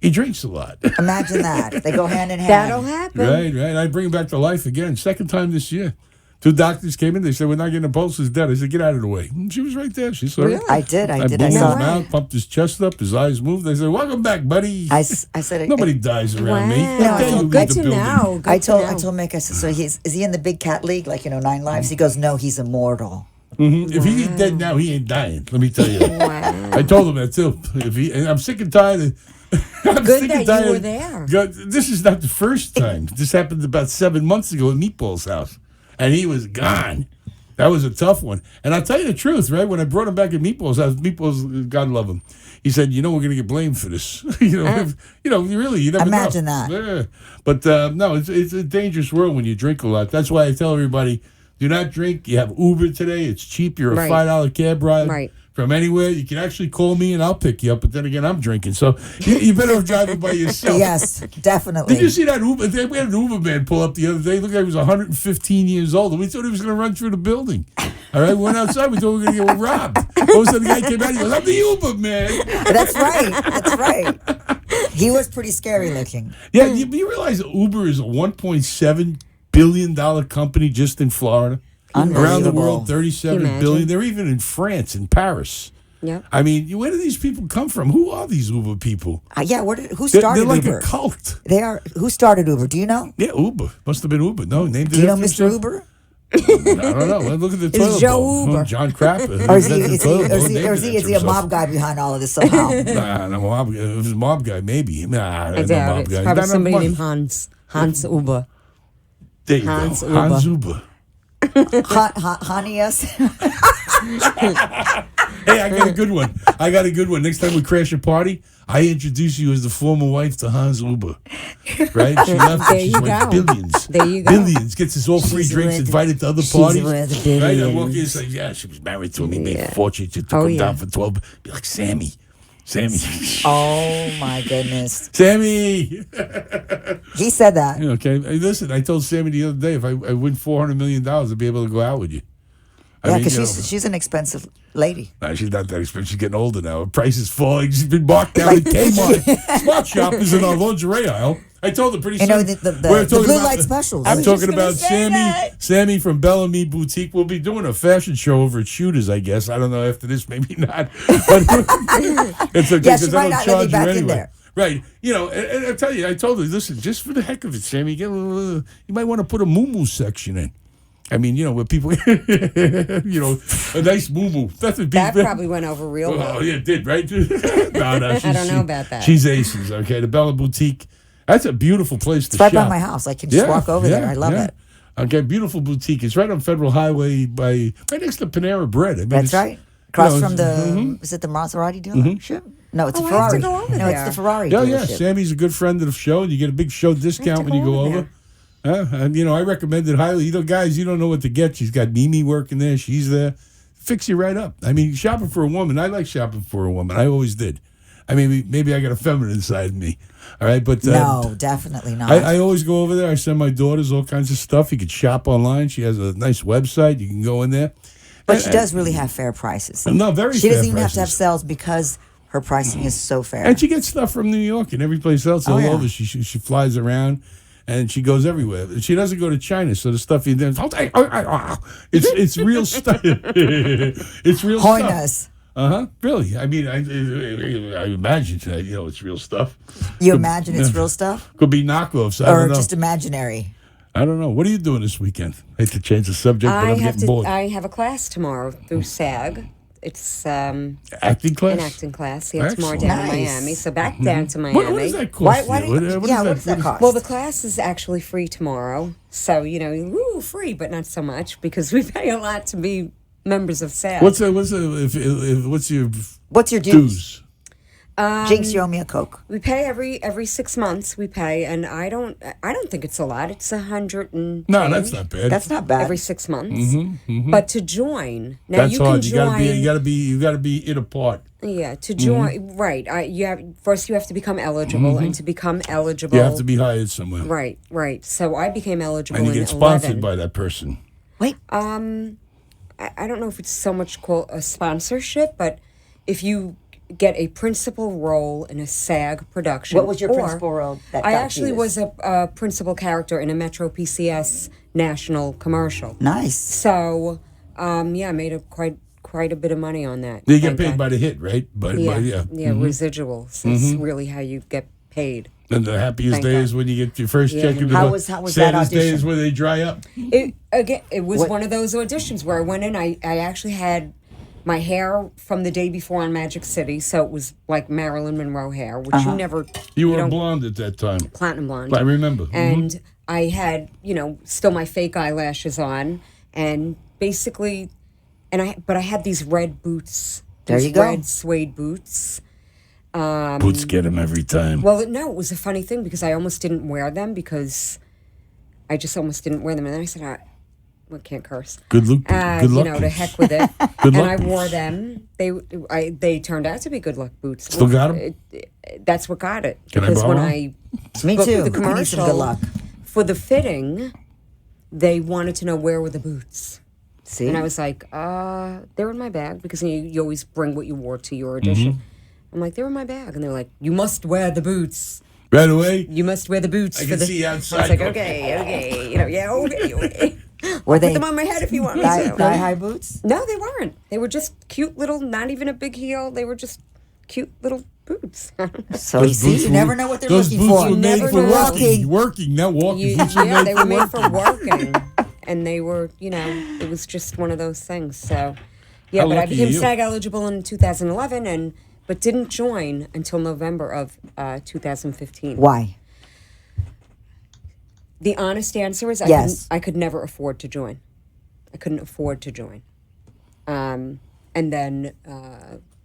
Speaker 2: he drinks a lot.
Speaker 3: Imagine that. They go hand in hand.
Speaker 12: That'll happen.
Speaker 2: Right. I bring him back to life again. Second time this year. 2 doctors came in. They said, we're not getting a pulse. He's dead. I said, get out of the way. And she was right there. She saw it.
Speaker 3: I did.
Speaker 2: I blew his mouth, pumped his chest up. His eyes moved. They said, welcome back, buddy.
Speaker 3: I said,
Speaker 2: nobody dies around me.
Speaker 3: No,
Speaker 12: good to know.
Speaker 3: I told Mick, I said, so is he in the big cat league, 9 lives? He goes, no, he's immortal.
Speaker 2: Mm-hmm. If he ain't dead now, he ain't dying. Let me tell you.
Speaker 12: Wow.
Speaker 2: I told him that too. And I'm sick and tired of.
Speaker 12: Good that you were there.
Speaker 2: This is not the first time. This happened about 7 months ago at Meatball's house, and he was gone. That was a tough one. And I'll tell you the truth, right? When I brought him back at Meatball's house, Meatball's, God love him, he said, we're going to get blamed for this. Really, you never
Speaker 3: imagine
Speaker 2: know.
Speaker 3: that.
Speaker 2: Yeah. But no, it's a dangerous world when you drink a lot. That's why I tell everybody, do not drink. You have Uber today. It's cheap. You're a $5 cab ride from anywhere. You can actually call me and I'll pick you up. But then again, I'm drinking. So you better drive it by yourself.
Speaker 3: Yes, definitely.
Speaker 2: Did you see that Uber? We had an Uber man pull up the other day. Looked like he was 115 years old. And we thought he was going to run through the building. All right, we went outside. We thought we were going to get robbed. All of a sudden, the guy came out. He goes, I'm the Uber man.
Speaker 3: That's right. He was pretty scary looking.
Speaker 2: Yeah, you realize Uber is a $1.7 billion company just in Florida? Around the world, $37 billion. They're even in France, in Paris.
Speaker 12: Yep.
Speaker 2: I mean, where do these people come from? Who are these Uber people?
Speaker 3: Who started
Speaker 2: They're like
Speaker 3: Uber?
Speaker 2: a cult.
Speaker 3: They are. Who started Uber? Do you know?
Speaker 2: Yeah, Uber. Must have been Uber. No, named.
Speaker 3: Do you know Mr. Uber?
Speaker 2: I don't know. Well, look at the toilet
Speaker 3: Joe
Speaker 2: bowl.
Speaker 3: Uber.
Speaker 2: Oh, John Crapper.
Speaker 3: Or is he a mob guy behind all of this somehow?
Speaker 2: No, mob guy. If it was a mob guy, maybe. Nah,
Speaker 12: I doubt it. It's probably somebody named Hans Uber.
Speaker 2: There you go. Hans Uber.
Speaker 3: Hanias.
Speaker 2: Hey, I got a good one. Next time we crash a party, I introduce you as the former wife to Hans Uber. Right? She left and she's worth billions.
Speaker 12: There you go.
Speaker 2: Billions. Gets us all free drinks, invited to other parties. Right? I walk in and say, yeah, she was married to him. He made a fortune. She took him down for 12. Be like, Sammy.
Speaker 3: Oh, my goodness.
Speaker 2: Sammy.
Speaker 3: He said that.
Speaker 2: Okay. Hey, listen, I told Sammy the other day, if I win $400 million, I'd be able to go out with you.
Speaker 3: Yeah, because she's an expensive lady.
Speaker 2: No, she's not that expensive. She's getting older now. Her price is falling. She's been marked down at Kmart. Smart Shop is in our lingerie aisle. I told her pretty soon.
Speaker 3: The blue light specials.
Speaker 2: I'm talking about Sammy from Bellamy Boutique. We'll be doing a fashion show over at Shooters, I guess. I don't know after this, maybe not. But it's okay because I don't charge you anyway. Right. And I tell you, I told her, listen, just for the heck of it, Sammy, you might want to put a moo-moo section in. I mean, where people, a nice moo-moo.
Speaker 12: That probably went over real well.
Speaker 2: Oh, yeah, it did, right? No,
Speaker 12: I don't know about that.
Speaker 2: She's aces, okay? The Bella Boutique. That's a beautiful place to
Speaker 3: shop. It's right by
Speaker 2: shop.
Speaker 3: my house. I can just walk over there. I love it.
Speaker 2: Okay, beautiful boutique. It's right on Federal Highway right next to Panera Bread. I mean,
Speaker 3: that's right. Across from the, is it the Maserati dealership? No, it's a Ferrari. It's the Ferrari dealership.
Speaker 2: Yeah. Sammy's a good friend of the show, and you get a big show discount when you go over. And I recommend it highly. Guys, you don't know what to get. She's got Mimi working there. She's there. Fix you right up. I mean, shopping for a woman. I like shopping for a woman. I always did. I mean, maybe I got a feminine side of me. All right, but
Speaker 3: no, definitely not.
Speaker 2: I always go over there. I send my daughters all kinds of stuff. You can shop online. She has a nice website. You can go in there.
Speaker 3: But she does really have fair prices.
Speaker 2: No, very fair.
Speaker 3: She doesn't even have to have sales because her pricing is so fair.
Speaker 2: And she gets stuff from New York and every place else all over. She flies around. And she goes everywhere. She doesn't go to China, so the stuff you then it's real stuff. It's real
Speaker 3: Hoinas.
Speaker 2: stuff. Really. I mean, I imagine that, it's real stuff.
Speaker 3: You imagine it's real stuff?
Speaker 2: Could be knockoffs. I
Speaker 3: Or
Speaker 2: don't know.
Speaker 3: just imaginary?
Speaker 2: I don't know. What are you doing this weekend? I hate to change the subject, but I'm getting bored.
Speaker 12: I have a class tomorrow through SAG. It's
Speaker 2: acting class?
Speaker 12: An acting class. Yeah, tomorrow
Speaker 2: Excellent.
Speaker 12: down in Miami. So back down to Miami.
Speaker 2: What does that cost?
Speaker 3: What does that cost?
Speaker 12: Well, the class is actually free tomorrow. So, free, but not so much because we pay a lot to be members of SAG.
Speaker 2: What's your dues?
Speaker 3: Jinx, you owe me a Coke.
Speaker 12: We pay every 6 months. We pay, and I don't think it's a lot. It's $100 and
Speaker 2: no, that's not bad.
Speaker 3: That's not bad.
Speaker 12: Every 6 months.
Speaker 2: Mm-hmm.
Speaker 12: But to join now,
Speaker 2: that's
Speaker 12: you
Speaker 2: hard.
Speaker 12: can join.
Speaker 2: You gotta be in a part.
Speaker 12: Yeah, to join, right? You have to become eligible, and to become eligible,
Speaker 2: you have to be hired somewhere.
Speaker 12: Right. So I became eligible,
Speaker 2: and you
Speaker 12: in
Speaker 2: get sponsored
Speaker 12: 11.
Speaker 2: by that person.
Speaker 3: Wait,
Speaker 12: I don't know if it's so much called a sponsorship, but if you get a principal role in a SAG production.
Speaker 3: What was your principal role?
Speaker 12: I actually was a principal character in a Metro PCS national commercial.
Speaker 3: Nice.
Speaker 12: So, I made quite a bit of money on that.
Speaker 2: You get paid by the hit, right?
Speaker 12: Residuals is really how you get paid.
Speaker 2: And the happiest day is when you get your first check.
Speaker 3: How was that
Speaker 2: saddest
Speaker 3: audition?
Speaker 2: day is where they dry up.
Speaker 12: It was one of those auditions where I went in. I actually had my hair from the day before on Magic City, so it was like Marilyn Monroe hair, which
Speaker 2: you were blonde at that time.
Speaker 12: Platinum blonde.
Speaker 2: I remember.
Speaker 12: And I had, still my fake eyelashes on, and basically, but I had these red boots.
Speaker 3: There you go.
Speaker 12: Red suede boots.
Speaker 2: Boots get them every time.
Speaker 12: Well, no, it was a funny thing because I almost didn't wear them because I just almost didn't wear them, and then I said, I can't curse.
Speaker 2: Good luck. Good luck.
Speaker 12: To heck with it.
Speaker 2: Good luck
Speaker 12: I wore them. They turned out to be good luck boots.
Speaker 2: Still got them?
Speaker 12: That's what got it.
Speaker 2: Can
Speaker 12: because
Speaker 2: I borrow
Speaker 12: when
Speaker 2: them?
Speaker 3: Me
Speaker 12: booked
Speaker 3: too.
Speaker 12: the commercial,
Speaker 3: I need some good luck.
Speaker 12: For the fitting, they wanted to know where were the boots.
Speaker 3: See?
Speaker 12: And I was like, they're in my bag because you always bring what you wore to your audition. I'm like, they're in my bag, and they're like, you must wear the boots.
Speaker 2: Right away?
Speaker 12: You must wear the boots.
Speaker 2: I can see outside.
Speaker 12: I was like, okay. Okay.
Speaker 3: Were
Speaker 12: I'll
Speaker 3: they
Speaker 12: put them on my head if you want me to.
Speaker 3: thigh-high boots?
Speaker 12: No, they weren't. They were just cute little, not even a big heel. They were just cute little boots.
Speaker 3: So you see, you never know what they're looking for.
Speaker 2: Those boots were made for working, not walking.
Speaker 12: They were made for working. And they were, it was just one of those things. So, yeah, but I became SAG eligible in 2011, but didn't join until November of 2015.
Speaker 3: Why?
Speaker 12: The honest answer is I could never afford to join. I couldn't afford to join. And then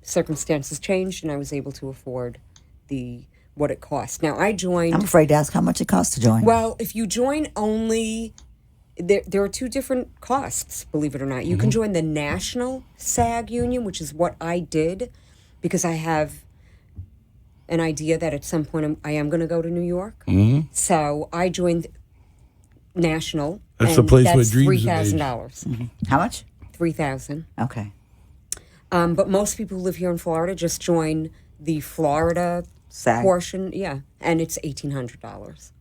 Speaker 12: circumstances changed, and I was able to afford what it cost. Now, I joined...
Speaker 3: I'm afraid to ask how much it costs to join.
Speaker 12: Well, if you join only... There are two different costs, believe it or not. You can join the National SAG Union, which is what I did, because I have an idea that at some point I am going to go to New York. So I joined National.
Speaker 2: That's the place where dreams
Speaker 12: are $3,000.
Speaker 3: How much?
Speaker 12: $3,000.
Speaker 3: Okay.
Speaker 12: But most people who live here in Florida just join the Florida
Speaker 3: SAG
Speaker 12: portion. Yeah, and it's $1,800.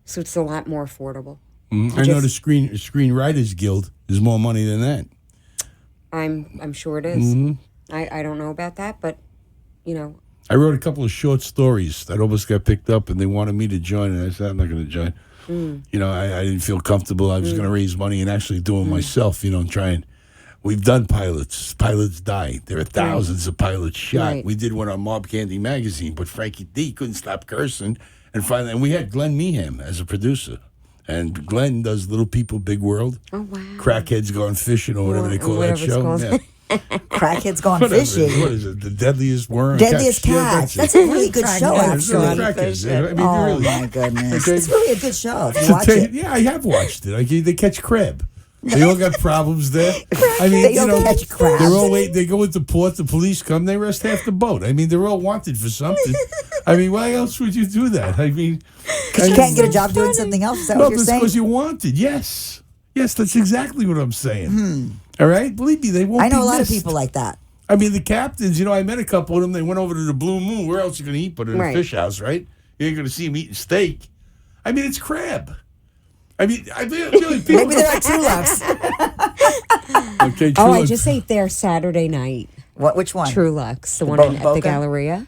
Speaker 12: So it's a lot more affordable.
Speaker 2: I know the Screenwriters Guild is more money than that.
Speaker 12: I'm sure it is. I don't know about that, but
Speaker 2: I wrote a couple of short stories that almost got picked up, and they wanted me to join, and I said I'm not going to join. I didn't feel comfortable. I was going to raise money and actually do it myself. We've done pilots. Pilots die. There are thousands of pilots shot.
Speaker 12: Right.
Speaker 2: We did one on Mob Candy magazine, but Frankie D couldn't stop cursing, and we had Glenn Meehan as a producer. And Glenn does Little People, Big World.
Speaker 12: Oh, wow.
Speaker 2: Crackheads Gone Fishing, or whatever they call that show. Yeah.
Speaker 3: Crackheads Gone
Speaker 2: Whatever.
Speaker 3: Fishing.
Speaker 2: What is it? The Deadliest Worm?
Speaker 3: Deadliest Cats. That's a really good show, actually.
Speaker 2: Really.
Speaker 3: My goodness. It's really a good show. If you watch it.
Speaker 2: Yeah, I have watched it. They catch crab. They all got problems there.
Speaker 3: They all catch crabs.
Speaker 2: They're all wait. They go into port. The police come. They arrest half the boat. They're all wanted for something. Why else would you do that?
Speaker 3: Because you can't get a job doing something else. Is that what you're saying?
Speaker 2: Because you wanted. Yes, that's exactly what I'm saying. All right, believe me, they won't.
Speaker 3: I know
Speaker 2: be
Speaker 3: a lot
Speaker 2: missed.
Speaker 3: of people like that.
Speaker 2: The captains. I met a couple of them. They went over to the Blue Moon. Where else are you going to eat but in a
Speaker 12: Right.
Speaker 2: fish house, right? You ain't going to see them eating steak. I mean, it's crab. I mean, really,
Speaker 3: maybe they're like Truluck's.
Speaker 2: Okay,
Speaker 12: Oh, I
Speaker 2: Truluck's.
Speaker 12: just ate there Saturday night.
Speaker 3: Which one?
Speaker 12: Truluck's, the one at the
Speaker 3: Boca?
Speaker 12: Galleria.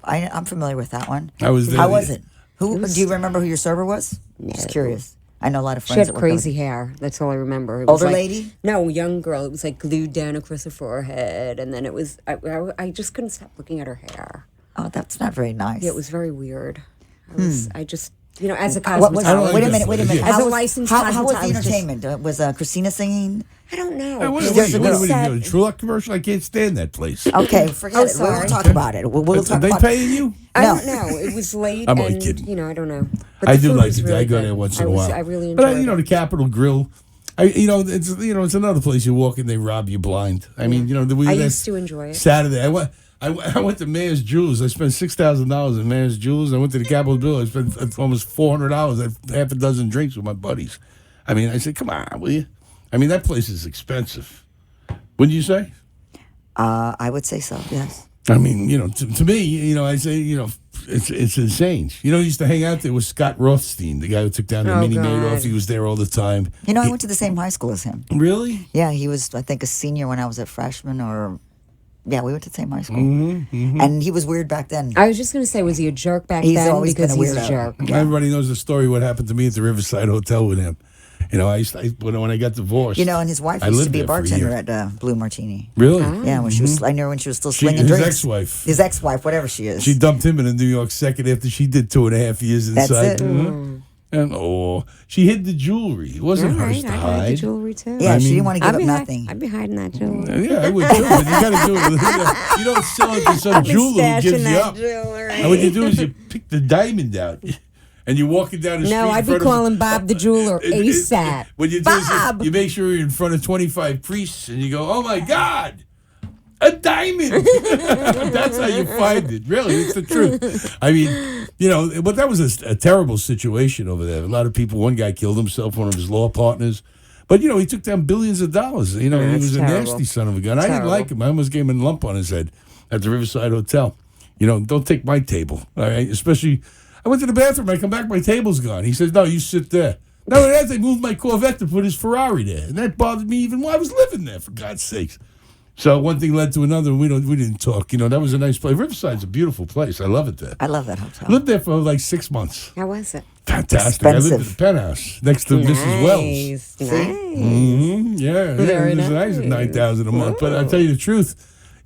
Speaker 3: I'm familiar with that one.
Speaker 2: I was there.
Speaker 3: How was it? Do you remember who your server was? Just curious. I know a lot of friends.
Speaker 12: She had
Speaker 3: that work
Speaker 12: crazy
Speaker 3: over
Speaker 12: hair. That's all I remember. It
Speaker 3: Older
Speaker 12: was like,
Speaker 3: lady?
Speaker 12: No, young girl. It was like glued down across her forehead, and then it was. I just couldn't stop looking at her hair.
Speaker 3: Oh, that's not very nice.
Speaker 12: Yeah, it was very weird. I just, as a
Speaker 3: What was,
Speaker 12: cosmetologist.
Speaker 3: wait a minute.
Speaker 12: As a licensed
Speaker 3: how was the
Speaker 12: cosmetologist.
Speaker 3: entertainment? Was Christina singing?
Speaker 12: I don't know.
Speaker 2: Hey, what
Speaker 3: Is
Speaker 2: are
Speaker 3: there
Speaker 2: you
Speaker 3: some-
Speaker 2: doing? A Truluck commercial? I can't stand that place.
Speaker 3: Okay, forget it. We'll talk about it. We'll talk
Speaker 2: Are they
Speaker 3: about
Speaker 2: paying you?
Speaker 12: I don't know. It was late,
Speaker 2: I'm only
Speaker 12: and
Speaker 2: kidding.
Speaker 12: I don't know. But
Speaker 2: I
Speaker 12: the
Speaker 2: do
Speaker 12: food
Speaker 2: like
Speaker 12: was
Speaker 2: it.
Speaker 12: really
Speaker 2: I go
Speaker 12: good.
Speaker 2: there once in a while.
Speaker 12: I really
Speaker 2: But
Speaker 12: enjoyed it.
Speaker 2: the Capitol Grill. It's another place you walk in, they rob you blind. I mean,
Speaker 12: I used to enjoy it.
Speaker 2: Saturday, I went to Mayor's Jewels. I spent $6,000 in Mayor's Jewels. I went to the Capitol Grill. I spent almost $400. I had half a dozen drinks with my buddies. I mean, I said, come on, will you? I mean, that place is expensive. Wouldn't you say?
Speaker 3: I would say so. Yes.
Speaker 2: I mean, to me, I say, it's insane. I used to hang out there with Scott Rothstein, the guy who took down the Mini Madoff. He was there all the time.
Speaker 3: I went to the same high school as him.
Speaker 2: Really?
Speaker 3: Yeah, he was, I think, a senior when I was a freshman, yeah, we went to the same high school.
Speaker 2: Mm-hmm.
Speaker 3: And he was weird back then.
Speaker 12: I was just going to say, was he a jerk back
Speaker 3: He's
Speaker 12: then?
Speaker 3: always
Speaker 12: Because
Speaker 3: been a
Speaker 12: he's a
Speaker 3: weirdo.
Speaker 12: jerk.
Speaker 3: Yeah.
Speaker 2: Everybody knows the story. What happened to me at the Riverside Hotel with him? When I got divorced.
Speaker 3: And his wife
Speaker 2: I
Speaker 3: used to
Speaker 2: lived
Speaker 3: be a
Speaker 2: there for
Speaker 3: bartender
Speaker 2: year.
Speaker 3: at Blue Martini.
Speaker 2: Really?
Speaker 3: Yeah, when she was, I knew her when she was still slinging
Speaker 2: his
Speaker 3: drinks.
Speaker 2: ex-wife.
Speaker 3: His ex-wife, whatever she is.
Speaker 2: She dumped him in a New York second after she did 2.5 years inside.
Speaker 3: That's it.
Speaker 2: And she hid the jewelry. It wasn't hers to
Speaker 12: I
Speaker 2: hide.
Speaker 12: hid the jewelry too.
Speaker 3: Yeah, she didn't want to give up nothing.
Speaker 12: I'd be hiding that jewelry.
Speaker 2: Yeah, I would too, but you got to do it. You don't sell it to some
Speaker 12: I'd be
Speaker 2: jeweler who gives
Speaker 12: stashing
Speaker 2: you
Speaker 12: that
Speaker 2: up.
Speaker 12: jewelry.
Speaker 2: And what you do is you pick the diamond out. And you're walking down the street.
Speaker 12: No, I'd be calling Bob the jeweler ASAP.
Speaker 2: What you do
Speaker 12: Bob!
Speaker 2: is you make sure you're in front of 25 priests and you go, oh my God, a diamond. That's how you find it. Really, it's the truth. I mean, but that was a terrible situation over there. A lot of people, one guy killed himself, one of his law partners. But, he took down billions of dollars. He was a nasty son of a gun. I didn't like him. I almost gave him a lump on his head at the Riverside Hotel. Don't take my table. All right? Especially, I went to the bathroom. I come back, my table's gone. He says, no, you sit there. Not only that, they moved my Corvette to put his Ferrari there. And that bothered me even while I was living there, for God's sakes. So one thing led to another, and we didn't talk. That was a nice place. Riverside's a beautiful place. I love it there.
Speaker 3: I love that hotel.
Speaker 2: Lived there for like 6 months.
Speaker 12: How was it?
Speaker 2: Fantastic. I lived in the penthouse next to Mrs. Wells.
Speaker 12: Nice.
Speaker 2: Yeah,
Speaker 12: Very
Speaker 2: it was nice at $9,000 a month. But I'll tell you the truth,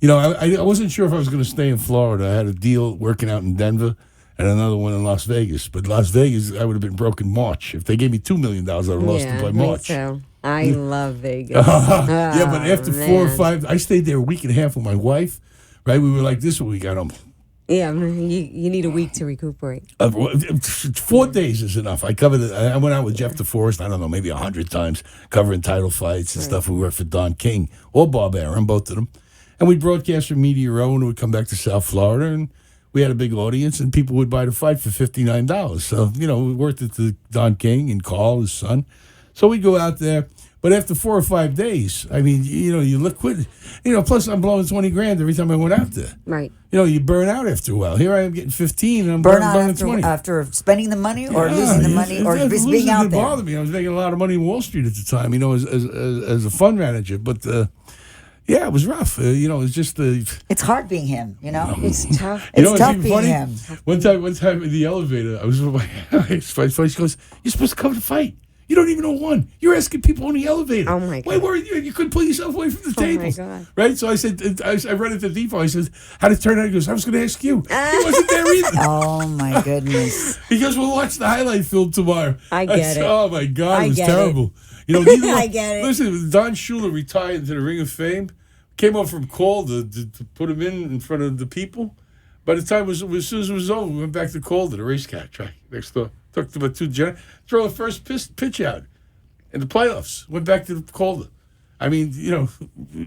Speaker 2: I wasn't sure if I was going to stay in Florida. I had a deal working out in Denver and another one in Las Vegas. But Las Vegas, I would have been broke in March. If they gave me $2 million, I would have lost it by March.
Speaker 12: So. I love Vegas.
Speaker 2: Yeah, but after 4 or 5, I stayed there a week and a half with my wife. Right, we were like this when we got home.
Speaker 12: Yeah, you need a week to recuperate.
Speaker 2: 4 days is enough. I covered it. I went out with Jeff DeForest, I don't know, maybe 100 times, covering title fights and stuff. We worked for Don King or Bob Arum, both of them. And we'd broadcast from Media Row, and we'd come back to South Florida, and we had a big audience, and people would buy the fight for $59. So, we worked it to Don King and Carl, his son. So we'd go out there. But after 4 or 5 days, I mean, you liquid. Plus I'm blowing $20,000 every time I went out there.
Speaker 12: Right.
Speaker 2: You burn out after a while. Here I am getting 15, and I'm burning 20.
Speaker 3: After spending the money or losing the money or just being out there.
Speaker 2: Bothered me. I was making a lot of money in Wall Street at the time, as a fund manager. But yeah, it was rough. It's just
Speaker 3: it's hard being him.
Speaker 12: It's tough.
Speaker 3: It's tough being him.
Speaker 2: One time in the elevator, I was with my wife. She goes, "You're supposed to come to fight. You don't even know one. You're asking people on the elevator.
Speaker 12: Oh my God!
Speaker 2: Why weren't you? You couldn't pull yourself away from the table,
Speaker 12: God!
Speaker 2: Right?" So I said, I read it to Defoe. I said, "How did it turn out?" He goes, "I was going to ask you. He wasn't there either."
Speaker 3: Oh my goodness!
Speaker 2: He goes, "We'll watch the highlight film tomorrow."
Speaker 12: I get
Speaker 2: said,
Speaker 12: it.
Speaker 2: Oh my God, it was
Speaker 12: get
Speaker 2: terrible.
Speaker 12: I get it.
Speaker 2: Listen, Don Shula retired into the Ring of Fame. Came up from Calder to put him in front of the people. By the time as soon as it was over, we went back to Calder, the racetrack track next door. Talked about throw the first pitch out in the playoffs. Went back to the Calder. I mean,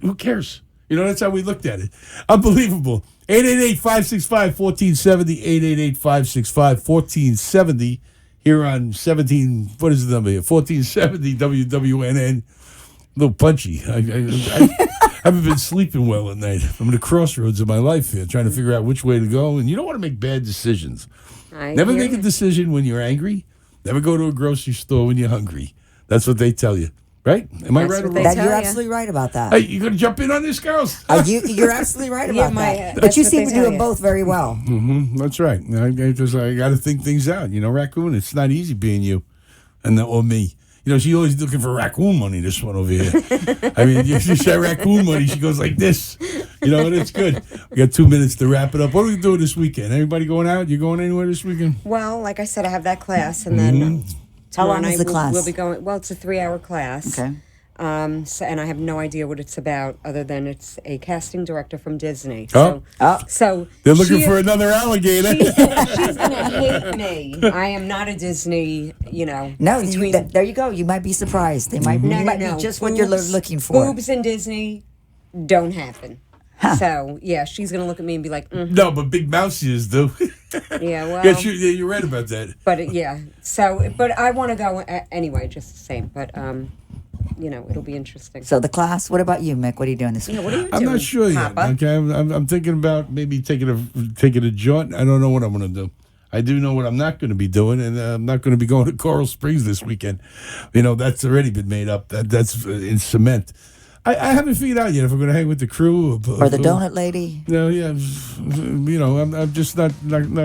Speaker 2: who cares? That's how we looked at it. Unbelievable. 888-565-1470, 888-565-1470 here on 1470 WWNN. little punchy. I haven't been sleeping well at night. I'm at a crossroads of my life here, trying to figure out which way to go. And you don't want to make bad decisions. Never make a decision when you're angry. Never go to a grocery store when you're hungry. That's what they tell you. Right? Am I right or wrong?
Speaker 3: You're absolutely right about that.
Speaker 2: Hey, you going to jump in on this, girls?
Speaker 3: You're absolutely right about that. But you seem to do them both very well.
Speaker 2: Mm-hmm. That's right. I got to think things out. Raccoon, it's not easy being you or me. She's always looking for raccoon money, this one over here. I mean, if she said raccoon money, she goes like this. And it's good. We got 2 minutes to wrap it up. What are we doing this weekend? Everybody going out? You going anywhere this weekend?
Speaker 12: Well, like I said, I have that class, and then
Speaker 3: how long is the class?
Speaker 12: We'll be going. Well, it's a 3-hour class.
Speaker 3: Okay.
Speaker 12: And I have no idea what it's about, other than it's a casting director from Disney.
Speaker 2: So
Speaker 12: they're
Speaker 2: looking for another alligator.
Speaker 12: She's gonna hate me. I am not a Disney.
Speaker 3: No, there you go. You might be surprised. They might.
Speaker 12: No,
Speaker 3: be just what you're looking for.
Speaker 12: Boobs in Disney don't happen. Huh. So yeah, she's gonna look at me and be like,
Speaker 2: "No, but big mouse ears do."
Speaker 12: Yeah, well,
Speaker 2: yes, you're right about that.
Speaker 12: But but I want to go anyway, just the same. But it'll be interesting.
Speaker 3: So the class. What about you, Mick? What are you doing this week?
Speaker 12: Yeah, what are you doing?
Speaker 2: I'm not sure yet. Okay, I'm thinking about maybe taking a jaunt. I don't know what I'm going to do. I do know what I'm not going to be doing, and I'm not going to be going to Coral Springs this weekend. That's already been made up. That's in cement. I haven't figured out yet if I'm going to hang with the crew
Speaker 3: or the donut lady.
Speaker 2: No, yeah, I'm just not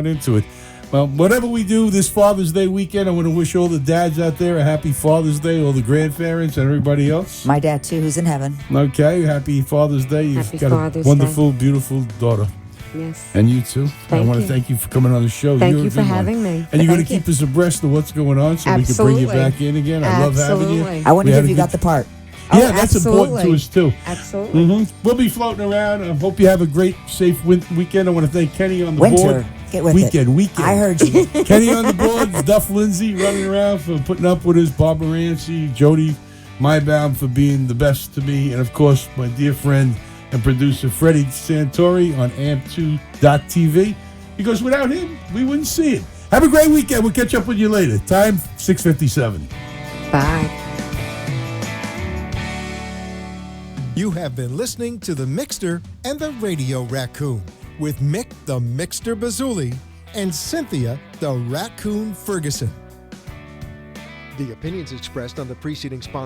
Speaker 2: into it. Well, whatever we do this Father's Day weekend, I want to wish all the dads out there a happy Father's Day, all the grandparents and everybody else.
Speaker 3: My dad, too, who's in heaven.
Speaker 2: Okay, happy Father's Day. You've got a wonderful, beautiful daughter.
Speaker 12: Yes.
Speaker 2: And you, too. I want to thank you for coming on the show.
Speaker 12: Thank you for having me.
Speaker 2: And you're going to keep us abreast of what's going on so we can bring you back in again. I love having you.
Speaker 3: I wonder if you got the part.
Speaker 2: Yeah, that's important to us, too.
Speaker 12: Absolutely.
Speaker 2: Mm-hmm. We'll be floating around. I hope you have a great, safe weekend. I want to thank Kenny on the board.
Speaker 3: Get with
Speaker 2: Weekend.
Speaker 3: I heard you.
Speaker 2: Kenny on the board, Duff Lindsay running around for putting up with us, Barbara Rancy, Jody Mybaum for being the best to me, and of course my dear friend and producer Freddie Santori on amp2.tv, because without him we wouldn't see it. Have a great weekend. We'll catch up with you later. Time 6:57.
Speaker 12: Bye.
Speaker 1: You have been listening to The Mixter and the Radio Raccoon with Mick the Mixter Bazuli and Cynthia the Raccoon Ferguson. The opinions expressed on the preceding sponsor